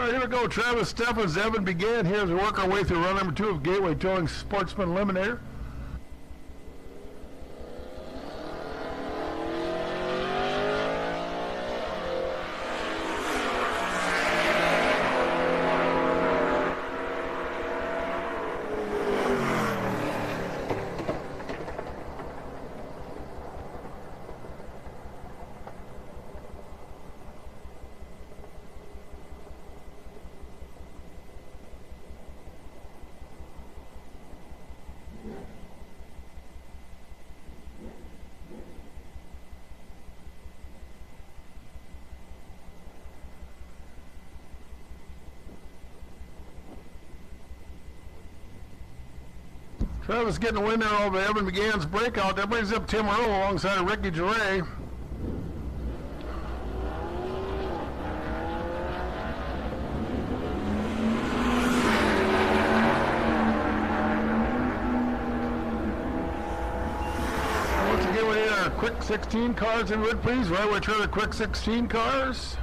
right, here we go. Travis Steffens, Evan began here as we work our way through run number 2 of Gateway Towing Sportsman Eliminator. Travis getting a win there over Evan McGann's breakout. That brings up Tim Earl alongside of Ricky Geray. Once again, we need our quick 16 cars in wood, please. Right, we're trying the quick 16 cars.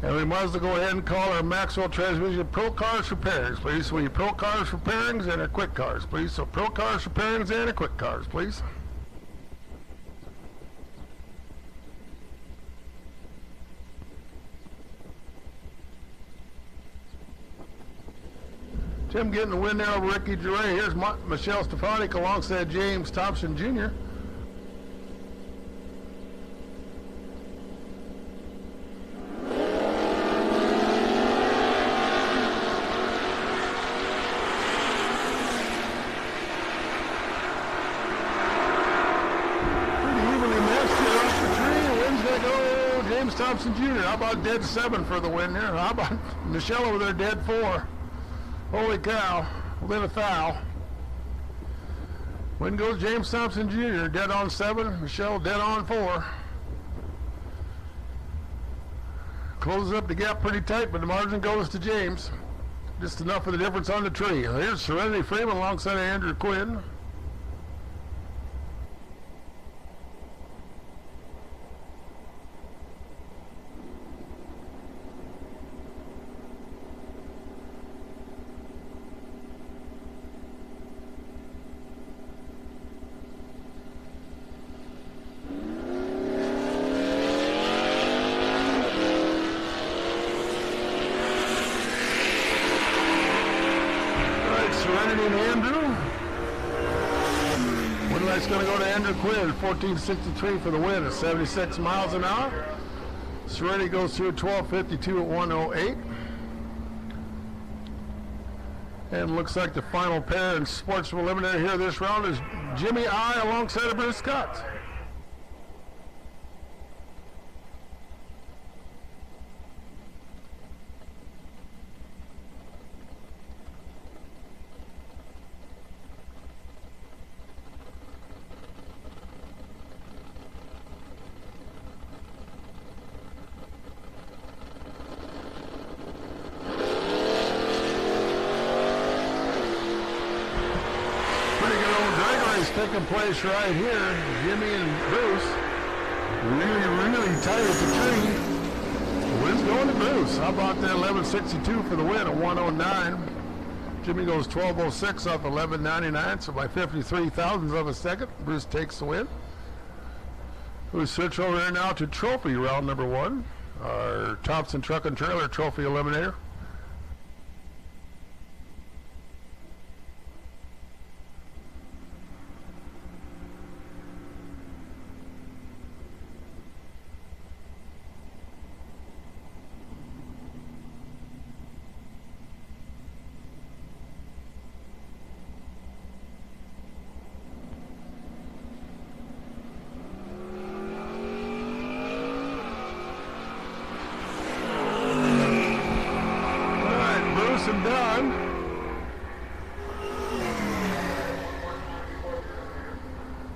And we might as well go ahead and call our Maxwell Transmission Pro Cars for pairings, please. So we need Pro Cars for pairings and our quick cars, please. So Pro Cars for pairings and our quick cars, please. Tim getting the win there over Ricky Geray. Here's Michelle Stefanik alongside James Thompson Jr. Thompson Jr. How about dead 7 for the win there? How about Michelle over there dead 4? Holy cow. Within a foul. Win goes James Thompson Jr. Dead on 7. Michelle dead on 4. Closes up the gap pretty tight, but the margin goes to James. Just enough for the difference on the tree. Here's Serenity Freeman alongside Andrew Quinn. Serenity and Andrew. Win light's going to go to Andrew Quinn, 1463 for the win at 76 miles an hour. Serenity goes through 1252 at 108. And looks like the final pair in Sportsman Eliminator here this round is Jimmy I alongside of Bruce Scott. Taking place right here. Jimmy and Bruce really tight at the tree. The win's going to Bruce. How about that 1162 for the win at 109. Jimmy goes 1206 off 1199, so by 53 thousandths of a second, Bruce takes the win. We switch over here now to trophy round number 1. Our Thompson Truck and Trailer Trophy Eliminator. And done.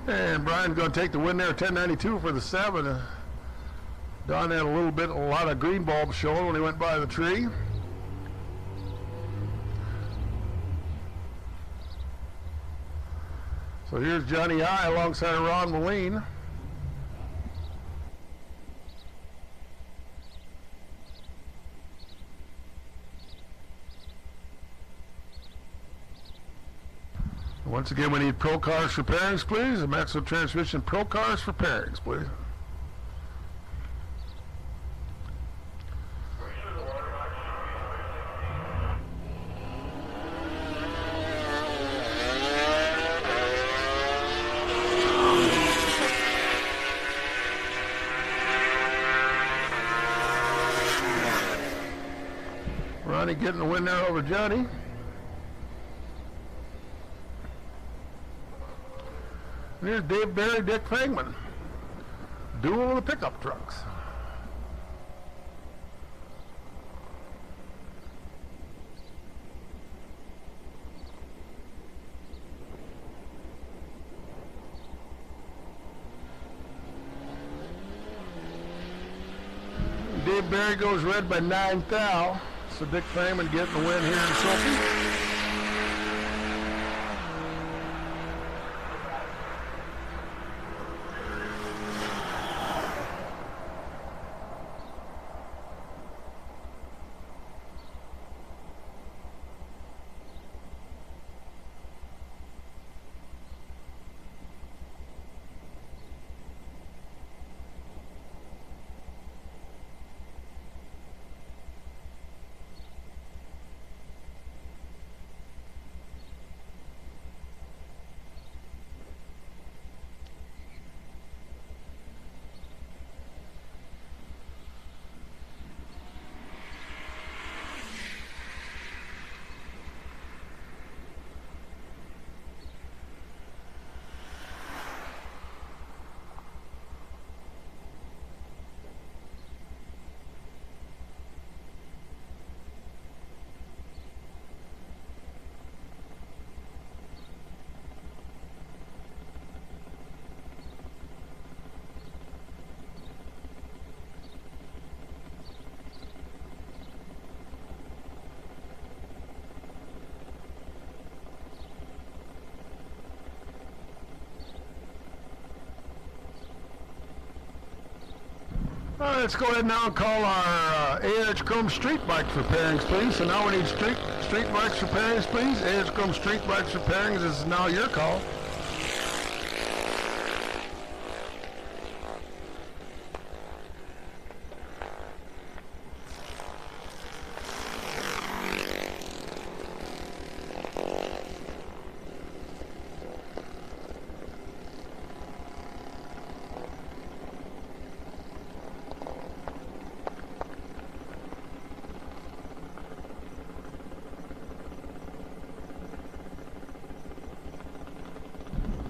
And Brian's going to take the win there, 1092 for the 7. Don had a lot of green bulbs showing when he went by the tree. So here's Johnny I alongside Ron Moline. Once again, we need Pro Cars for pairings, please. The Maxwell Transmission Pro Cars for pairings, please. Ronnie getting the win there over Johnny. And here's Dave Barry, Dick Fangman. Duel of the pickup trucks. Dave Barry goes red by 9 thou. So Dick Fangman getting the win here in Sophie. All right, let's go ahead now and call our AH Chrome Street Bikes for pairings, please. So now we need street bikes for pairings, please. AH Chrome Street Bikes for pairings is now your call.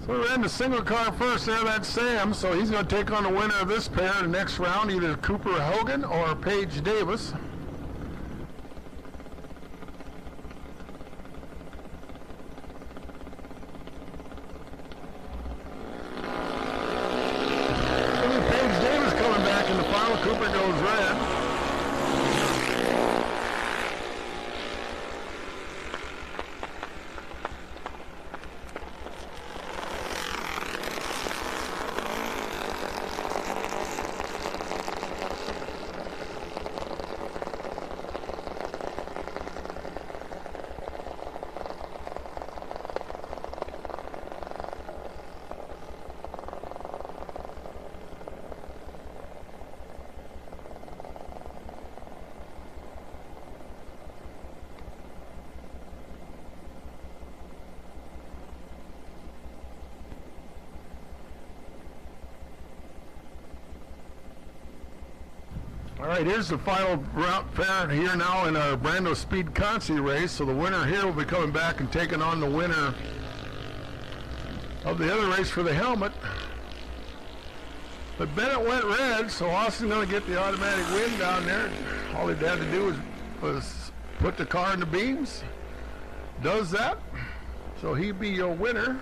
So we ran the single car first there, that's Sam, so he's going to take on the winner of this pair in the next round, either Cooper Hogan or Paige Davis. Paige Davis coming back in the final, Cooper goes red. All right, here's the final round pair here now in our Brando Speed Consi race. So the winner here will be coming back and taking on the winner of the other race for the helmet. But Bennett went red, so Austin's going to get the automatic win down there. All he had to do was put the car in the beams. Does that. So he'd be your winner.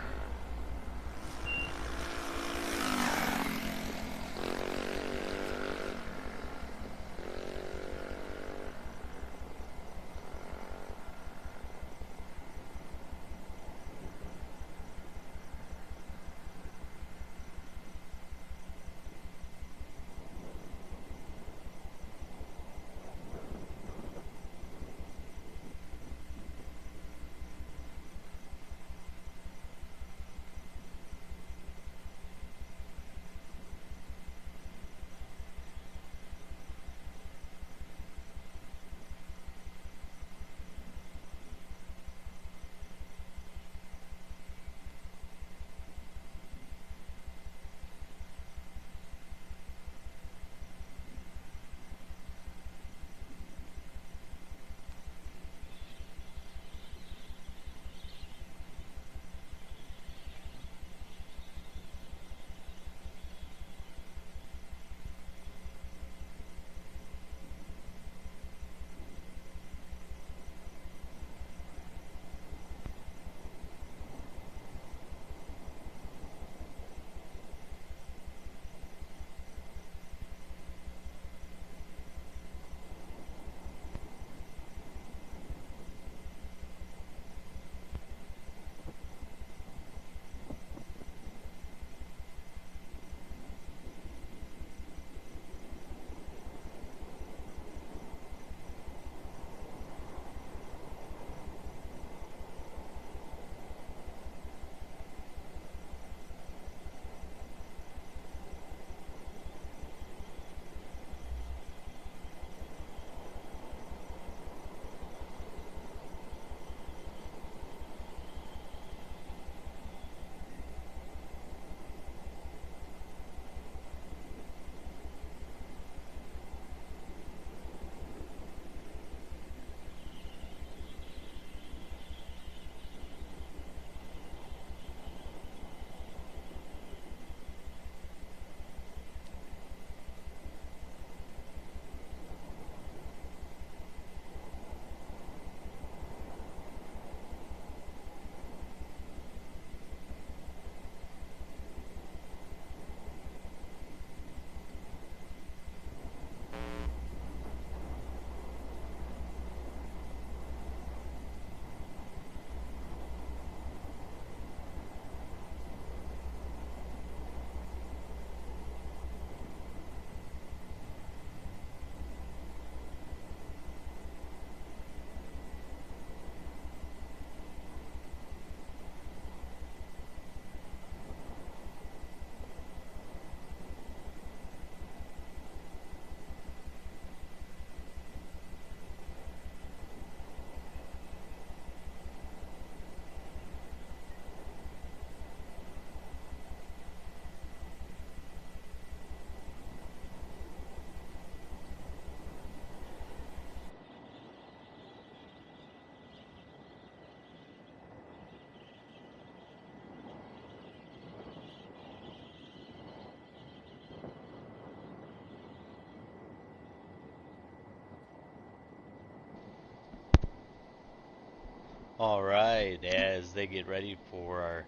All right, as they get ready for our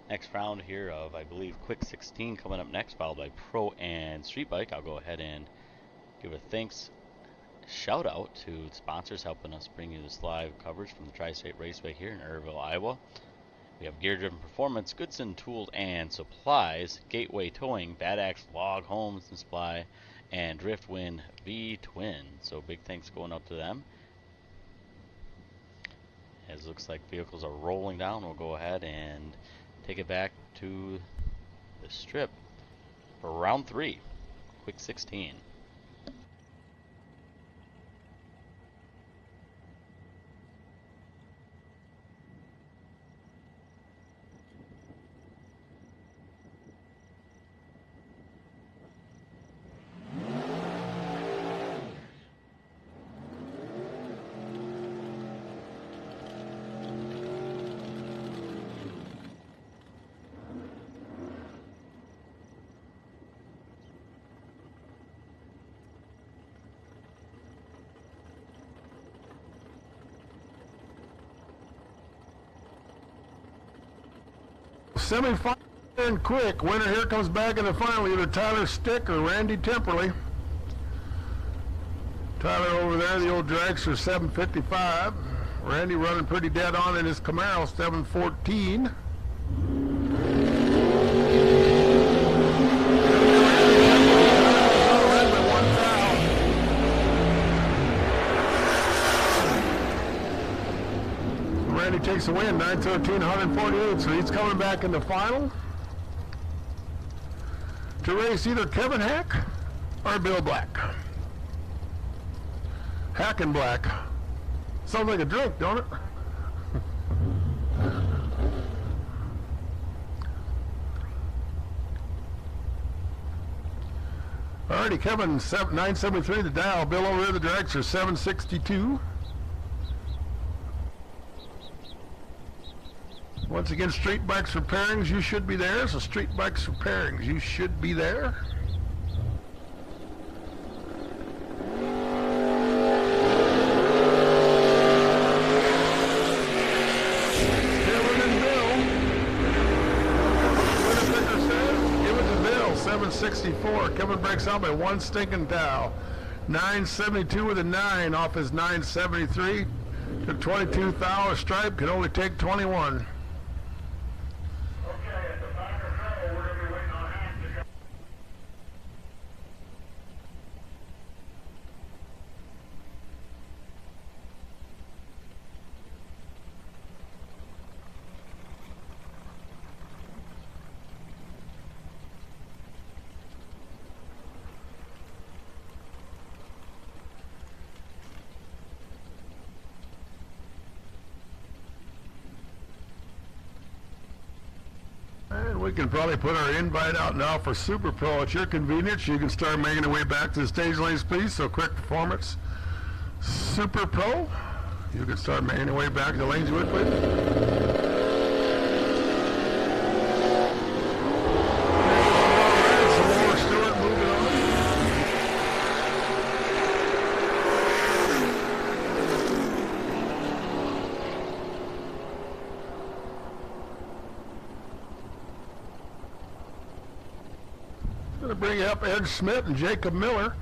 next round here of, I believe, Quick 16 coming up next, followed by Pro and Street Bike, I'll go ahead and give a thanks shout out to the sponsors helping us bring you this live coverage from the Tri-State Raceway here in Earlville, Iowa. We have Gear Driven Performance, Goodson Tools and Supplies, Gateway Towing, Bad Axe Log Homes and Supply, and Driftwind V-Twin. So big thanks going up to them. As it looks like vehicles are rolling down, we'll go ahead and take it back to the strip for round 3, Quick 16. Semi-final and quick. Winner here comes back in the final, either Tyler Stick or Randy Temperley. Tyler over there, the old dragster, 7:55. Randy running pretty dead on in his Camaro, 7:14. Randy takes the win, 9:13, 148, so he's coming back in the final to race either Kevin Hack or Bill Black. Hack and Black. Sounds like a drink, don't it? Alrighty, Kevin, 973 the dial. Bill over there, the dragster, 762. Once again, Street Bikes Repairings, you should be there. So Street Bikes Repairings, you should be there. Kevin and Bill. Winner picker says, give it to Bill, 764. Kevin breaks out by one stinking towel. 972 with a 9 off his 973. Took 22 thou stripe, could only take 21. And we can probably put our invite out now for Super Pro at your convenience. You can start making your way back to the stage lanes, please. So Quick Performance Super Pro. You can start making your way back to the lanes, you would, please. Going to bring up Ed Smith and Jacob Miller.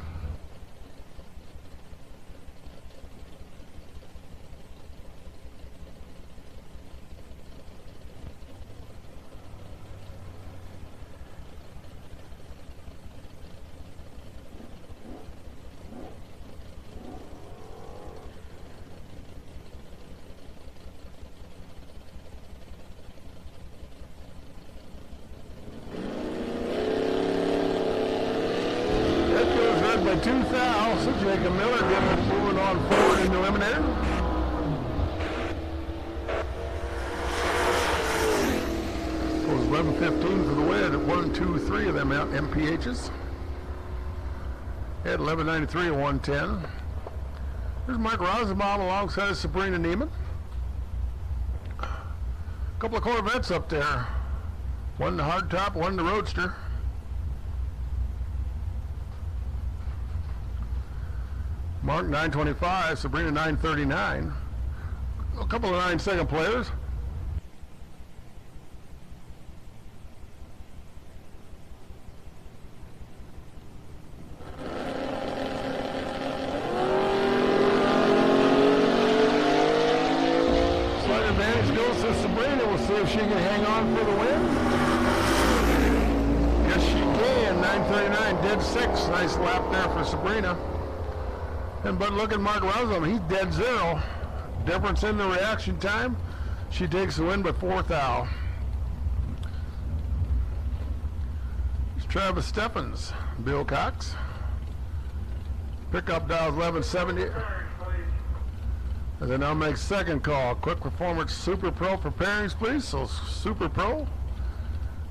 By 2 thou, so Jacob Miller getting moving on forward in the eliminator. Goes 11:15 for the win. 1, 2, 3 of them out MPHs. At 11:93 and 110. There's Mike Rosenbaum alongside Sabrina Neiman. A couple of Corvettes up there. One the hardtop, one the roadster. Mark 925, Sabrina 939. A couple of 9-second players. Slight advantage goes to Sabrina. We'll see if she can hang on for the win. Yes, she can. 9:39, dead 6. Nice lap there for Sabrina. But look at Mark Ruslam. He's dead 0. Difference in the reaction time. She takes the win by 4 thou. It's Travis Steffens, Bill Cox. Pickup dials 1170. And then I'll make second call. Quick Performance Super Pro for pairings, please. So Super Pro.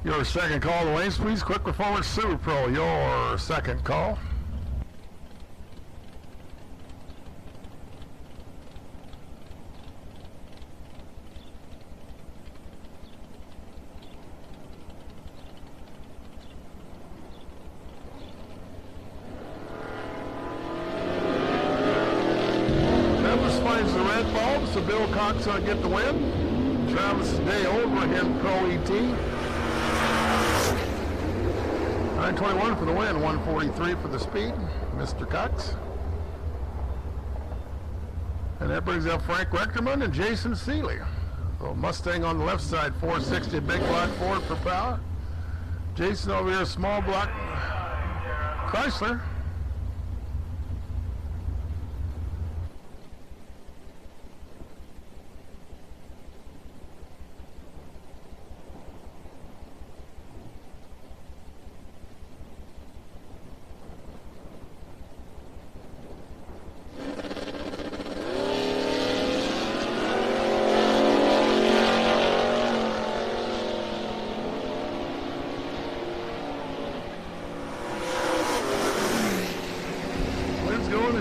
Your second call, the lanes, please. Quick Performance Super Pro. Your second call. Finds the red bulb, so Bill Cox will get the win. Travis Day over him, Pro ET. 9:21 for the win, 1:43 for the speed, Mr. Cox. And that brings up Frank Rechterman and Jason Seeley. So Mustang on the left side, 460, big block Ford for power. Jason over here, small block Chrysler.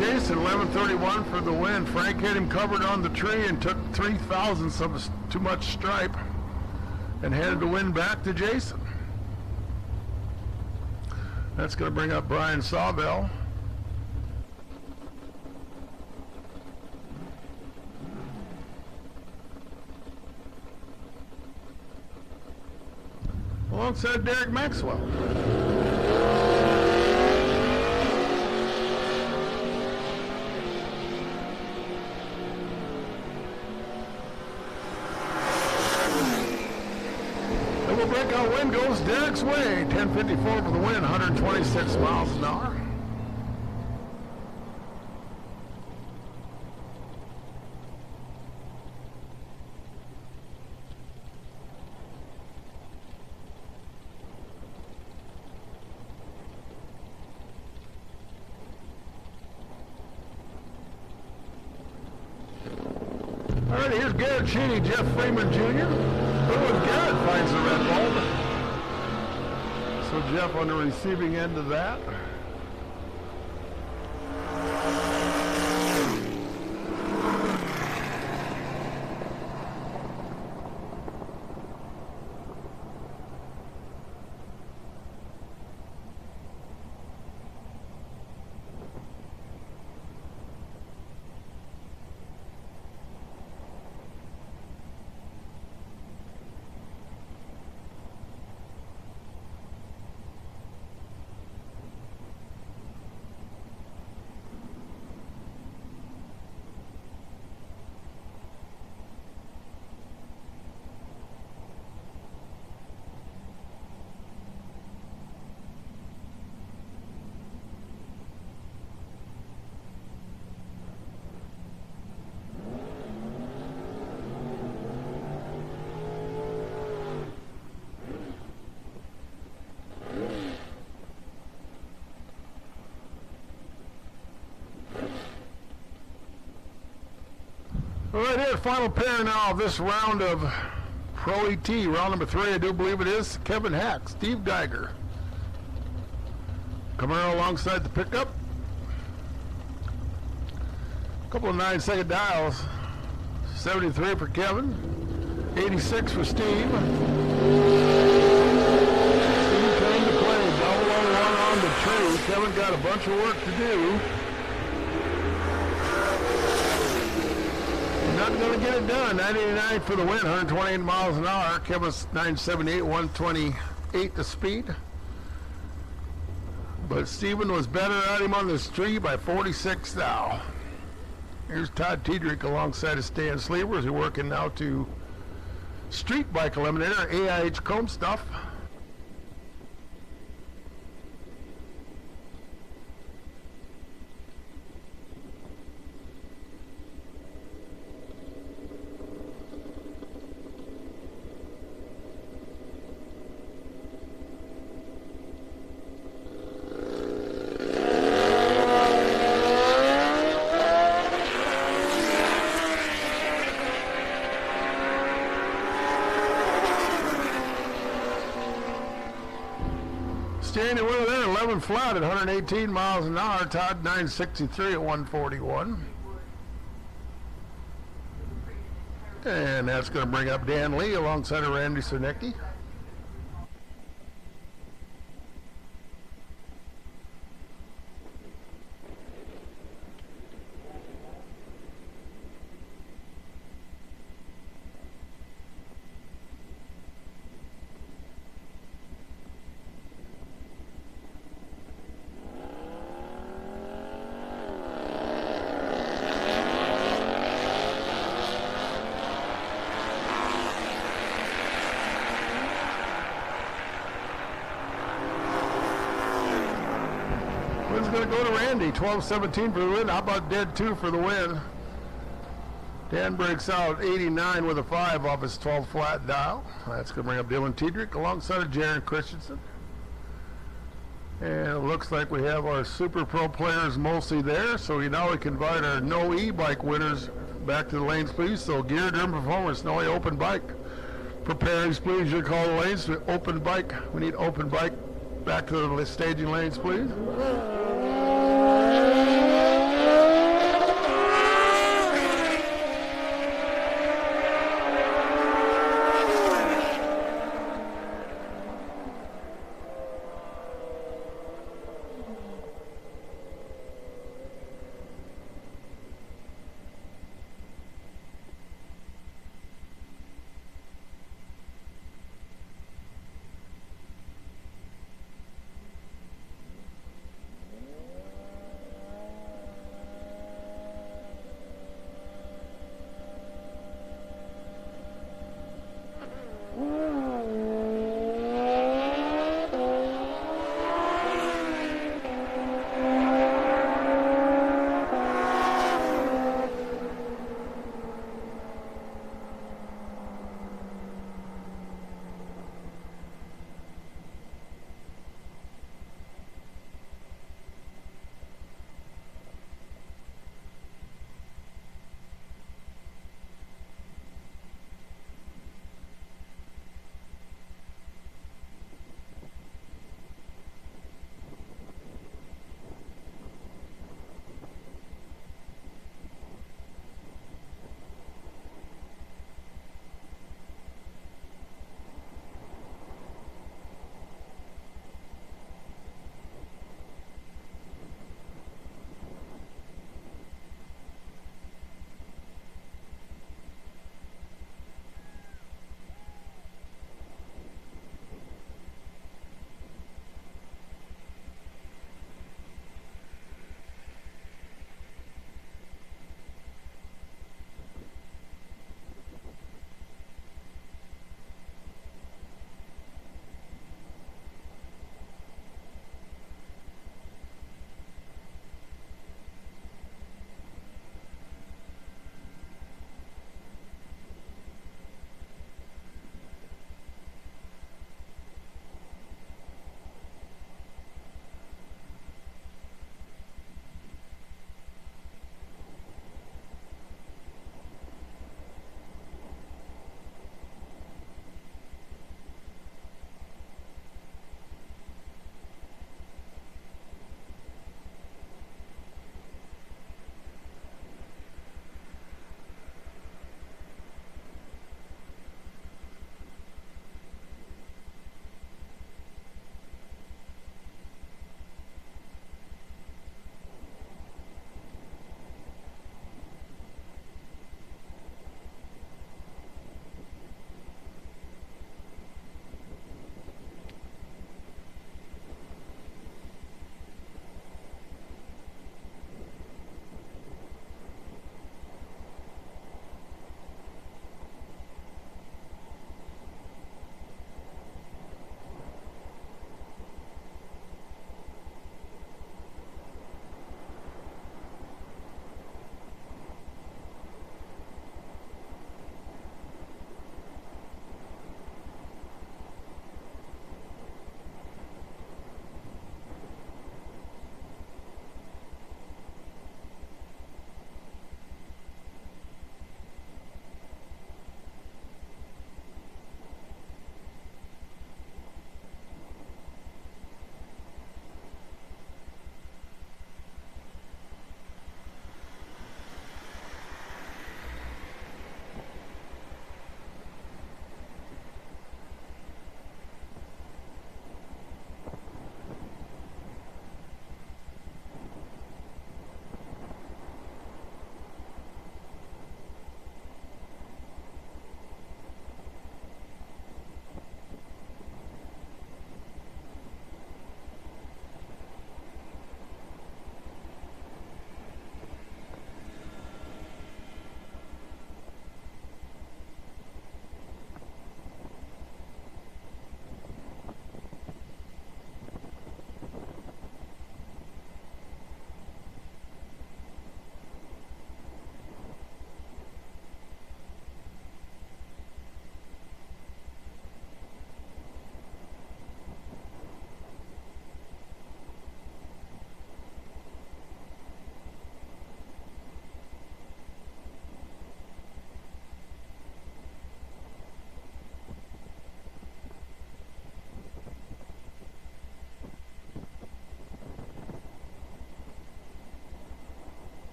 Jason, 11:31 for the win. Frank had him covered on the tree and took 3 thousandths of too much stripe and handed the win back to Jason. That's going to bring up Brian Sawbell. Alongside Derek Maxwell. Breakout win goes Derek's way. 10:54 for the win, 126 miles an hour. All right, here's Garrett Cheney, Jeff Freeman Jr. Oh, Garrett finds the red bulb. So Jeff on the receiving end of that. All right, here, final pair now of this round of Pro ET, round number 3, I do believe it is. Kevin Hack, Steve Geiger. Camaro alongside the pickup. A couple of 9-second dials. 73 for Kevin, 86 for Steve. Steve came to play, double on the tree. Kevin got a bunch of work to do. Not going to get it done. 989 for the win, 128 miles an hour. Kevin 978, 128 the speed. But Steven was better at him on the street by 46 now. Here's Todd Tiedrich alongside of Stan Sleevers, who are working now to Street Bike Eliminator, AIH Comb stuff. Standing winner there, 11 flat at 118 miles an hour. Todd 963 at 141. And that's going to bring up Dan Lee alongside of Randy Cernicki. Win's going to go to Randy, 12-17 for the win. How about dead 2 for the win? Dan breaks out 89 with a 5 off his 12 flat dial. That's going to bring up Dylan Tiedrich alongside of Jaron Christensen. And it looks like we have our Super Pro players mostly there, so now we can invite our no e-bike winners back to the lanes, please. So Gear Driven Performance, no open bike. Preparing, please. You call the lanes. Open bike. We need open bike back to the staging lanes, please.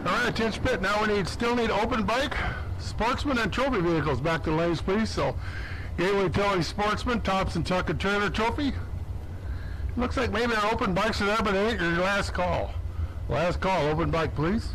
All right, attention pit. Now we still need open bike, sportsman, and trophy vehicles back to the lanes, please. So, Gateway Utility Sportsman, Thompson Truck and Trailer Trophy. Looks like maybe our open bikes are there, but it ain't your last call. Last call, open bike, please.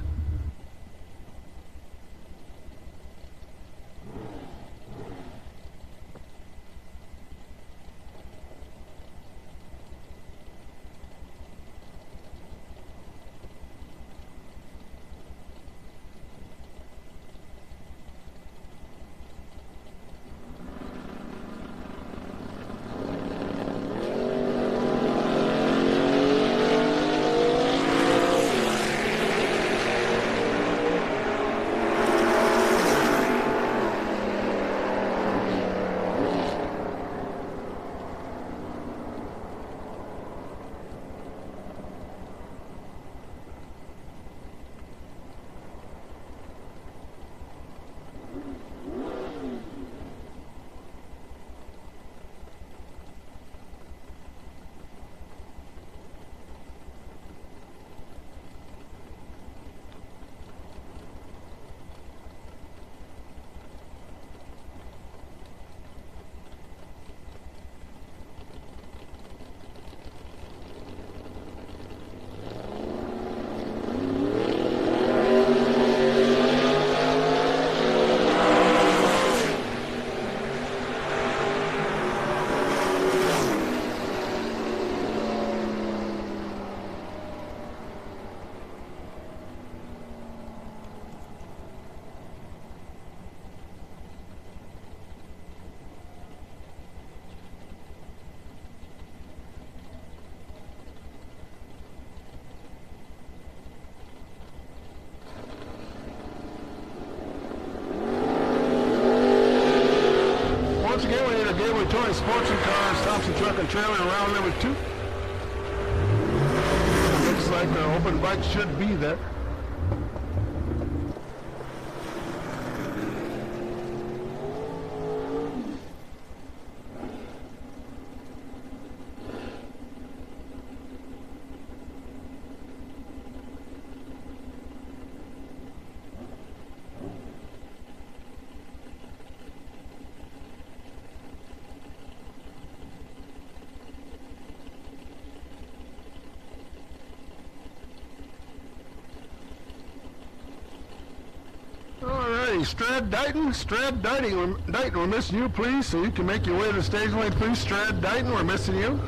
Once again, we need a Gateway Utility Sportsman cars, Thompson Truck and Trailer around number 2. Looks like our open bike should be there. Alrighty, Strad Dighton, we're missing you, please, so you can make your way to the stage lane, please. Strad Dighton, we're missing you.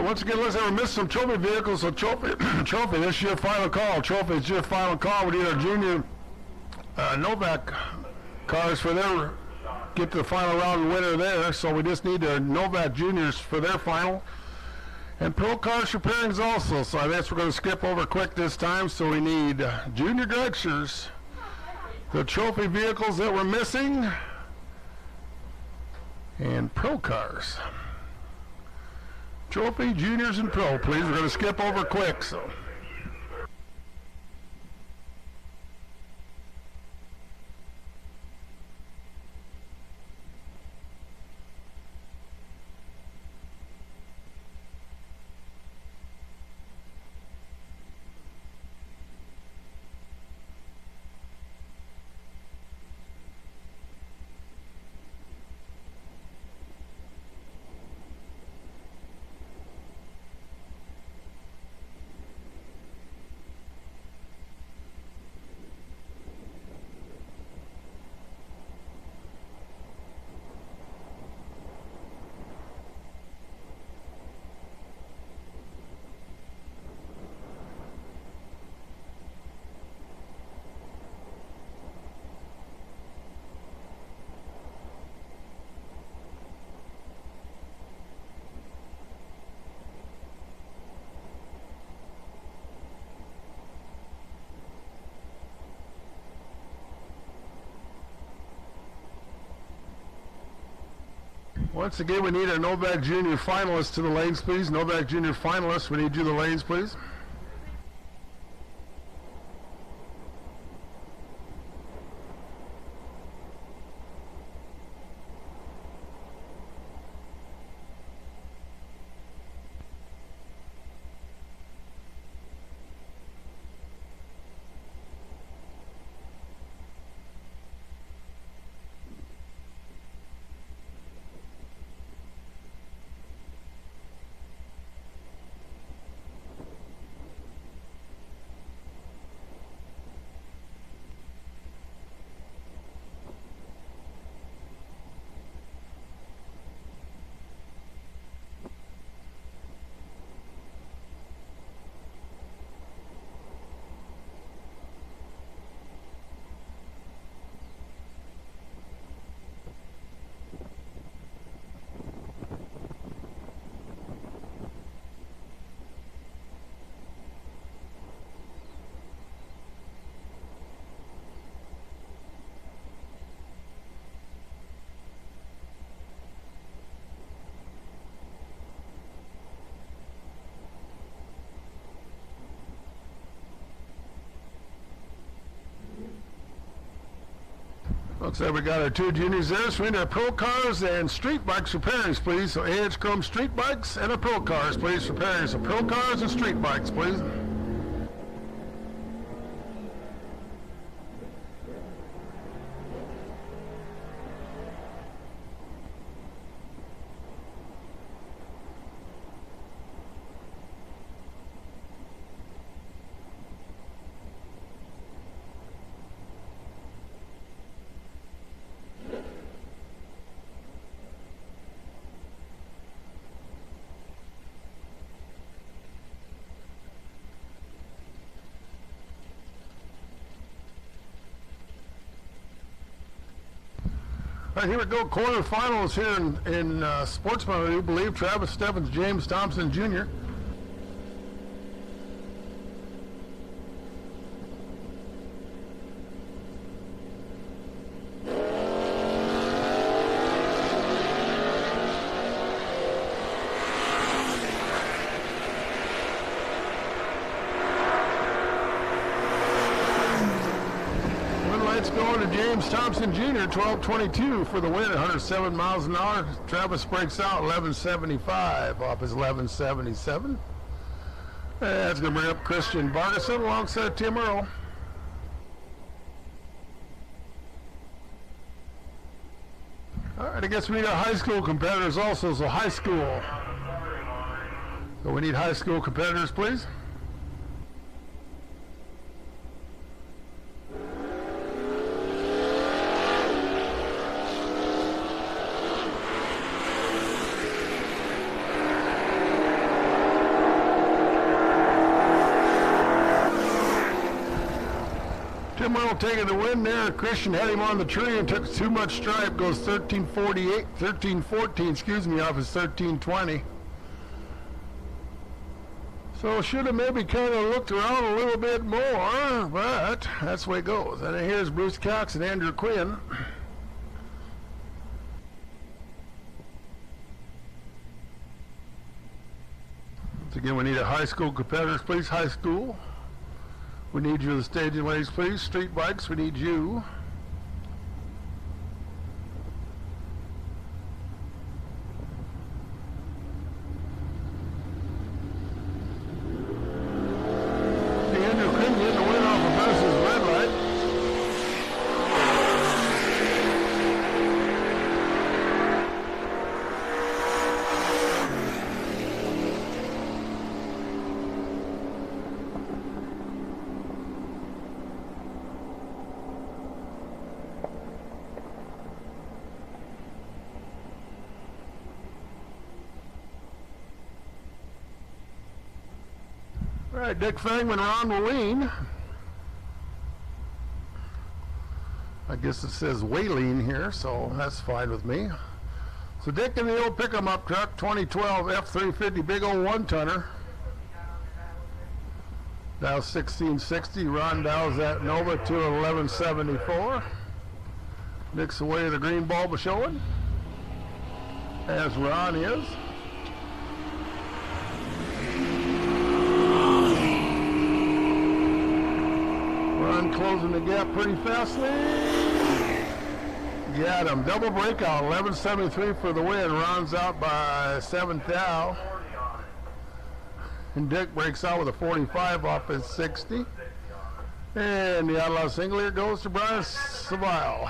once again, let's ever miss some trophy vehicles. So trophy, this is your final call. Trophy, it's your final call. We need our junior Novak cars for their, get to the final round winner there. So we just need our Novak juniors for their final. And pro cars for pairings also. So I guess we're going to skip over quick this time. So we need junior dragsters, the trophy vehicles that we're missing, and pro cars. Trophy, juniors, and pro, please. We're going to skip over quick, so. Once again, we need our Novak Junior finalists to the lanes, please. Novak Junior finalists, we need you to the lanes, please. Looks like we got our two juniors there. So we need our pro cars and street bikes for pairings, please. So AH Chrome street bikes and our pro cars, please, for pairings. So pro cars and street bikes, please. All right, here we go. Quarterfinals here in Sportsman, I do believe. Travis Stephens, James Thompson Jr. Going to James Thompson Jr., 12:22 for the win at 107 miles an hour. Travis breaks out 11:75 off his 11:77. That's going to bring up Christian Bargeson alongside Tim Earl. All right, I guess we need our high school competitors also, so high school. So we need high school competitors, please. Tim Earl taking the win there. Christian had him on the tree and took too much stripe. Goes 1314, excuse me, off his 1320. So should have maybe kind of looked around a little bit more, but that's the way it goes. And then here's Bruce Cox and Andrew Quinn. So again, we need a high school competitors, please. High school. We need you, the staging ladies, please. Street bikes, we need you. Andrew Quinn getting the win off of Bruce's red light. All right, Dick Fangman, Ron Moline. I guess it says Wayleen here, so that's fine with me. So Dick in the old pick-em-up truck, 2012 F350 big old one-tonner. Dow 1660. Ron dials that Nova to 1174. Dick's away the green bulb showing, as Ron is. Ron closing the gap pretty fastly. Got him. Double breakout, 1173 for the win. Ron's out by 7 thou. And Dick breaks out with a 45 off his 60. And the outlaw single here goes to Brian Savile.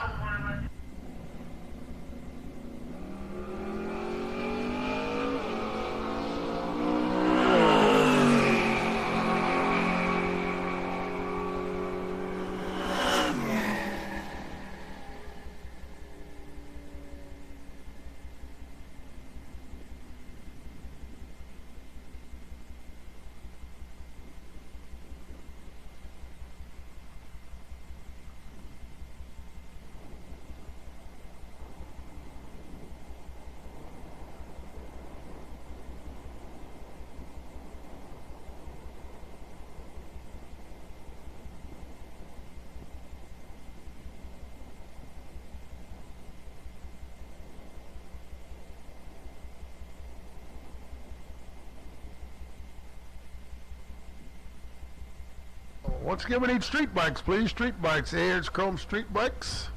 Once again, we need street bikes, please. Street bikes, AH Chrome street bikes.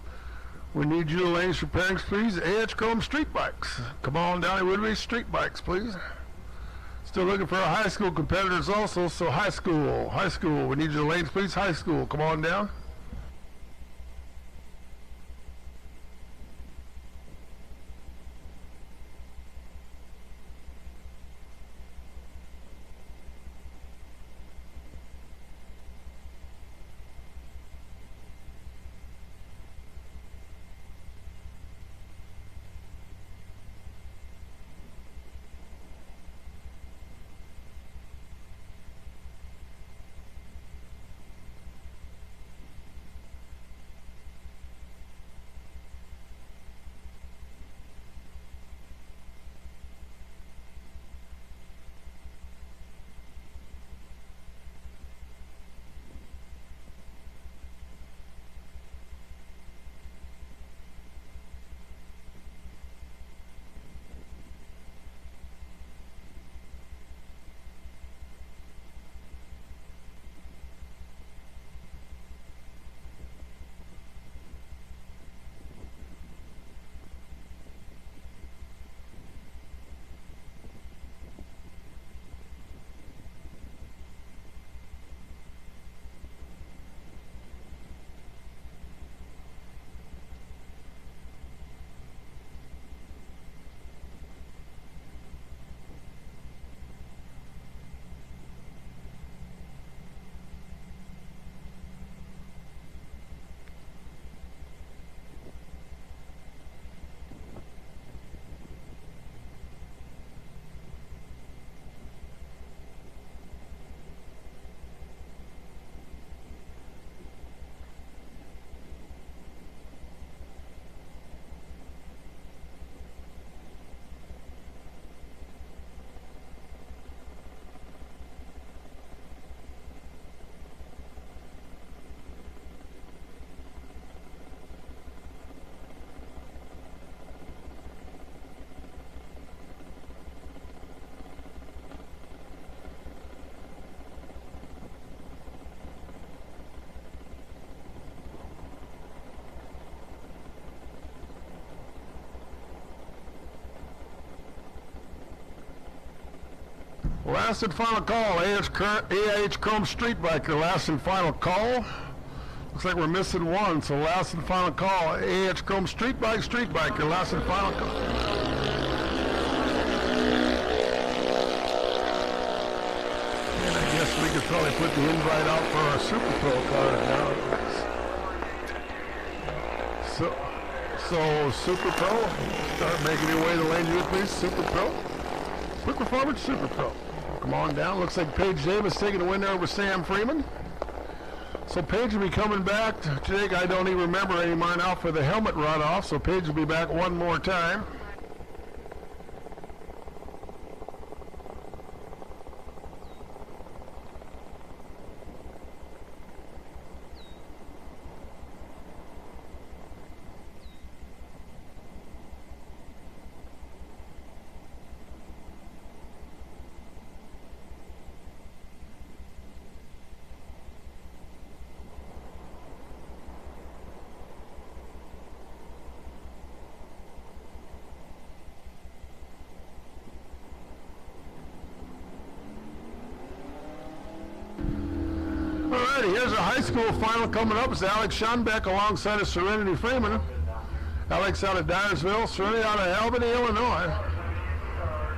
We need you to arrange for pairings, please. AH Chrome street bikes. Come on down to Woodbury, street bikes, please. Still looking for our high school competitors also, so high school. We need you to lanes, please. High school, come on down. Last and final call, AH Chrome Street Biker, last and final call. Looks like we're missing one, so last and final call, AH Chrome Street Biker, last and final call. And I guess we could probably put the invite out for our Super Pro card now. So Super Pro, start making your way to Lane Youth, please. Super Pro. Quick Performance Super Pro. Come on down. Looks like Paige Davis taking the win there over Sam Freeman. So Paige will be coming back today. I don't even remember anymore now for the helmet runoff. So Paige will be back one more time. Alrighty, here's a high school final coming up. It's Alex Schonbeck alongside of Serenity Freeman. Alex out of Dyersville, Serenity out of Albany, Illinois.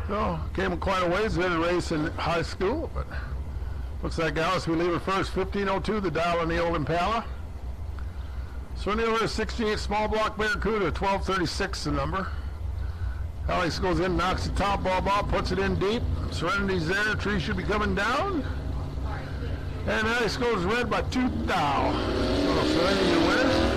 So, came quite a ways. We had a race in high school, but looks like Alice, we leave her first. 15:02, the dial on the old Impala. Serenity over 68 small block Barracuda, 1236 the number. Alex goes in, knocks the top bulb off, puts it in deep. Serenity's there, tree should be coming down. And Alex goes red by 2 thou. So Serenity the winner.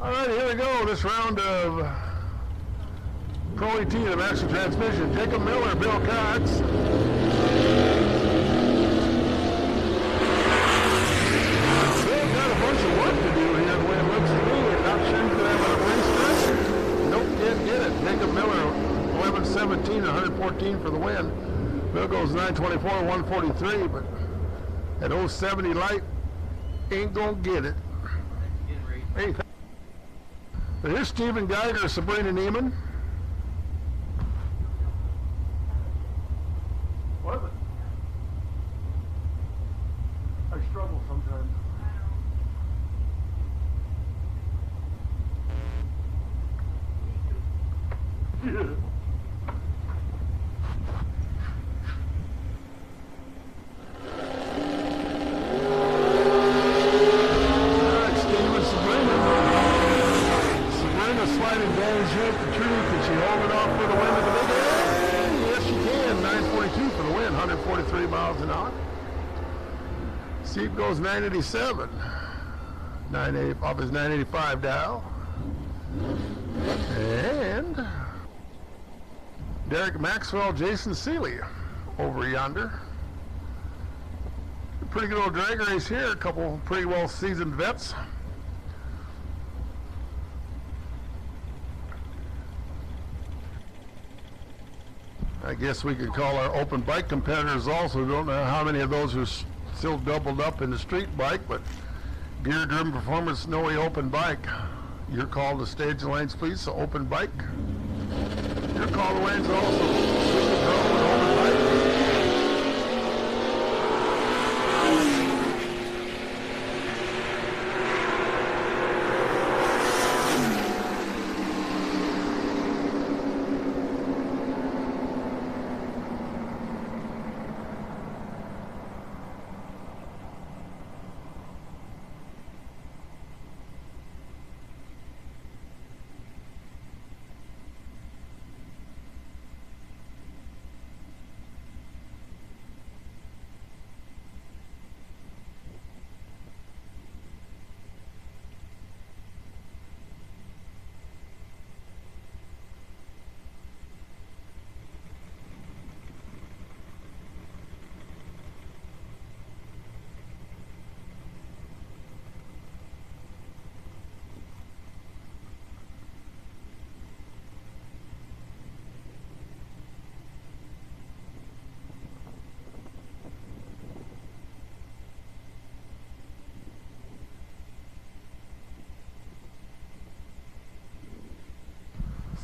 All right, here we go. This round of Pro ET, the master transmission. Jacob Miller, Bill Cox. Bill's got a bunch of work to do here, the way it looks to me. Not sure he's going to have a race stretch. Nope, can't get it. Jacob Miller, 11:17, 114 for the win. Bill goes 9:24, 143, but at 070 light, ain't going to get it. Hey, here's Stephen Geiger, Sabrina Neiman. What is it? I struggle sometimes. Yeah. Steve goes 987, 980 off his 985 dial, and Derek Maxwell, Jason Seeley over yonder. Pretty good old drag race here. A couple pretty well seasoned vets. I guess we could call our open bike competitors also. Don't know how many of those are still doubled up in the street bike, but gear driven performance, no open bike. Your call to stage the lanes, please. So open bike. Your call to lanes also. Super Pro and open bike.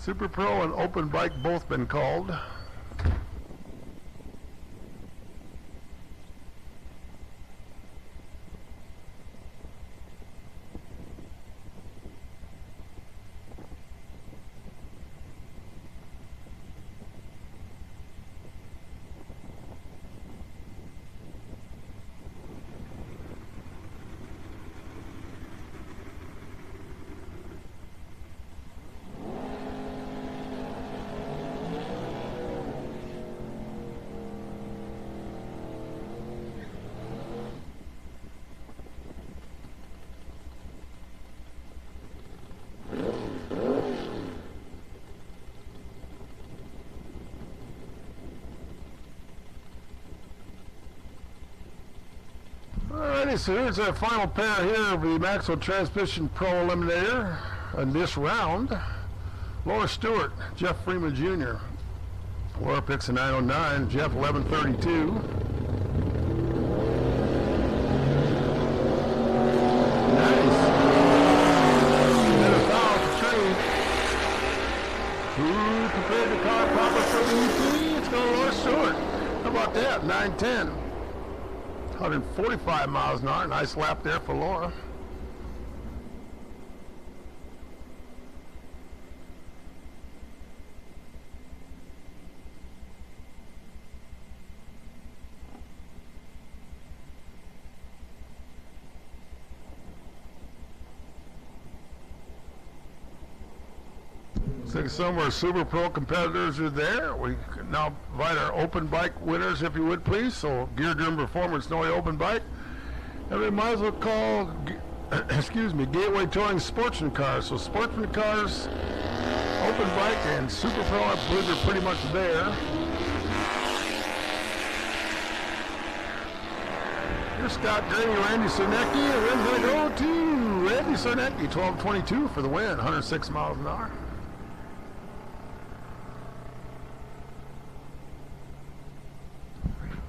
Super Pro and Open Bike both been called. Alrighty, so here's our final pair here of the Maxwell Transmission Pro Eliminator in this round. Laura Stewart, Jeff Freeman Jr. Laura picks a 909, Jeff 1132. Nice. And a foul for Tree. Who prepared the car proper for the ET? It's going to Laura Stewart. How about that? 910. 145 miles an hour. Nice lap there for Laura. Looks like some of our Super Pro competitors are there. We can now invite our open bike winners, if you would, please. So, Gear Driven Performance Snowy Open Bike. And we might as well call, excuse me, Gateway Towing Sportsman Cars. So, Sportsman Cars, Open Bike, and Super Pro, I believe they're pretty much there. Here's Scott Grady, Randy Cernecki, and we're going to go to Randy Cernecki, 1222 for the win, 106 miles an hour.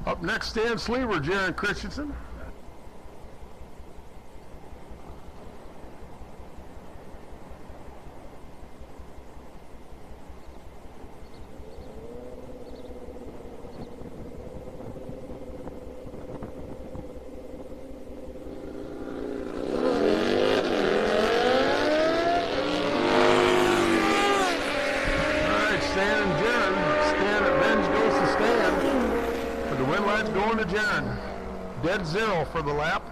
Up next, Stan Sleever, Jaron Christensen. Dead zero for the lap.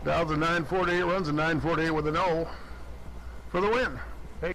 Dow's a 948, runs a 948 with an O for the win. Hey.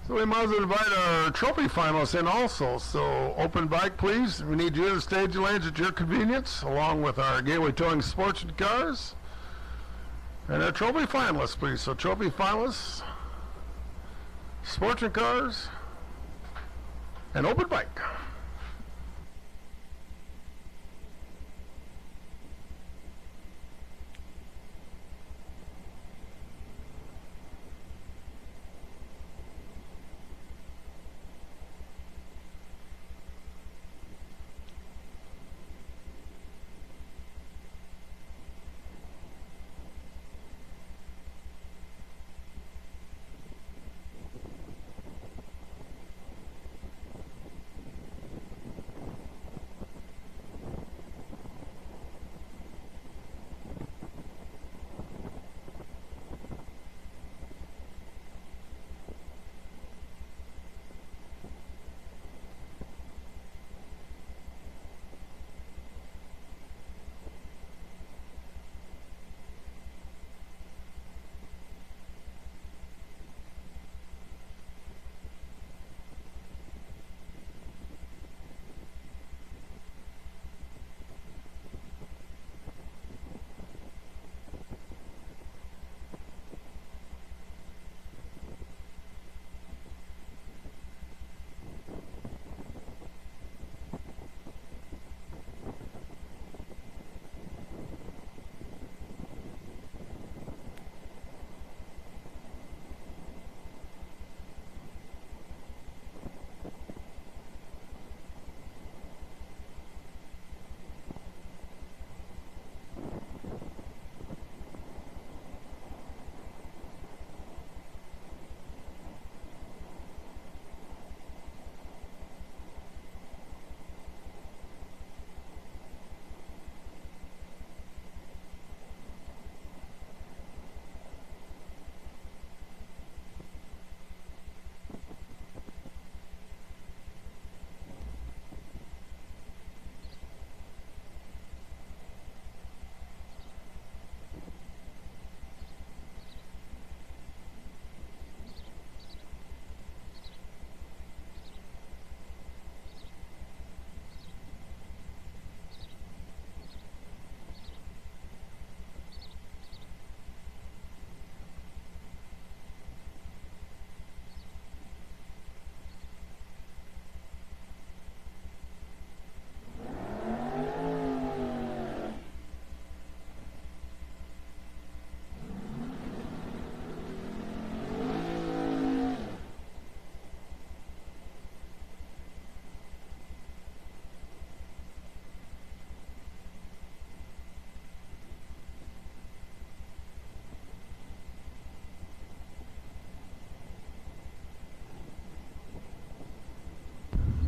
So we might as well invite our trophy finalists in also. So open bike, please. We need you in the stage lanes at your convenience, along with our Gateway Towing Sportsman Cars. And our trophy finalists, please. So trophy finalists, Sportsman Cars, and open bike.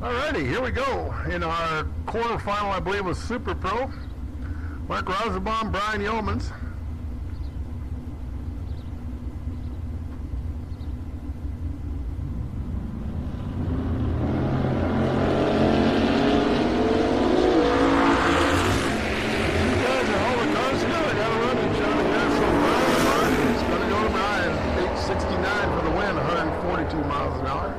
Alrighty, here we go. In our quarterfinal, I believe, was Super Pro. Mark Rosenbaum, Brian Yeomans. You guys are holding cars together. Got to run each other here. So Brian, it's going to go to Brian. 869 for the win, 142 miles an hour.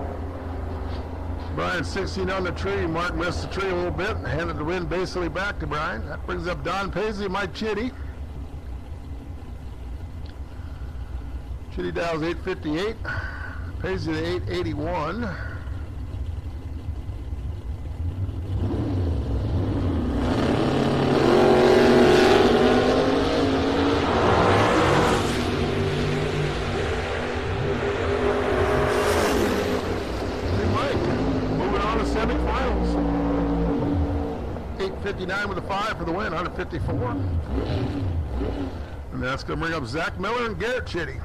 Brian 16 on the tree. Mark missed the tree a little bit and handed the win basically back to Brian. That brings up Don Paisley, Mike Chitty. Chitty Dow's 858. Paisley to 881. Semifinals. 859 with a 5 for the win, 154. And that's going to bring up Zach Miller and Garrett Chitty.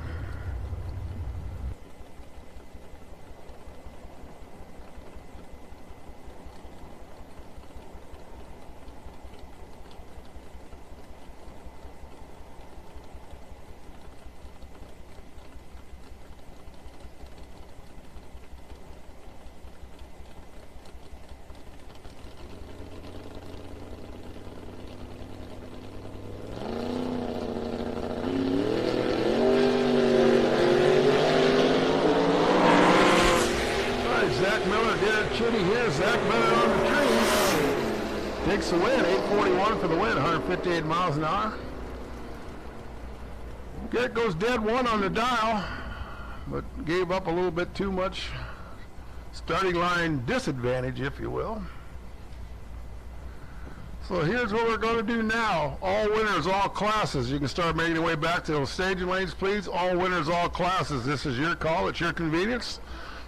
Zach Miller, Garrett Chitty here. Zach Miller on the tree. Takes the win, 841 for the win, 158 miles an hour. Garrett goes dead one on the dial, but gave up a little bit too much starting line disadvantage, if you will. So here's what we're going to do now. All winners, all classes. You can start making your way back to those staging lanes, please. All winners, all classes. This is your call. It's your convenience.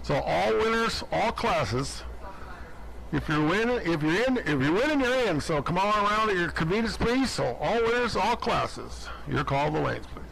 So all winners, all classes. If you're winning, if you're winning, you're in. So come on around at your convenience, please. So all winners, all classes. Your call, the lanes, please.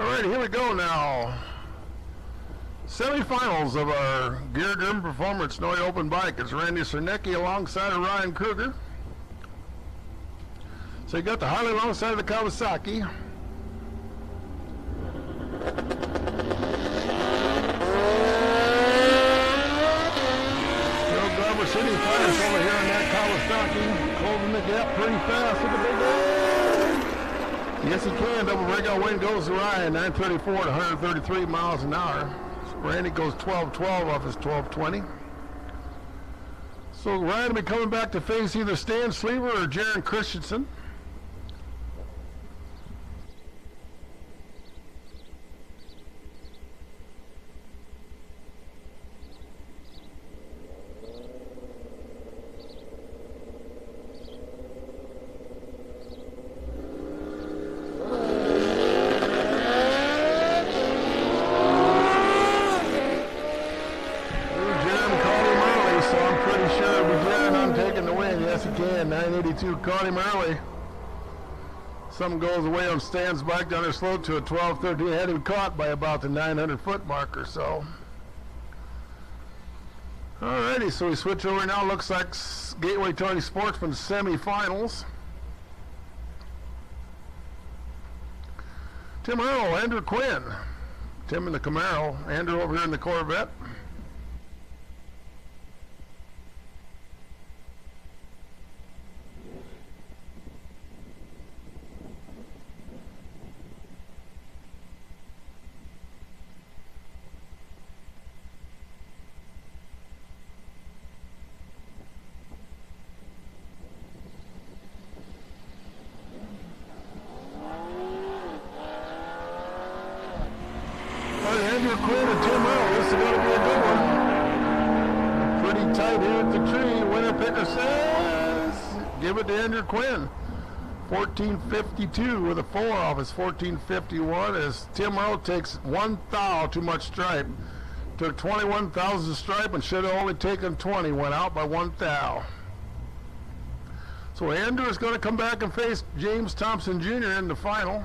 All right, here we go now. Semifinals of our Gear Driven Performance Snowy Open Bike. It's Randy Cernecki alongside of Ryan Kruger. So you got the Harley alongside the Kawasaki. We're sitting fast over here in that Kawasaki, closing the gap pretty fast with the big guy. Yes, he can. Double breakout wind goes to Ryan, 934 to 133 miles an hour. So Randy goes 12-12 off his 1220. So Ryan will be coming back to face either Stan Sleever or Jaron Christensen. Yes, he can. 982 caught him early. Something goes away on Stan's bike down there slow to a 12:13. Had him caught by about the 900-foot mark or so. Alrighty, so we switch over now. Looks like Gateway Tony Sportsman semifinals. Tim Earl, Andrew Quinn. Tim in the Camaro, Andrew over here in the Corvette. Andrew Quinn and Tim Earl. This is going to be a good one. Pretty tight here at the tree. Winner picker says, give it to Andrew Quinn. 1452 with a 4 off his 1451 as Tim Earl takes 1 thou too much stripe. Took 21,000 stripe and should have only taken 20. Went out by 1 thou. So Andrew is going to come back and face James Thompson Jr. in the final.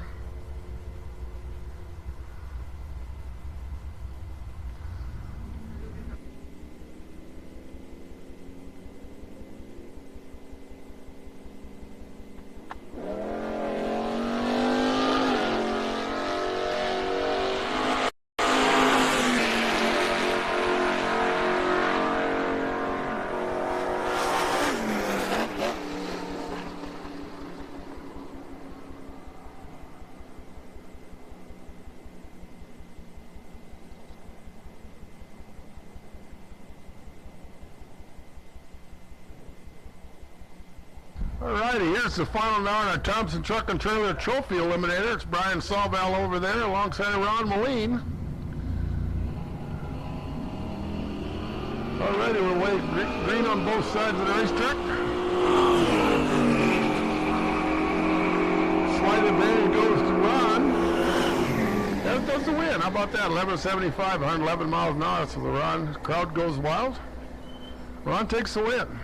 Alrighty, here's the final now in our Thompson Truck and Trailer Trophy Eliminator. It's Brian Sawval over there alongside Ron Moline. Alrighty, we're way green on both sides of the racetrack. Slight advantage goes to Ron. That does the win. How about that? 1175, 111 miles an hour. So the Ron crowd goes wild. Ron takes the win.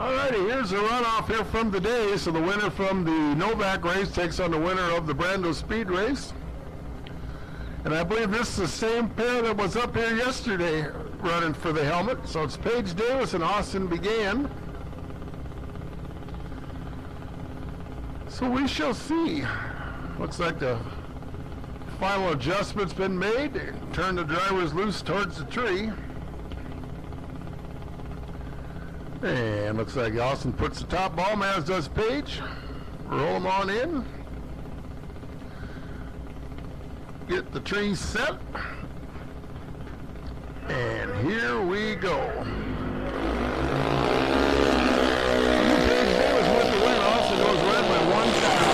Alrighty, here's the runoff here from the day. So the winner from the Novak race takes on the winner of the Brando Speed race. And I believe this is the same pair that was up here yesterday running for the helmet. So it's Paige Davis and Austin Began. So we shall see. Looks like the final adjustment's been made. Turn the drivers loose towards the tree. And looks like Austin puts the top bomb, as does Paige. Roll them on in. Get the tree set. And here we go. Paige Davis with the win. Austin goes red by 1 foul.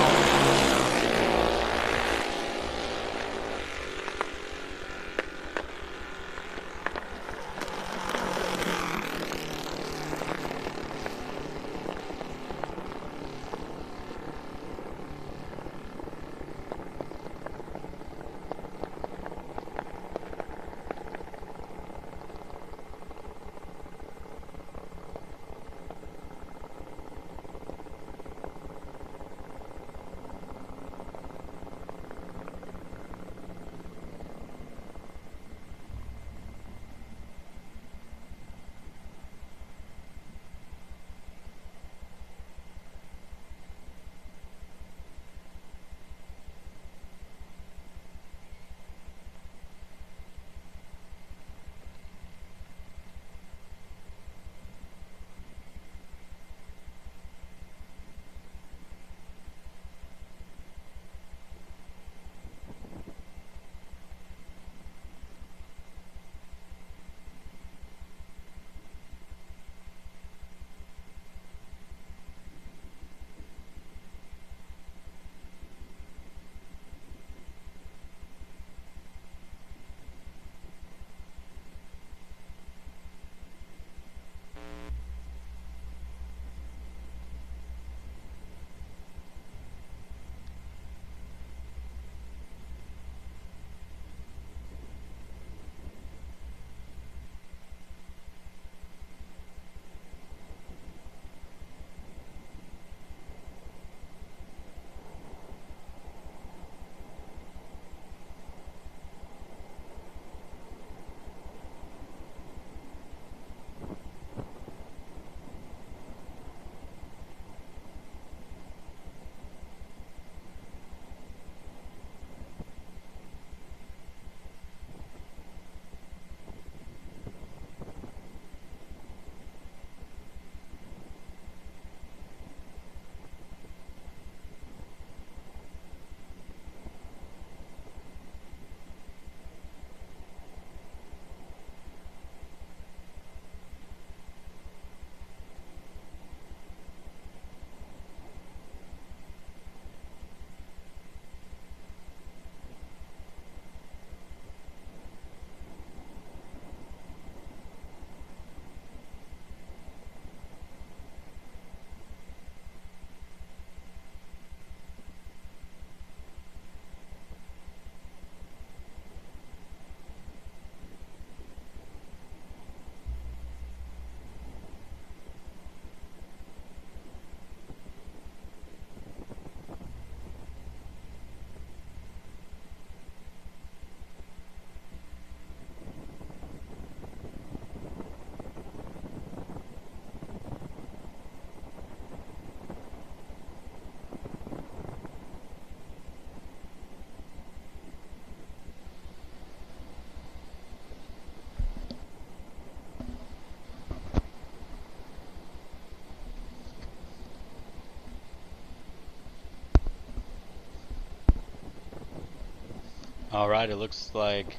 Alright, it looks like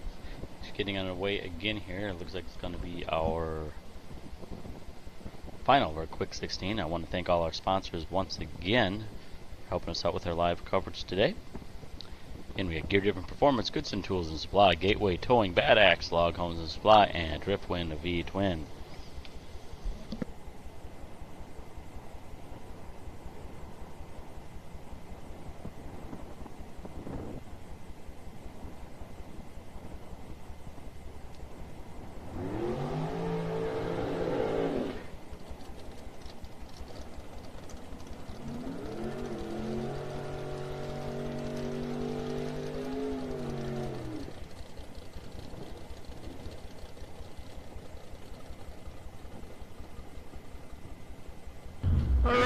it's getting underway again here. It looks like it's going to be our final of our Quick 16. I want to thank all our sponsors once again for helping us out with our live coverage today. Again, we have Gear Driven Performance, Goodson Tools and Supply, Gateway Towing, Bad Axe, Log Homes and Supply, and Driftwind V-Twin.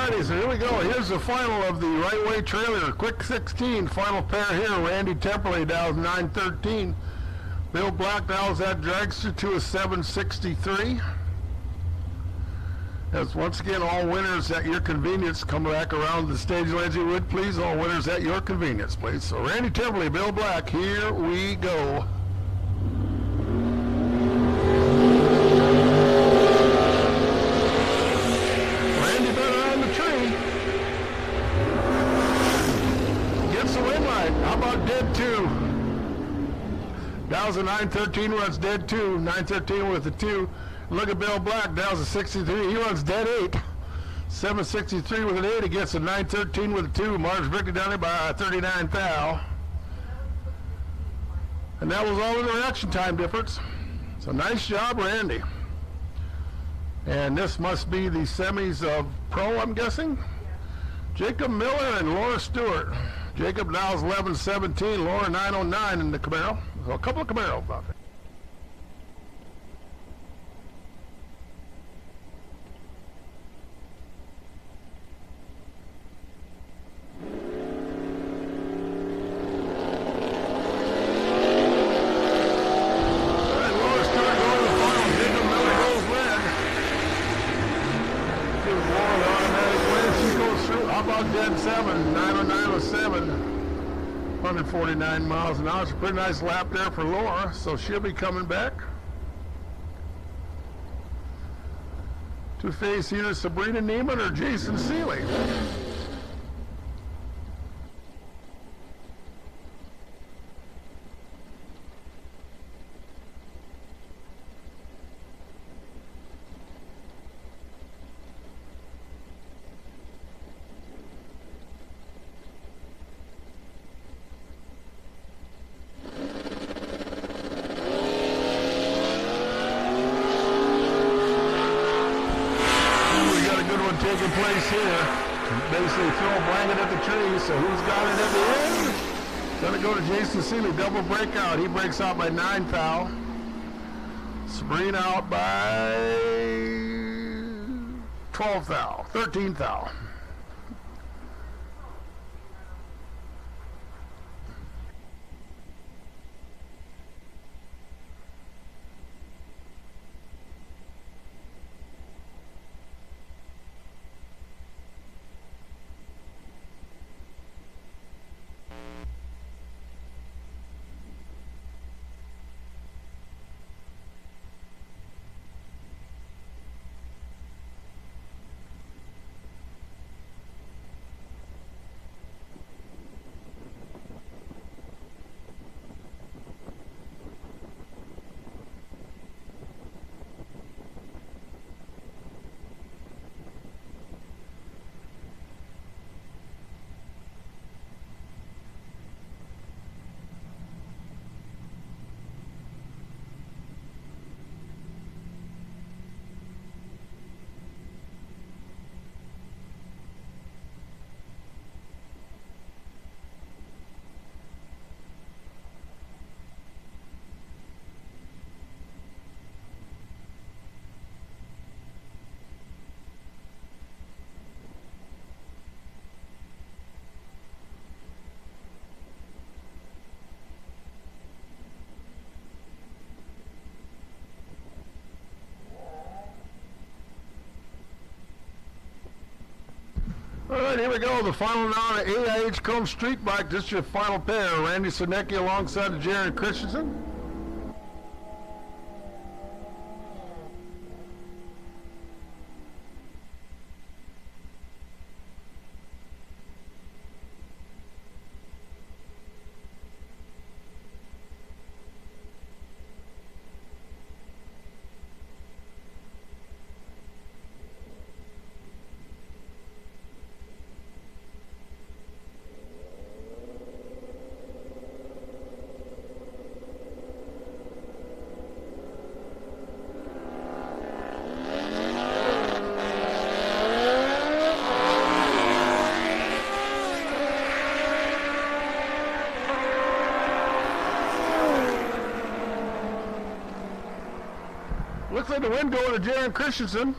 Alrighty, so here we go. Here's the final of the Right Way trailer. Quick 16, final pair here. Randy Temperley dows 9:13. Bill Black dows that dragster to a 7:63. As once again, all winners at your convenience. Come back around the stage, Lindsay Wood, please. All winners at your convenience, please. So Randy Temperley, Bill Black, here we go. Randy better on the tree. Gets the win light. How about dead two? Dow's a 9:13, runs dead two. 9:13 with the two. Look at Bill Black, Dow's a 63. He runs dead 8. 7:63 with an 8. He gets a 9:13 with a 2. Marge Victor down there by 39 thou. And that was all in the reaction time difference. So nice job, Randy. And this must be the semis of Pro, I'm guessing. Jacob Miller and Laura Stewart. Jacob Dow's 11:17. Laura 9:09 in the Camaro. So a couple of Camaros out there. Dead 7, 90907, 149 miles an hour. It's a pretty nice lap there for Laura, so she'll be coming back. To face either Sabrina Neiman or Jason Seeley. Taking place here. Basically throw a blanket at the tree, so who's got it at the end? Gonna go to Jason Seeley, double breakout. He breaks out by 9 thou. Sabrina out by 12 thou, 13 thou. All right, here we go. The final now on the AIH Chrome Street Bike. This is your final pair. Randy Sonecki alongside of Jaron Christensen. Looks like the win going to Jaron Christensen.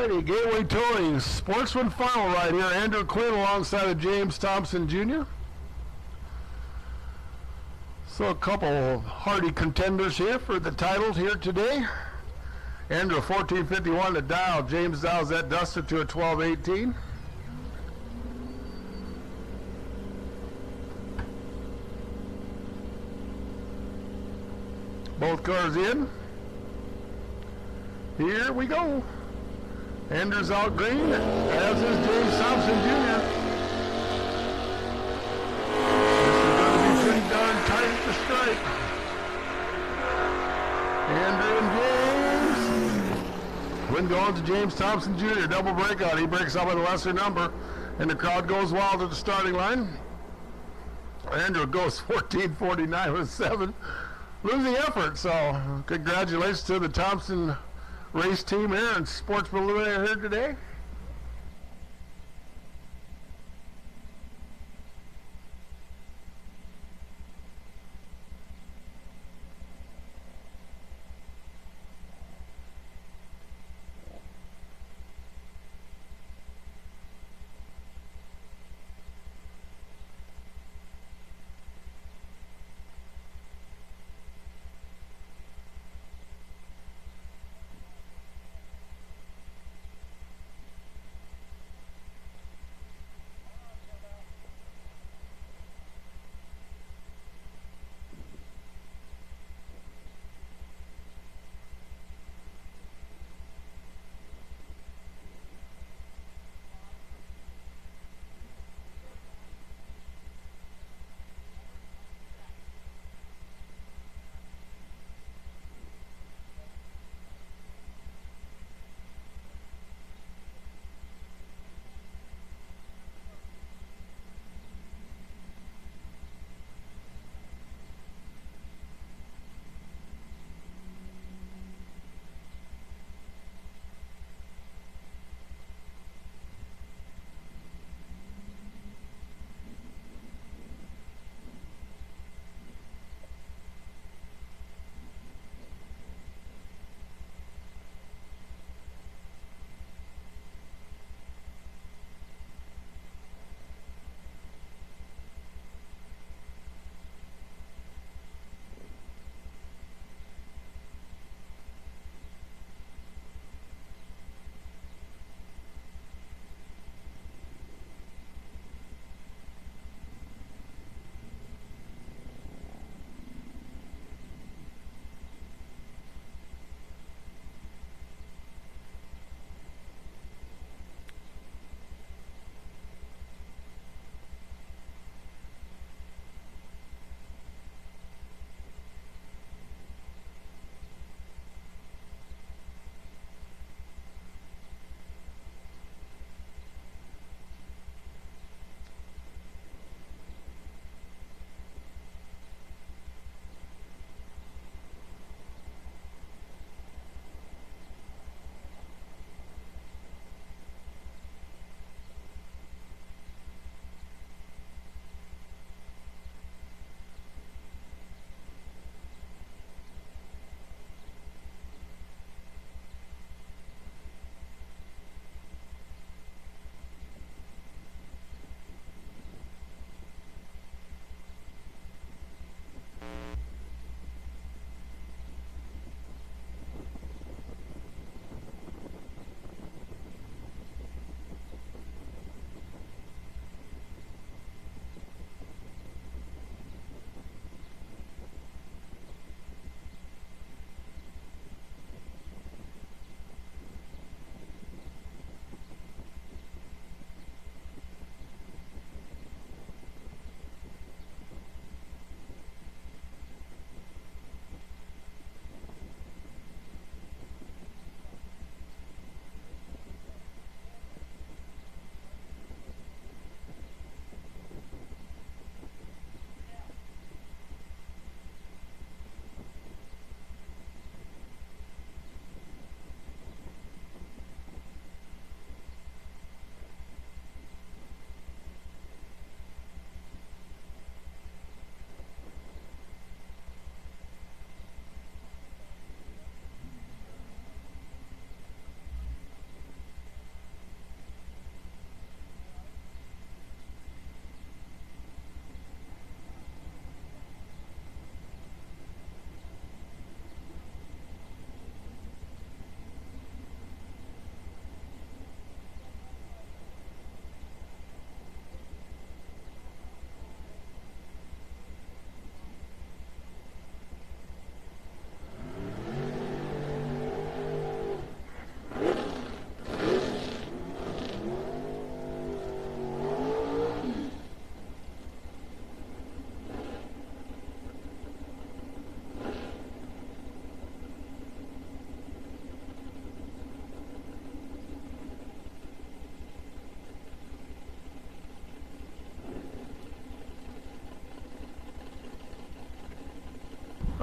Alrighty, Gateway Towing, Sportsman final right here. Andrew Quinn alongside of James Thompson Jr. So a couple of hardy contenders here for the titles here today. Andrew 1451 to Dow. James dials that Duster to a 1218. Both cars in. Here we go. Andrew's out green, as is James Thompson Jr. This is going to be pretty darn tight at the stripe. Andrew and James. Win going to James Thompson Jr. Double breakout. He breaks up with a lesser number, and the crowd goes wild at the starting line. Andrew goes 14:49 with 7. Losing effort, so congratulations to the Thompson race team here and Sportsman here today.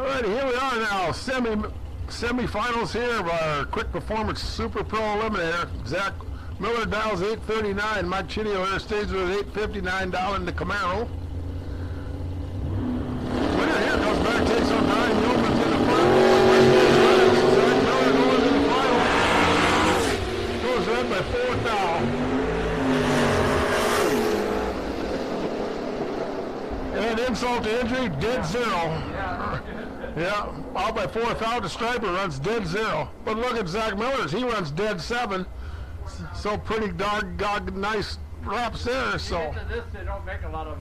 Alright, here we are now, semi-finals here of our Quick Performance Super Pro Eliminator. Zach Miller dials 839. Mike Chitio here stays with 859 down in the Camaro. Winner here goes back, takes on 9. Yeoman's in the front. Zach Miller goes in the final. Goes red by 4 now. And insult to injury, dead zero. Yeah, out by 4 foul. The striper runs dead zero. But look at Zach Miller's. He runs dead 7. So pretty dog nice laps there. So. This they don't make a lot of.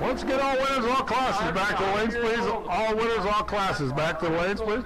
Once again, all winners, all classes back to the lanes, please. All winners, all classes back to the lanes, please.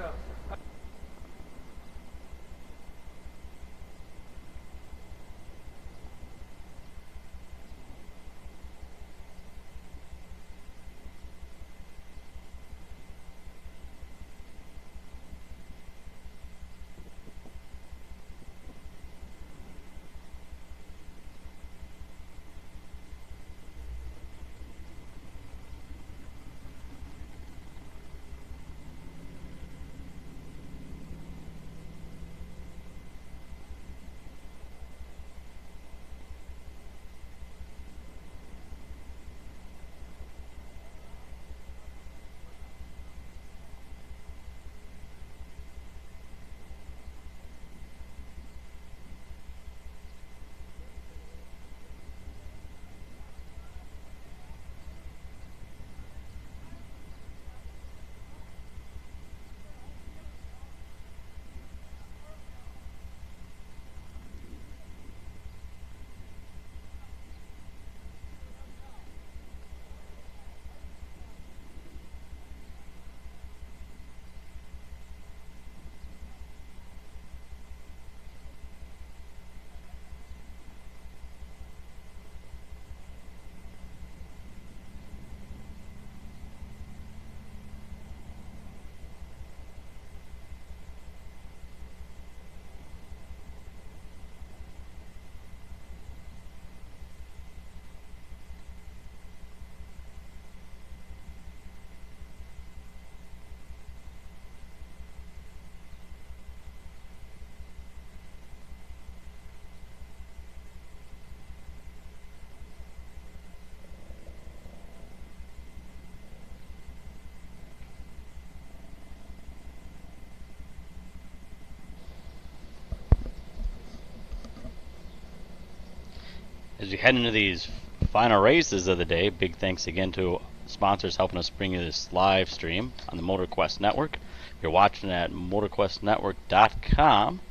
As we head into these final races of the day, big thanks again to sponsors helping us bring you this live stream on the Motor Kwest Network. If you're watching at motorquestnetwork.com,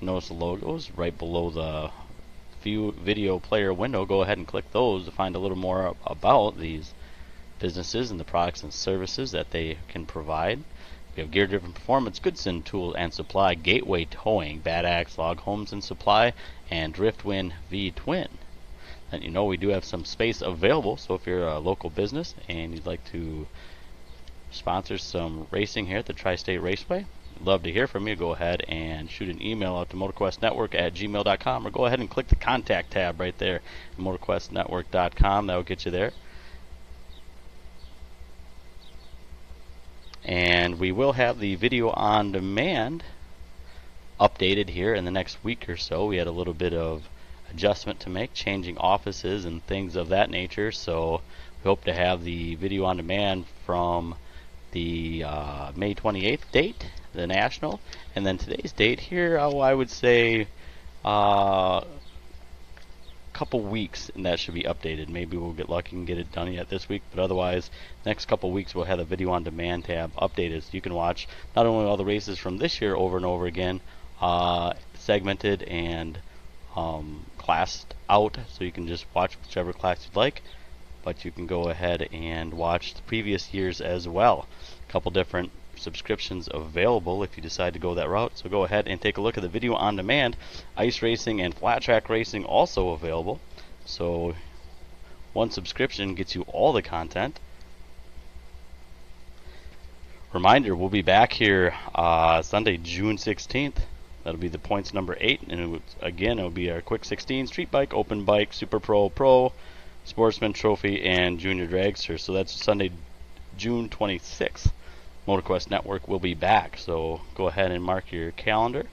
you notice the logos right below the video player window. Go ahead and click those to find a little more about these businesses and the products and services that they can provide. We have Gear Driven Performance, Goodson Tool and Supply, Gateway Towing, Bad Axe Log Homes and Supply, and Driftwind V-Twin. And you know we do have some space available, so if you're a local business and you'd like to sponsor some racing here at the Tri-State Raceway, I'd love to hear from you. Go ahead and shoot an email out to motorquestnetwork@gmail.com, or go ahead and click the contact tab right there at motorquestnetwork.com. That will get you there. And we will have the video on demand updated here in the next week or so. We had a little bit of adjustment to make, changing offices and things of that nature, so we hope to have the video on demand from the May 28th date, the national, and then today's date here, I would say a couple weeks, and that should be updated. Maybe we'll get lucky and get it done yet this week, but otherwise next couple weeks we'll have the video on demand tab updated, so you can watch not only all the races from this year over and over again, segmented and classed out, so you can just watch whichever class you'd like, but you can go ahead and watch the previous years as well. A couple different subscriptions available if you decide to go that route. So go ahead and take a look at the video on demand. Ice racing and flat track racing also available. So one subscription gets you all the content. Reminder, we'll be back here Sunday, June 16th. That'll be the points number 8, and it'll be our quick 16 street bike, open bike, super pro, sportsman, trophy, and junior dragster. So that's Sunday, June 26th. Motor Kwest Network will be back, so go ahead and mark your calendar.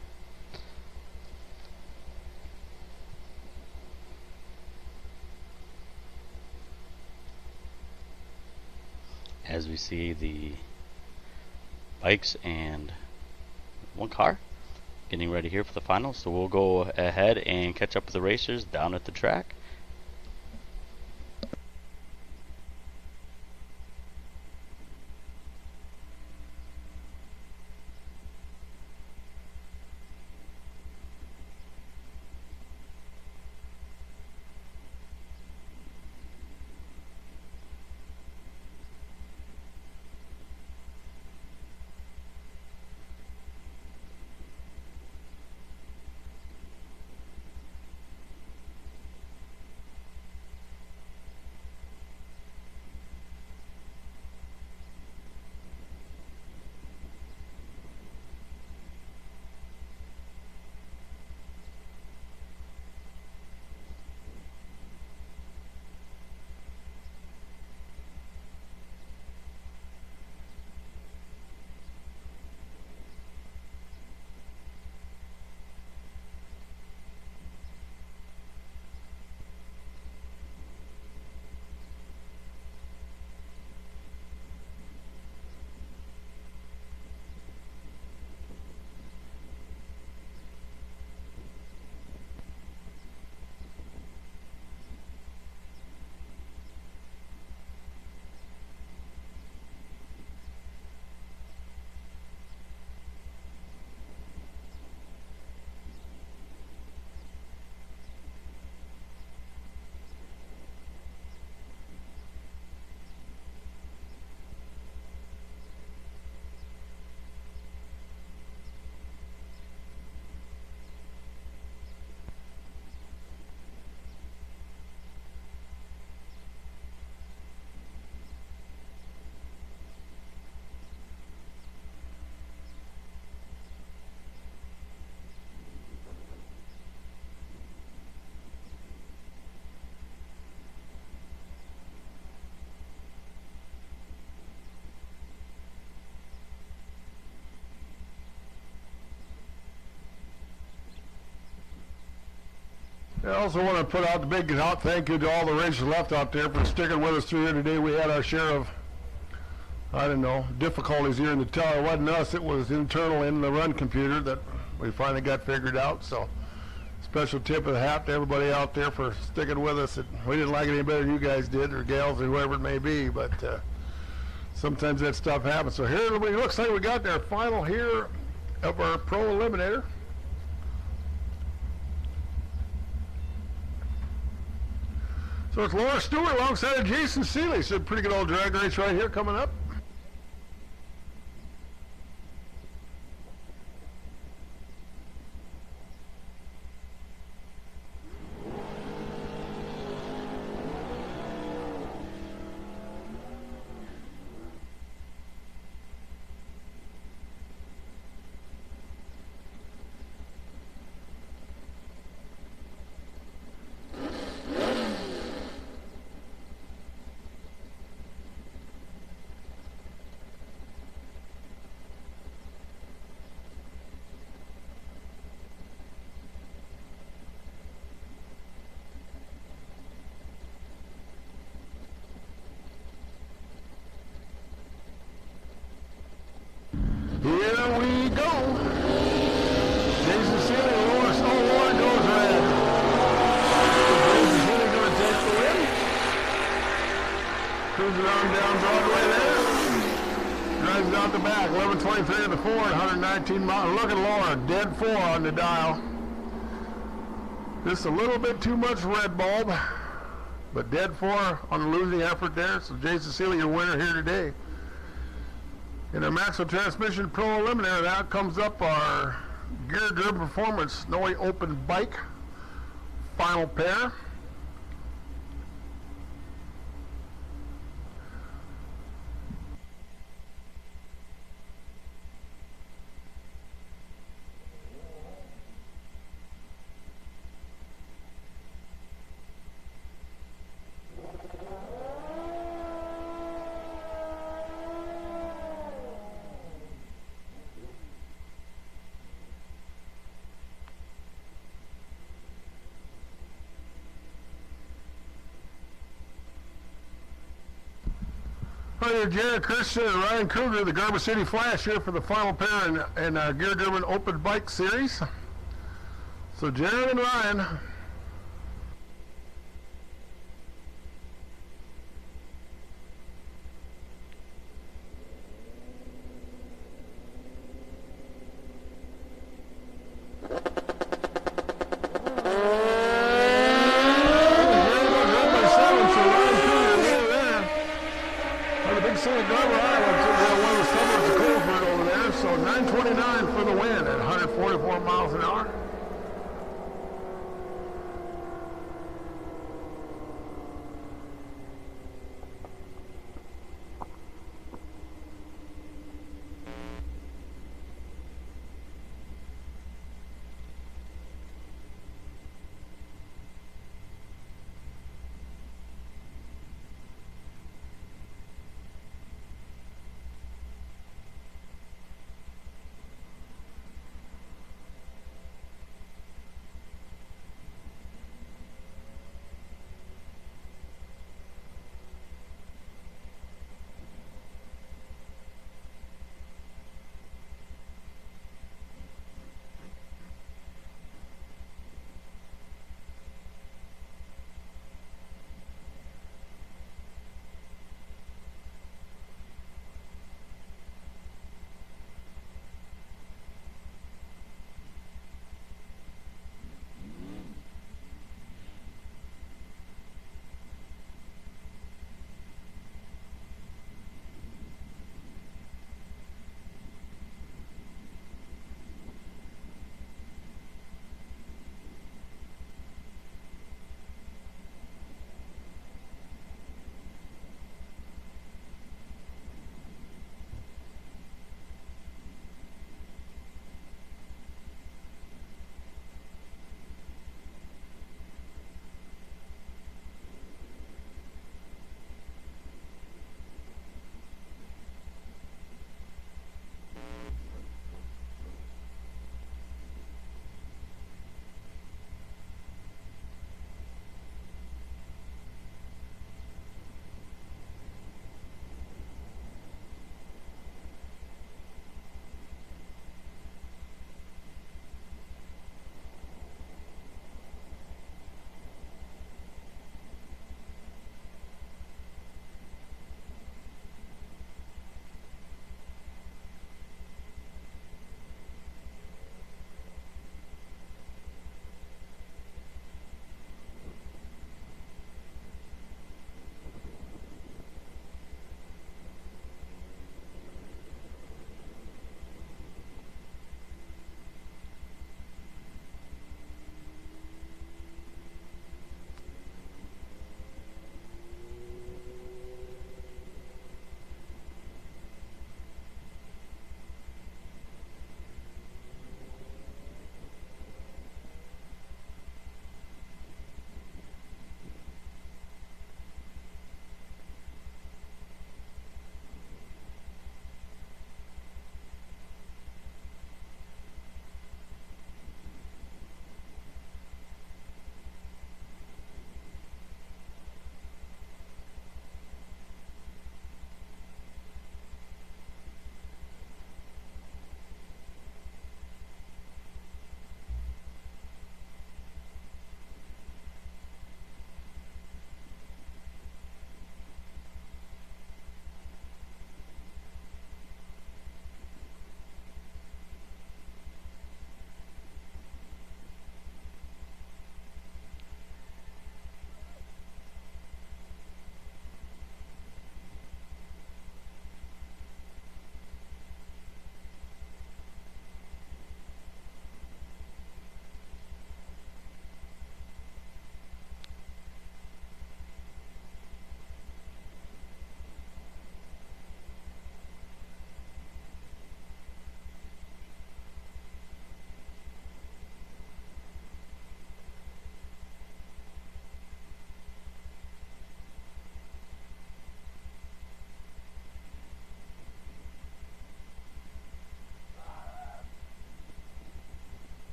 As we see the bikes and one car getting ready here for the finals, so we'll go ahead and catch up with the racers down at the track. I also want to put out the big thank you to all the racers left out there for sticking with us through here today. We had our share of, I don't know, difficulties here in the tower. It wasn't us, it was internal in the run computer that we finally got figured out. So special tip of the hat to everybody out there for sticking with us. We didn't like it any better than you guys did, or gals, or whoever it may be, but sometimes that stuff happens. So here it looks like we got our final here of our pro eliminator. So it's Laura Stewart alongside of Jason Seeley. So a pretty good old drag race right here coming up. Here we go. Jason Seeley, Laura goes red. Jason Seeley going to take the win. Cruising on down Broadway there. Drives out the back. 11:23 in the Ford, 119 miles. Look at Laura, dead 4 on the dial. Just a little bit too much red bulb, but dead 4 on the losing effort there. So Jason Seeley, your winner here today. In our Maxwell Transmission Pro Eliminator, that comes up our Gear Driven Performance Snowy Open Bike final pair. Hi there, Jared Christian and Ryan Kruger, the Garber City Flash here for the final pair in Gear Driven Open Bike Series. So Jared and Ryan. One of the suburbs of Colesburg over there, so 929 for the win at 144 miles an hour.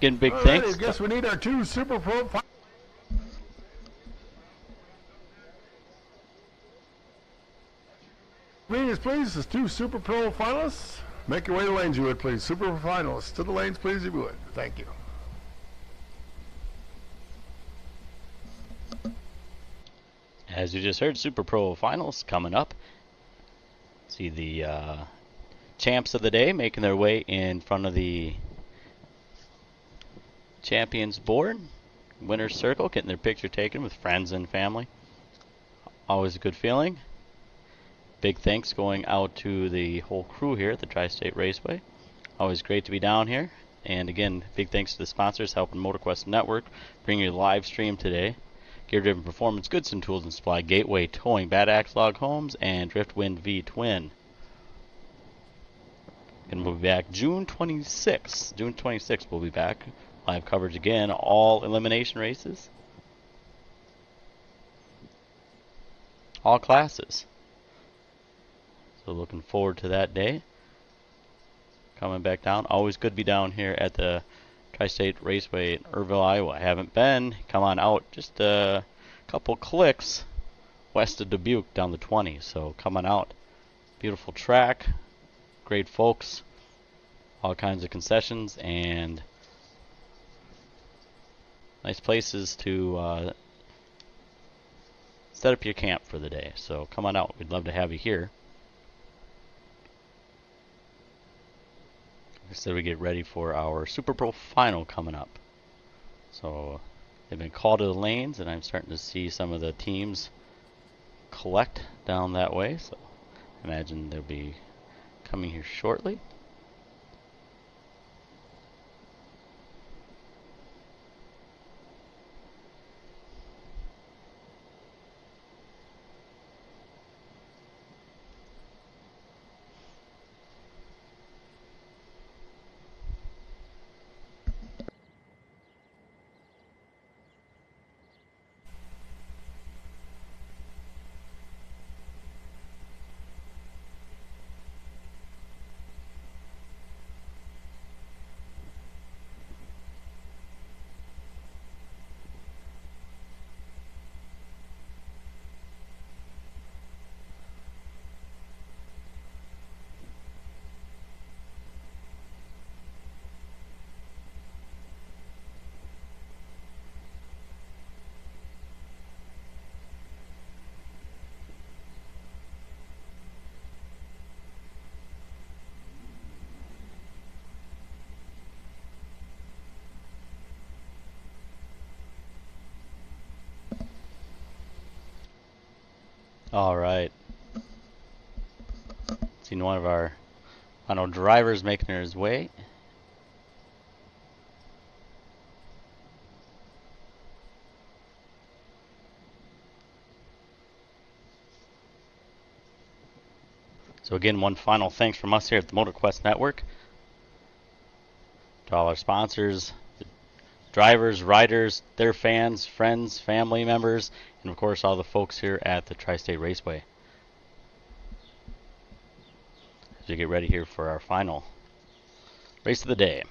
Again, big All right, thanks. I guess we need our 2 Super Pro. Convenience, please. There's 2 Super Pro finalists. Make your way to the lanes, you would, please. Super Pro finalists to the lanes, please, if you would. Thank you. As you just heard, Super Pro Finals coming up. See the champs of the day making their way in front of the champions board. Winner's circle, getting their picture taken with friends and family. Always a good feeling. Big thanks going out to the whole crew here at the Tri-State Raceway. Always great to be down here. And again, big thanks to the sponsors helping Motor Kwest Network bring you the live stream today. Gear Driven Performance, Goodson Tools and Supply, Gateway Towing, Bad Axe Log Homes, and Driftwind V Twin. And we'll be back June 26th. June 26th we'll be back. Live coverage again, all elimination races. All classes. So looking forward to that day. Coming back down. Always good to be down here at the Tri-State Raceway in Earlville, Iowa. I haven't been. Come on out. Just a couple clicks west of Dubuque down the 20. So come on out. Beautiful track. Great folks. All kinds of concessions and nice places to set up your camp for the day. So come on out. We'd love to have you here. So we get ready for our Super Pro final coming up. So they've been called to the lanes, and I'm starting to see some of the teams collect down that way. So I imagine they'll be coming here shortly. All right. Seen one of our final drivers making his way. So again, one final thanks from us here at the Motor Kwest Network to all our sponsors, the drivers, riders, their fans, friends, family members, and of course all the folks here at the Tri-State Raceway. As we get ready here for our final race of the day.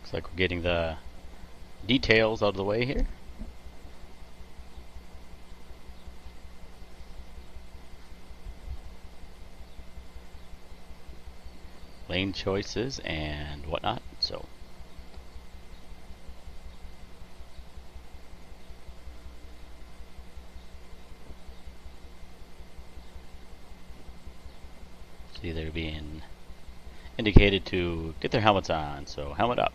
Looks like we're getting the details out of the way here. Lane choices and whatnot. So see, they're being indicated to get their helmets on, so helmet up.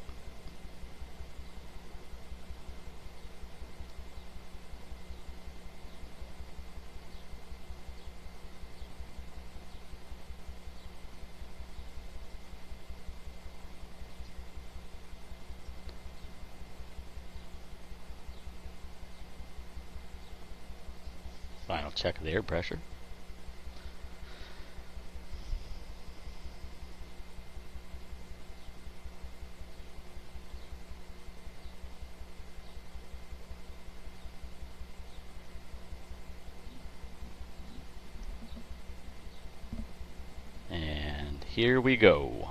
Final check of the air pressure. And here we go.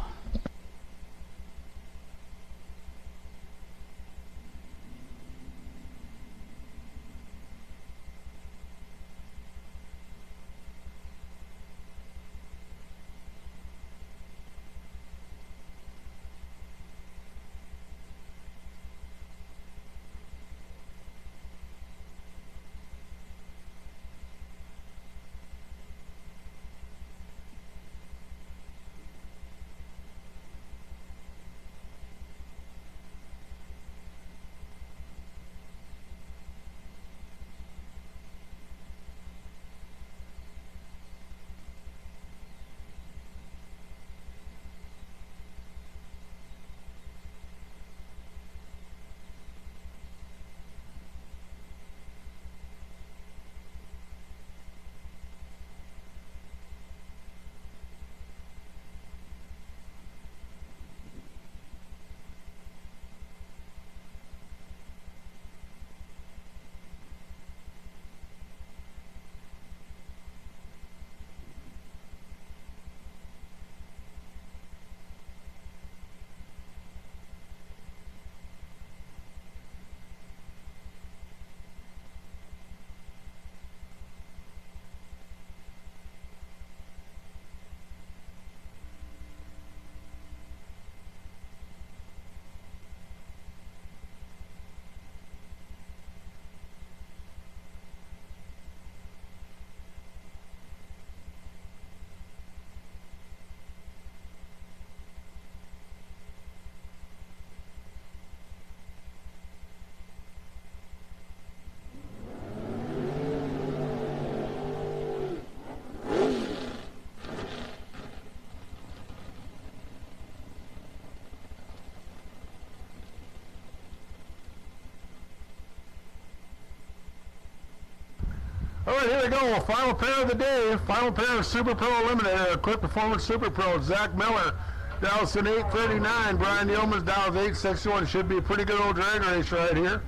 All right, here we go. Final pair of the day. Final pair of Super Pro Eliminator. Quick Performance Super Pro. Zach Miller, Dallas in 8:39. Brian Yeoman's Dallas 8:61. Should be a pretty good old drag race right here.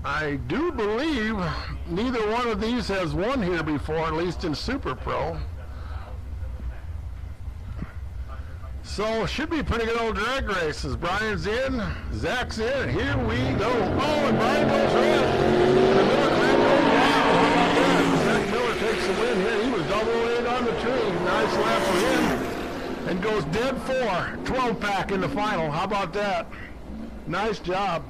I do believe neither one of these has won here before, at least in Super Pro. So should be a pretty good old drag races. Brian's in, Zach's in, here we go. Oh, and Brian goes red. The Miller clan goes wild. How about that? Zach Miller takes the win here. He was double eight on the tree. Nice lap for him. And goes dead 12-pack in the final. How about that? Nice job.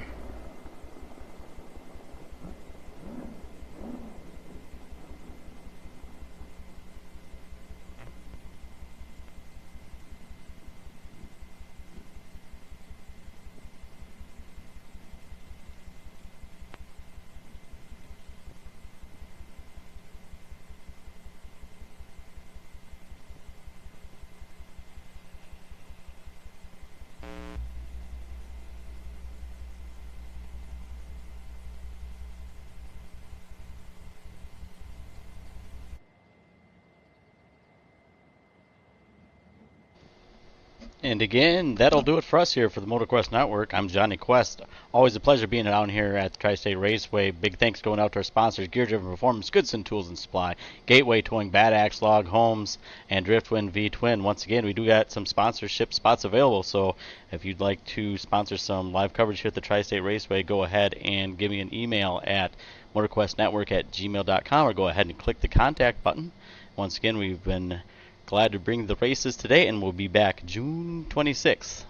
And again, that'll do it for us here for the Motor Kwest Network. I'm Johnny Quest. Always a pleasure being down here at the Tri-State Raceway. Big thanks going out to our sponsors, Gear Driven Performance, Goodson Tools and Supply, Gateway Towing, Bad Axe Log Homes, and Driftwind V-Twin. Once again, we do got some sponsorship spots available, so if you'd like to sponsor some live coverage here at the Tri-State Raceway, go ahead and give me an email at motorquestnetwork@gmail.com or go ahead and click the contact button. Once again, we've been glad to bring the races today, and we'll be back June 26th.